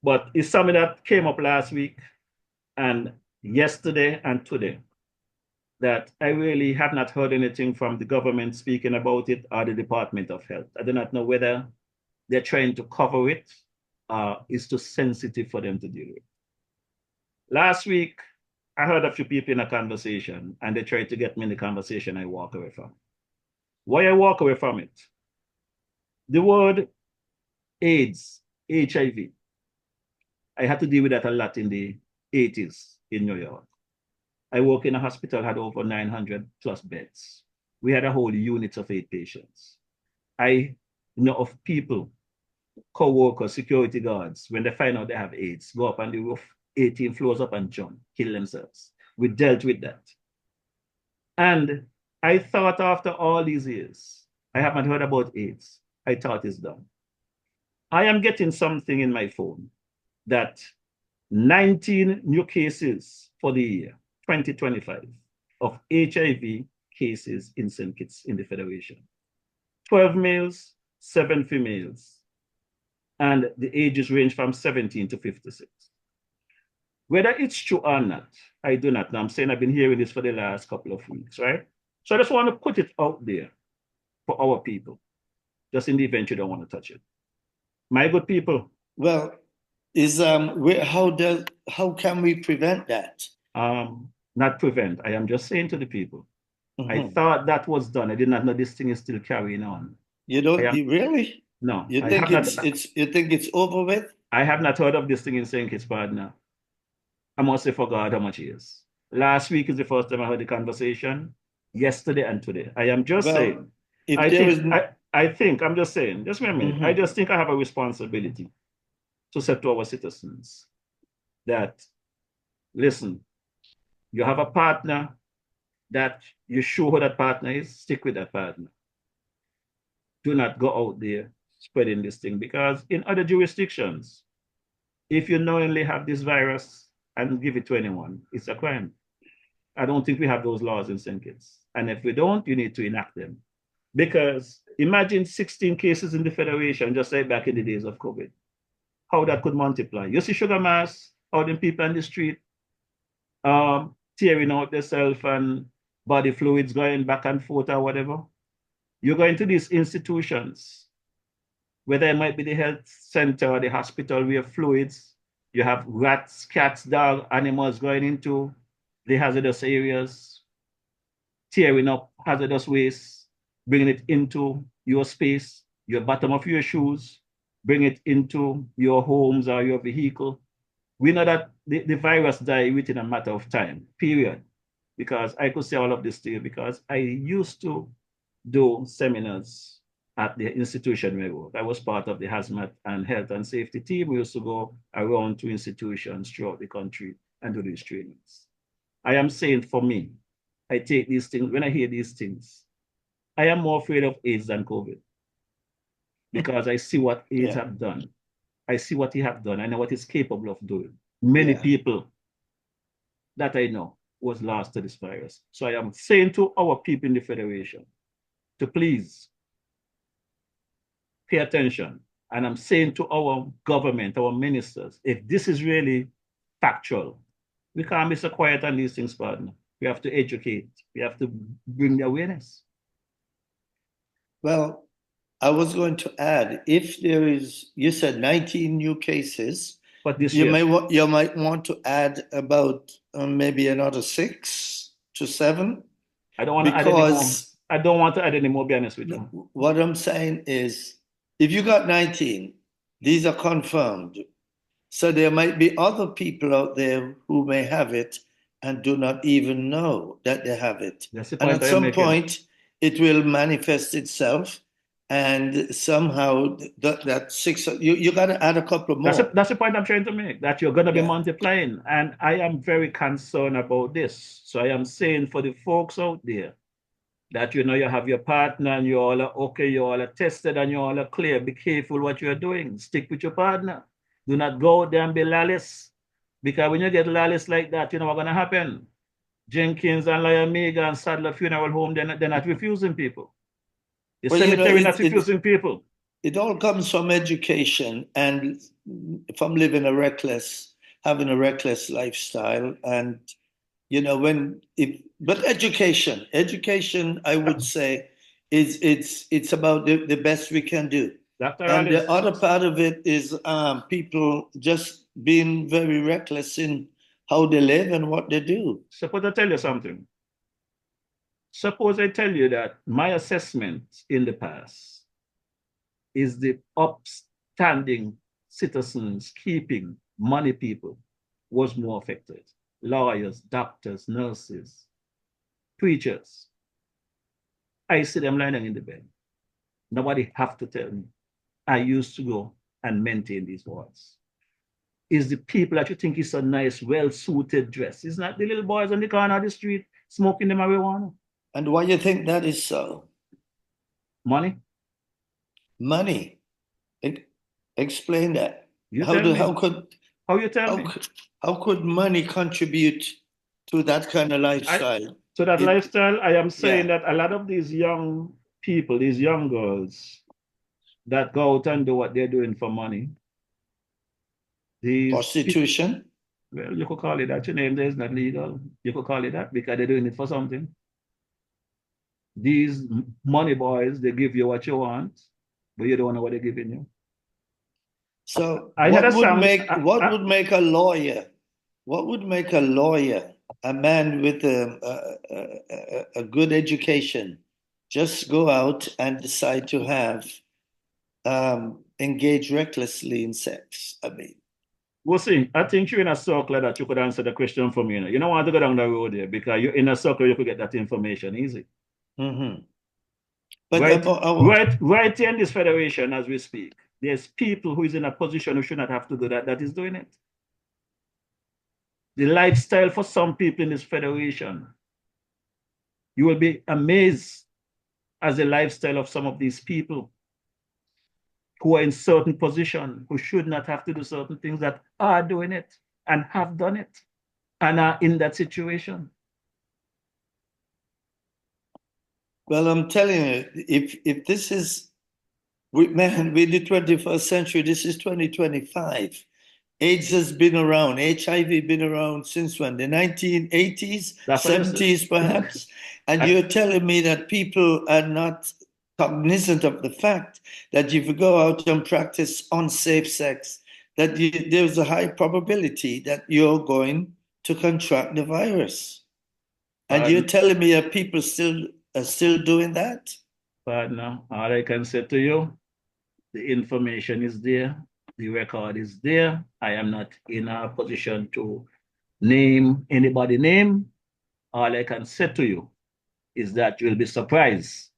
but it's something that came up last week and yesterday and today, that I really have not heard anything from the government speaking about it or the Department of Health. I do not know whether they're trying to cover it or it's too sensitive for them to deal with. Last week, I heard a few people in a conversation and they tried to get me in the conversation. I walk away from it. Why I walk away from it? The word AIDS, HIV, I had to deal with that a lot in the 80s in New York. I work in a hospital, had over 900 plus beds. We had a whole unit of 8 patients. I know of people, co-workers, security guards, when they find out they have AIDS, go up on the roof, 18 floors up and jump, kill themselves. We dealt with that. And I thought after all these years, I haven't heard about AIDS. I thought it's done. I am getting something in my phone that 19 new cases for the year 2025 of HIV cases in St. Kitts in the Federation. 12 males, 7 females, and the ages range from 17 to 56. Whether it's true or not, I do not know. I'm saying I've been hearing this for the last couple of weeks, right? So I just want to put it out there for our people, just in the event you don't want to touch it. My good people. Well, how can we prevent that? Not prevent. I am just saying to the people. I thought that was done. I did not know this thing is still carrying on. You don't really? No. You think it's over with? I have not heard of this thing in St. Kitts now. I must say for God how much years. Last week is the first time I heard the conversation. Yesterday and today. I am just saying. I'm just saying, just wait a minute. I just think I have a responsibility to say to our citizens that, listen, you have a partner that you show who that partner is, stick with that partner. Do not go out there spreading this thing, because in other jurisdictions, if you knowingly have this virus and give it to anyone, it's a crime. I don't think we have those laws in St. Kitts. And if we don't, you need to enact them. Because imagine 16 cases in the Federation, just like back in the days of COVID. How that could multiply. You see sugar mass, how the people on the street tearing out themselves and body fluids going back and forth or whatever. You go into these institutions, whether it might be the health center or the hospital, we have fluids. You have rats, cats, dogs, animals going into the hazardous areas, tearing up hazardous waste, bringing it into your space, your bottom of your shoes, bring it into your homes or your vehicle. We know that the virus dies within a matter of time, period. Because I could say all of this to you because I used to do seminars at the institution where I work. I was part of the hazmat and health and safety team. We used to go around to institutions throughout the country and do these trainings. I am saying for me, I take these things, when I hear these things, I am more afraid of AIDS than COVID because I see what AIDS have done. I see what he have done. I know what he's capable of doing. Many people that I know was lost to this virus. So I am saying to our people in the Federation to please pay attention. And I'm saying to our government, our ministers, if this is really factual, we can't be so quiet on these things, partner. We have to educate. We have to bring the awareness. Well, I was going to add, if there is, you said 19 new cases, but this you might want to add about maybe another 6. to 7. I don't want to add any more. I don't want to add any more, be honest with you. What I'm saying is, if you got 19, these are confirmed. So there might be other people out there who may have it and do not even know that they have it. That's the And point at some point, it will manifest itself. And somehow that 6, you got to add a couple more. That's the point I'm trying to make, that you're going to be multiplying. And I am very concerned about this. So I am saying for the folks out there that, you know, you have your partner and you all are okay, you all are tested and you all are clear. Be careful what you're doing. Stick with your partner. Do not go out there and be lawless. Because when you get lawless like that, you know what's going to happen? Jenkins and Lawyer Mega and Sadler Funeral Home, they're not refusing people. The cemetery not refusing people. It all comes from education and from having a reckless lifestyle. And, you know, but education, I would say, it's about the best we can do. And the other part of it is people just being very reckless in how they live and what they do. Suppose I tell you something. Suppose I tell you that my assessment in the past is the upstanding citizens keeping money people was more affected. Lawyers, doctors, nurses, preachers. I see them lying in the bed. Nobody have to tell me. I used to go and maintain these wards. Is the people that you think is so nice, well-suited dress. It's not the little boys on the corner of the street smoking the marijuana. And why do you think that is so? Money? Money. Explain that. How could money contribute to that kind of lifestyle? Lifestyle, I am saying that a lot of these young people, these young girls that go out and do what they're doing for money. Prostitution? Well, you could call it that. Your name there is not legal. You could call it that because they're doing it for something. These money boys, they give you what you want, but you don't know what they're giving you. So what would make a lawyer? What would make a lawyer, a man with a good education, just go out and decide to have engage recklessly in sex? I mean, we'll see. I think you're in a circle that you could answer the question for me. You don't want to go down the road there because you're in a circle, you could get that information easy. Mm-hmm. But right here in this federation, as we speak, there's people who is in a position who should not have to do that is doing it. The lifestyle for some people in this federation, you will be amazed as the lifestyle of some of these people who are in certain position, who should not have to do certain things, that are doing it and have done it and are in that situation. Well, I'm telling you, if this is, with the 21st century, this is 2025. AIDS has been around, HIV been around since when? The 1980s, 70s perhaps? And you're telling me that people are not cognizant of the fact that if you go out and practice unsafe sex, that there's a high probability that you're going to contract the virus. And you're telling me that people are still doing that? Partner, all I can say to you, the information is there, the record is there. I am not in a position to name anybody's name. All I can say to you is that you'll be surprised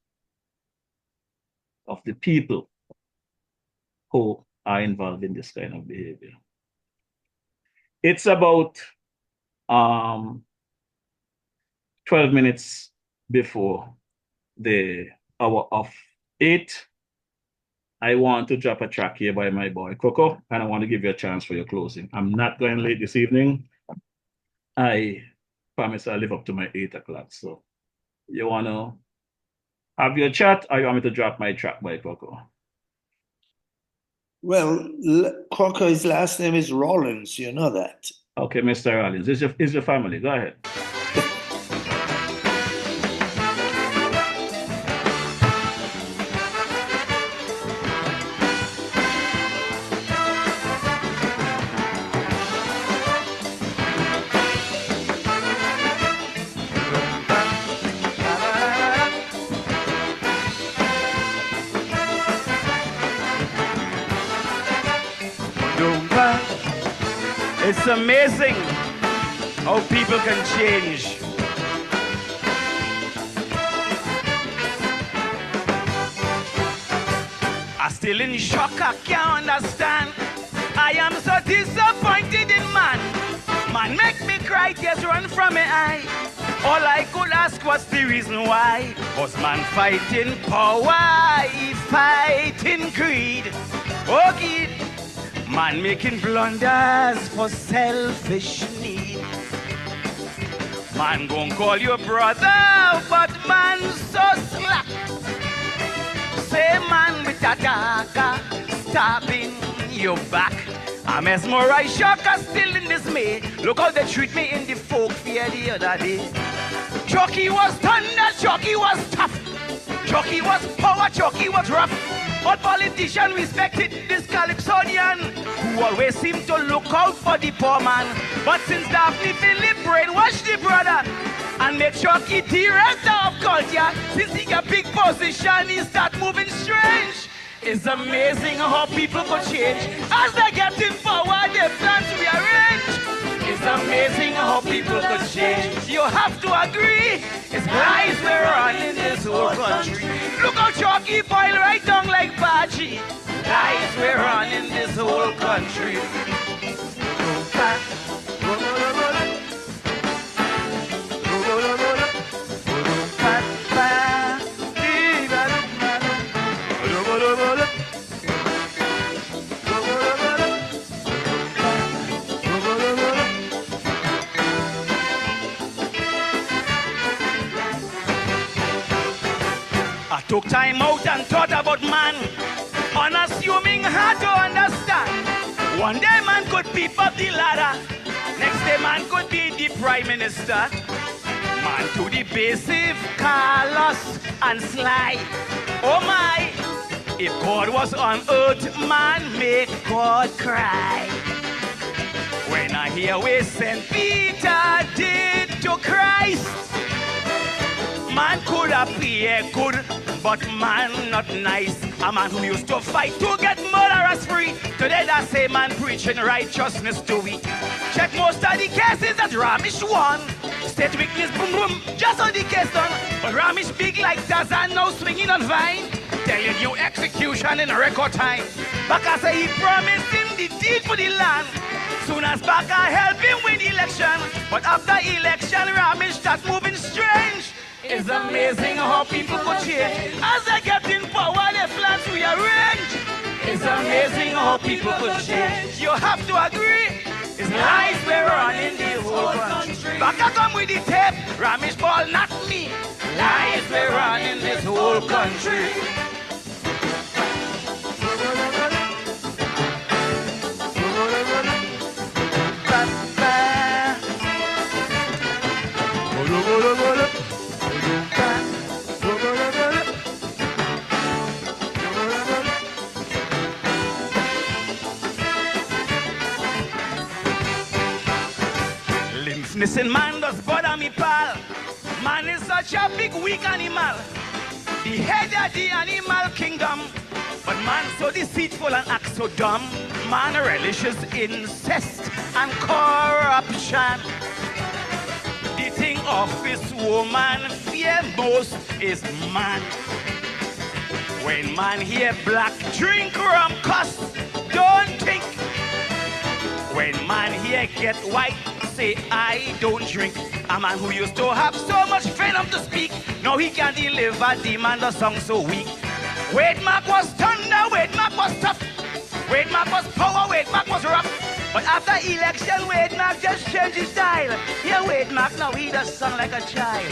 of the people who are involved in this kind of behavior. It's about 12 minutes before the hour of 8. I want to drop a track here by my boy Coco, and I want to give you a chance for your closing. I'm not going late this evening. I promise I'll live up to my 8 o'clock. So you want to have your chat, or you want me to drop my track by Coco? Well, Coco's last name is Rollins. You know that. Okay, Mr. Rollins. Is your family. Go ahead. It's amazing how people can change. I'm still in shock, I can't understand. I am so disappointed in man. Man make me cry, tears run from my eye. All I could ask was the reason why. Was man fighting power, he fighting greed. Oh, kid, man making blunders for selfish need. Man gon' call you brother, but man so slack. Say man with a dagger, stabbing your back. I'm mesmerized, shocked, still in dismay. Look how they treat me in the folk fair the other day. Chucky was thunder, Chucky was tough. Chucky was power, Chucky was rough. But politician respected this Calypsonian, who always seemed to look out for the poor man. But since Daphne Philip brainwashed the brother and make Chucky director of culture, since he got big position, he start moving strange. It's amazing how people could change. As they get in power, they plan to rearrange. It's amazing how people could change. You have to agree, it's lies we're on in this whole country. Look how Chucky boil right down like Baji. Lies we're on in this whole country. I took time out and thought about man, unassuming, hard to understand. One day man could peep up the ladder, next day man could be the prime minister. Man to the basic, callous and sly. Oh my, if God was on earth, man make God cry. When I hear what St. Peter did to Christ, man could appear good, but man not nice. A man who used to fight to get murderers free, today that same man preaching righteousness to we. Check most of the cases that Ramesh won. State witness, boom boom, just on the case done. But Ramesh big like Tarzan now swinging on vine, telling you execution in record time. Baka say he promised him the deed for the land. Soon as Baka help him win the election, but after election Ramesh start moving strange. It's amazing how people could change. As they get in power, their plans rearrange. It's amazing how people could change. You have to agree, it's lies we're on in the whole country. Baka come with the tape, Ramesh ball, not me. Lies we're on in this whole country. Listen, man does bother me, pal. Man is such a big, weak animal. The head of the animal kingdom. But man so deceitful and act so dumb. Man relishes incest and corruption. The thing of this woman fear most is man. When man hear black, drink rum, cuss, don't think. When man hear get white, say I don't drink. A man who used to have so much freedom to speak, now he can deliver demand a song so weak. Wade Mark was thunder, Wade Mark was tough, Wade Mark was power, Wade Mark was rough. But after election, Wade Mark just changed his style. Yeah, Wade Mark now he does song like a child.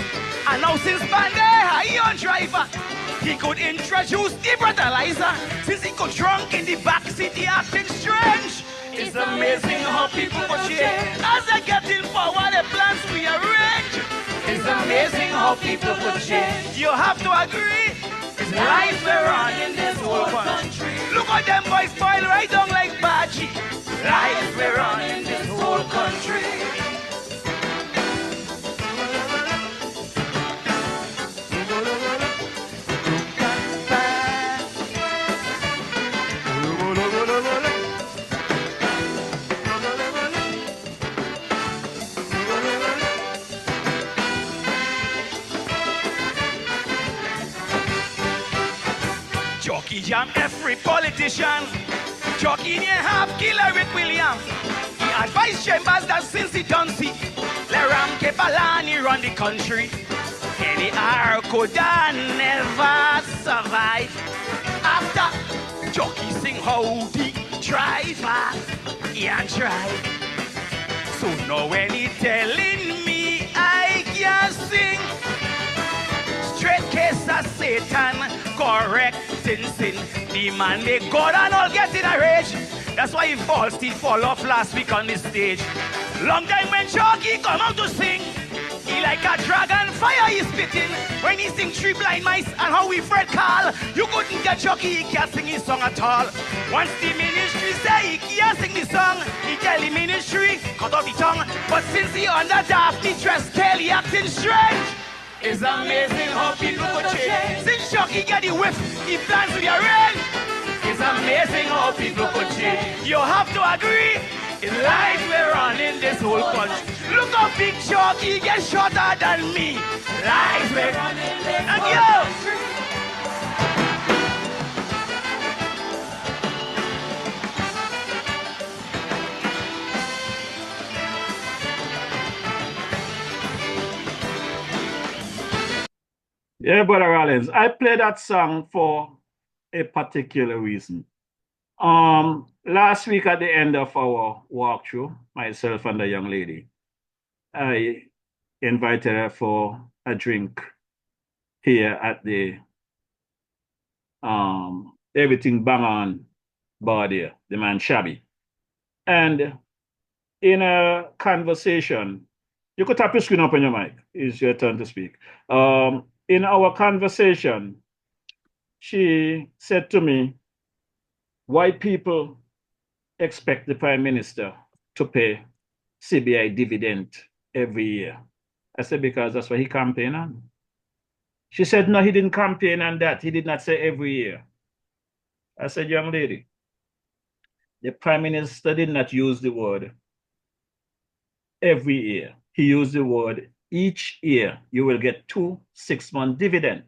And now since Bandai, he on driver, he could introduce the breathalyzer. Since he got drunk in the backseat, he acting strange. It's amazing how people could change. As they get in power, their plans rearrange. It's amazing how people could change. You have to agree, it's life we're on in this whole country. Look at them boys spoil right down like Baji. Life we're on in this whole country. He jam every politician. Chucky near half killer with William. He advised Chambers that since he done see, Leram Kepalani run the country. Any Arcoda never survive. After Chucky sing howdy driver, he and drive. So now when he telling me I can sing, straight case of Satan, correct sin. The man make God and all get in a rage. That's why he falls teeth fall off last week on the stage. Long time when Chucky come out to sing, he like a dragon fire he's spitting. When he sing Three Blind Mice and How We Fred Call, you couldn't get Chucky, he can't sing his song at all. Once the ministry say he can't sing the song, he tell the ministry, cut off the tongue. But since he under Daphne dress tail, he acting strange. It's amazing how people could change. Since Chucky get the whiff, he plans to be arranged. It's amazing how people could change. You have to agree, it's life we're on in this whole country. Look how big Chucky gets shorter than me. Life we're on in this whole country. Yeah, Brother Rollins, I play that song for a particular reason. Last week at the end of our walkthrough, myself and the young lady, I invited her for a drink here at the Everything Bang On bar there, the man Shabby. And in a conversation, you could tap your screen up on your mic. It's your turn to speak. In our conversation, she said to me, why people expect the Prime Minister to pay CBI dividend every year. I said, because that's what he campaigned on. She said, no, he didn't campaign on that. He did not say every year. I said, young lady, the Prime Minister did not use the word every year. He used the word each year you will get 2 6-month dividends.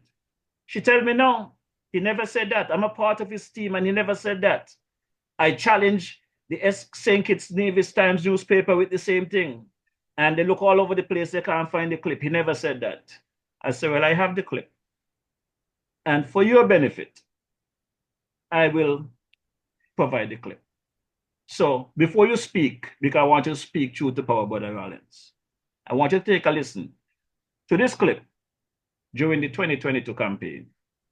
She told me, no, he never said that. I'm a part of his team and he never said that. I challenge the St. Kitts Nevis Times newspaper with the same thing. And they look all over the place, they can't find the clip. He never said that. I said, well, I have the clip. And for your benefit, I will provide the clip. So before you speak, because I want you to speak truth to power, Brother Rollins, I want you to take a listen to this clip during the 2022 campaign,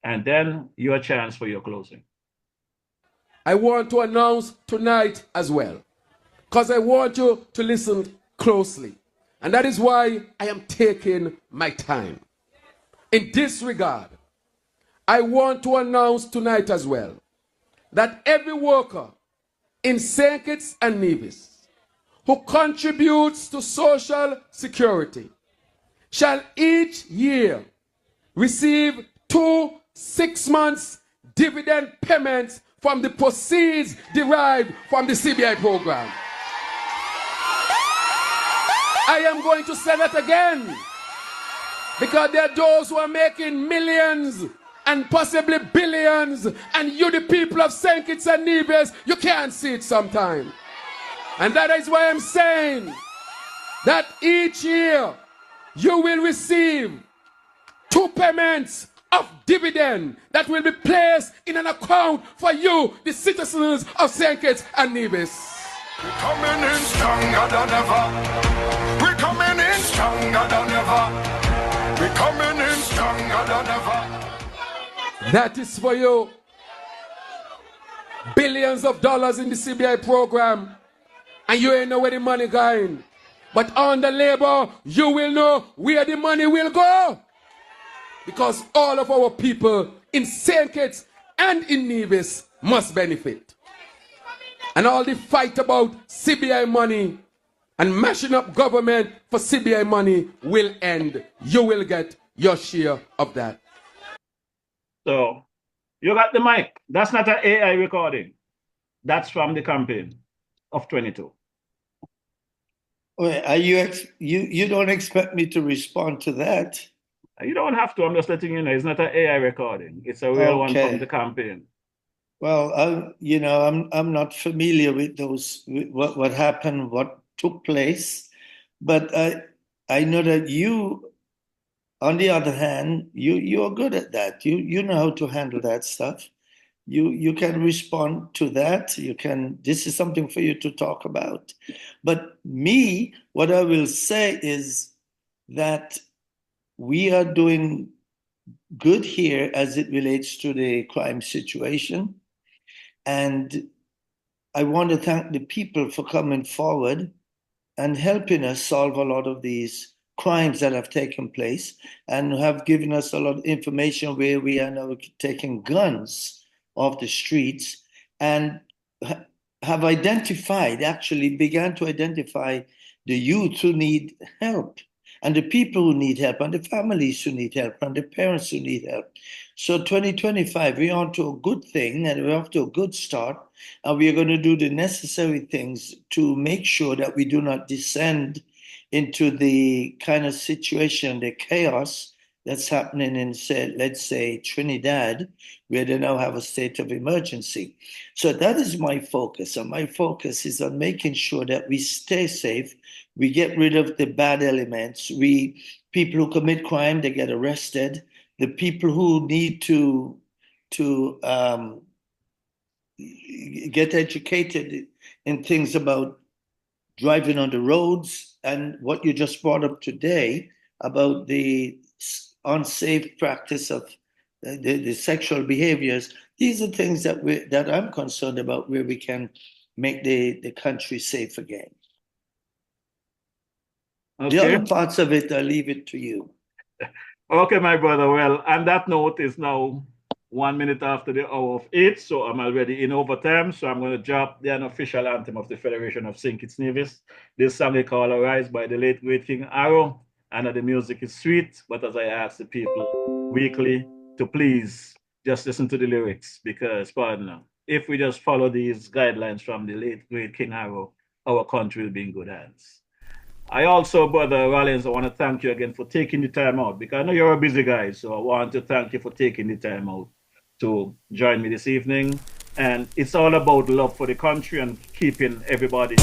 and then your chance for your closing. I want to announce tonight as well, because I want you to listen closely. And that is why I am taking my time. In this regard, I want to announce tonight as well that every worker in St. Kitts and Nevis who contributes to social security shall each year receive 2 6-month dividend payments from the proceeds derived from the CBI program. I am going to say that again, because there are those who are making millions and possibly billions, and you, the people of St. Kitts and Nevis, you can't see it sometimes. And that is why I'm saying that each year you will receive 2 payments of dividend that will be placed in an account for you, the citizens of St. Kitts and Nevis. We're coming in stronger than ever. We're coming in stronger than ever. We're coming in stronger than ever. That is for you. Billions of dollars in the CBI program, and you ain't know where the money going. But on the labor, you will know where the money will go. Because all of our people in St. Kitts and in Nevis must benefit. And all the fight about CBI money and mashing up government for CBI money will end. You will get your share of that. So, you got the mic. That's not an AI recording. That's from the campaign of 22. Wait, are you don't expect me to respond to that? You don't have to. I'm just letting you know. It's not an AI recording. It's a real one from the campaign. Well, I'm not familiar with those with what happened, what took place, but I know that you, on the other hand, you are good at that. You know how to handle that stuff. You can respond to that. You can. This is something for you to talk about. But me, what I will say is that we are doing good here as it relates to the crime situation. And I want to thank the people for coming forward and helping us solve a lot of these crimes that have taken place and have given us a lot of information where we are now taking guns off the streets and have identified, actually began to identify the youth who need help and the people who need help and the families who need help and the parents who need help. So 2025, we're on to a good thing and we're off to a good start. And we are going to do the necessary things to make sure that we do not descend into the kind of situation, the chaos that's happening in, say, let's say, Trinidad, where they now have a state of emergency. So that is my focus. And my focus is on making sure that we stay safe, we get rid of the bad elements, people who commit crime, they get arrested. The people who need to get educated in things about driving on the roads and what you just brought up today about the unsafe practice of the sexual behaviors. These are things that I'm concerned about, where we can make the country safe again. Okay. The other parts of it, I leave it to you. Okay, my brother. Well, on that note, it's now 1 minute after the hour of 8, so I'm already in overtime. So I'm going to drop the unofficial anthem of the Federation of St. Kitts Nevis. This song is called Arise by the late great King Arrow. I know the music is sweet, but as I ask the people weekly to please just listen to the lyrics, because, partner, if we just follow these guidelines from the late great King Arrow, our country will be in good hands. I also, Brother Rollins, I want to thank you again for taking the time out, because I know you're a busy guy, so I want to thank you for taking the time out to join me this evening. And it's all about love for the country and keeping everybody.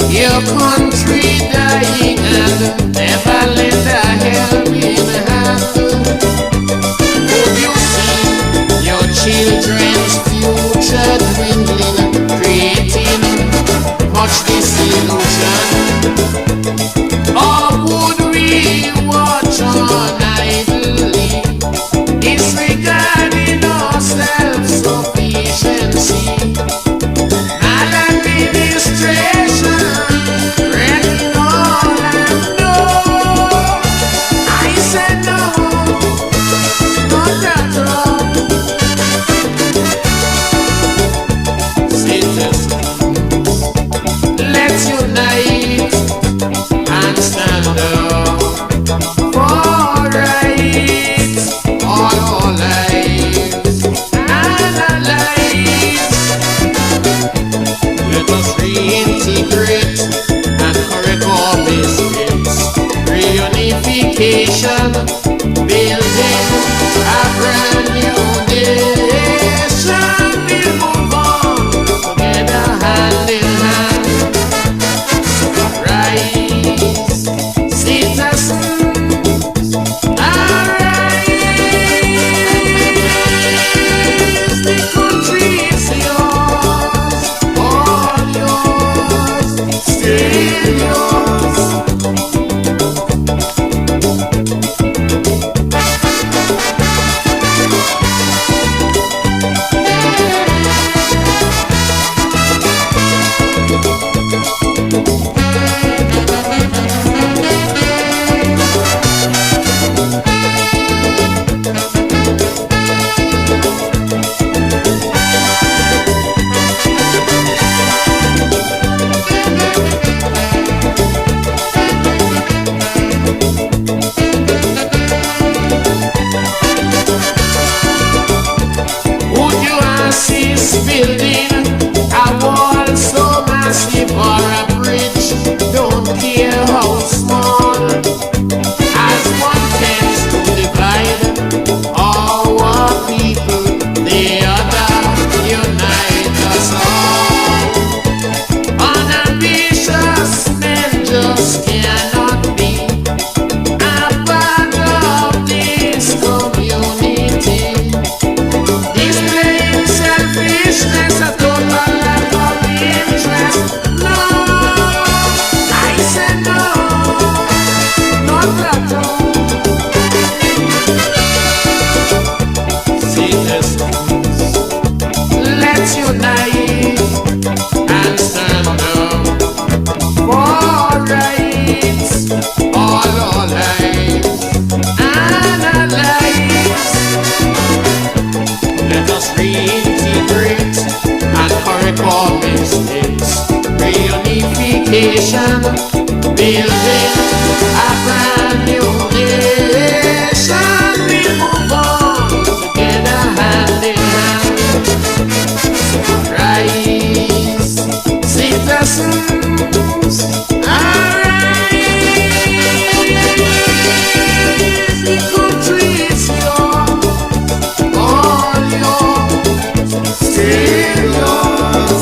Your country dying and never lend a helping hand. Would you see your children's future dwindling, creating much disillusion? Or would we watch on idly, disregarding our self-sufficiency? unification, building a brand new nation. We move on together hand in hand. Rise, citizens, arise. The country is yours, all yours, still yours.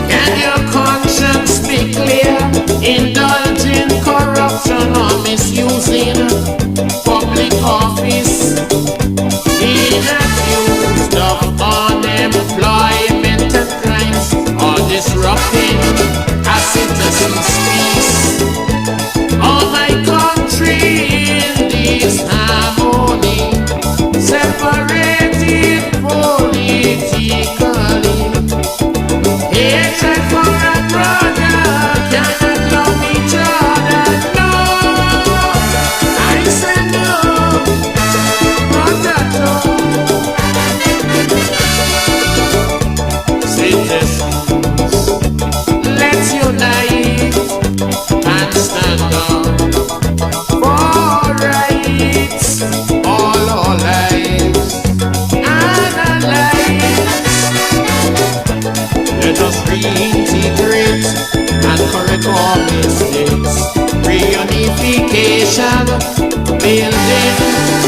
Can your conscience be clear? Indulging corruption or misusing public office, being accused of unemployment and crimes, or disrupting a citizen's peace. Oh, my country in disharmony, separated politically. Hatred for a brother, cannot love each other. No, I say no, not at all. Citizens, let's unite and stand up for rights, all our lives and our lives. Let us reintegrate and correct our mistakes. Reunification, building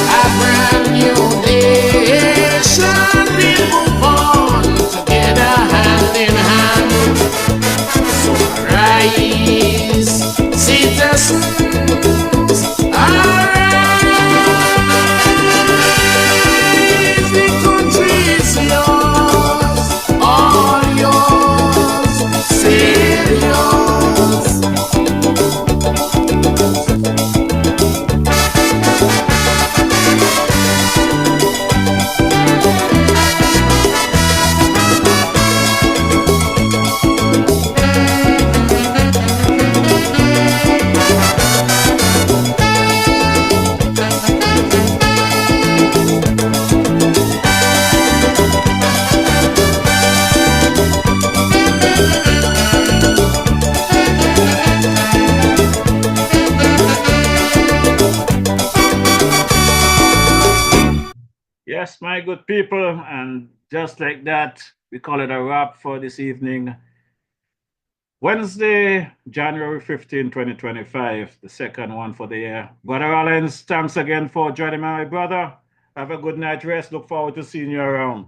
a brand new nation. We'll move on together hand in hand. So rise, citizens, arise. The country is yours, all yours, still yours. Yes, my good people, and just like that, we call it a wrap for this evening. Wednesday, January 15, 2025, the second one for the year. Brother Rollins, thanks again for joining me, my brother. Have a good night rest. Look forward to seeing you around.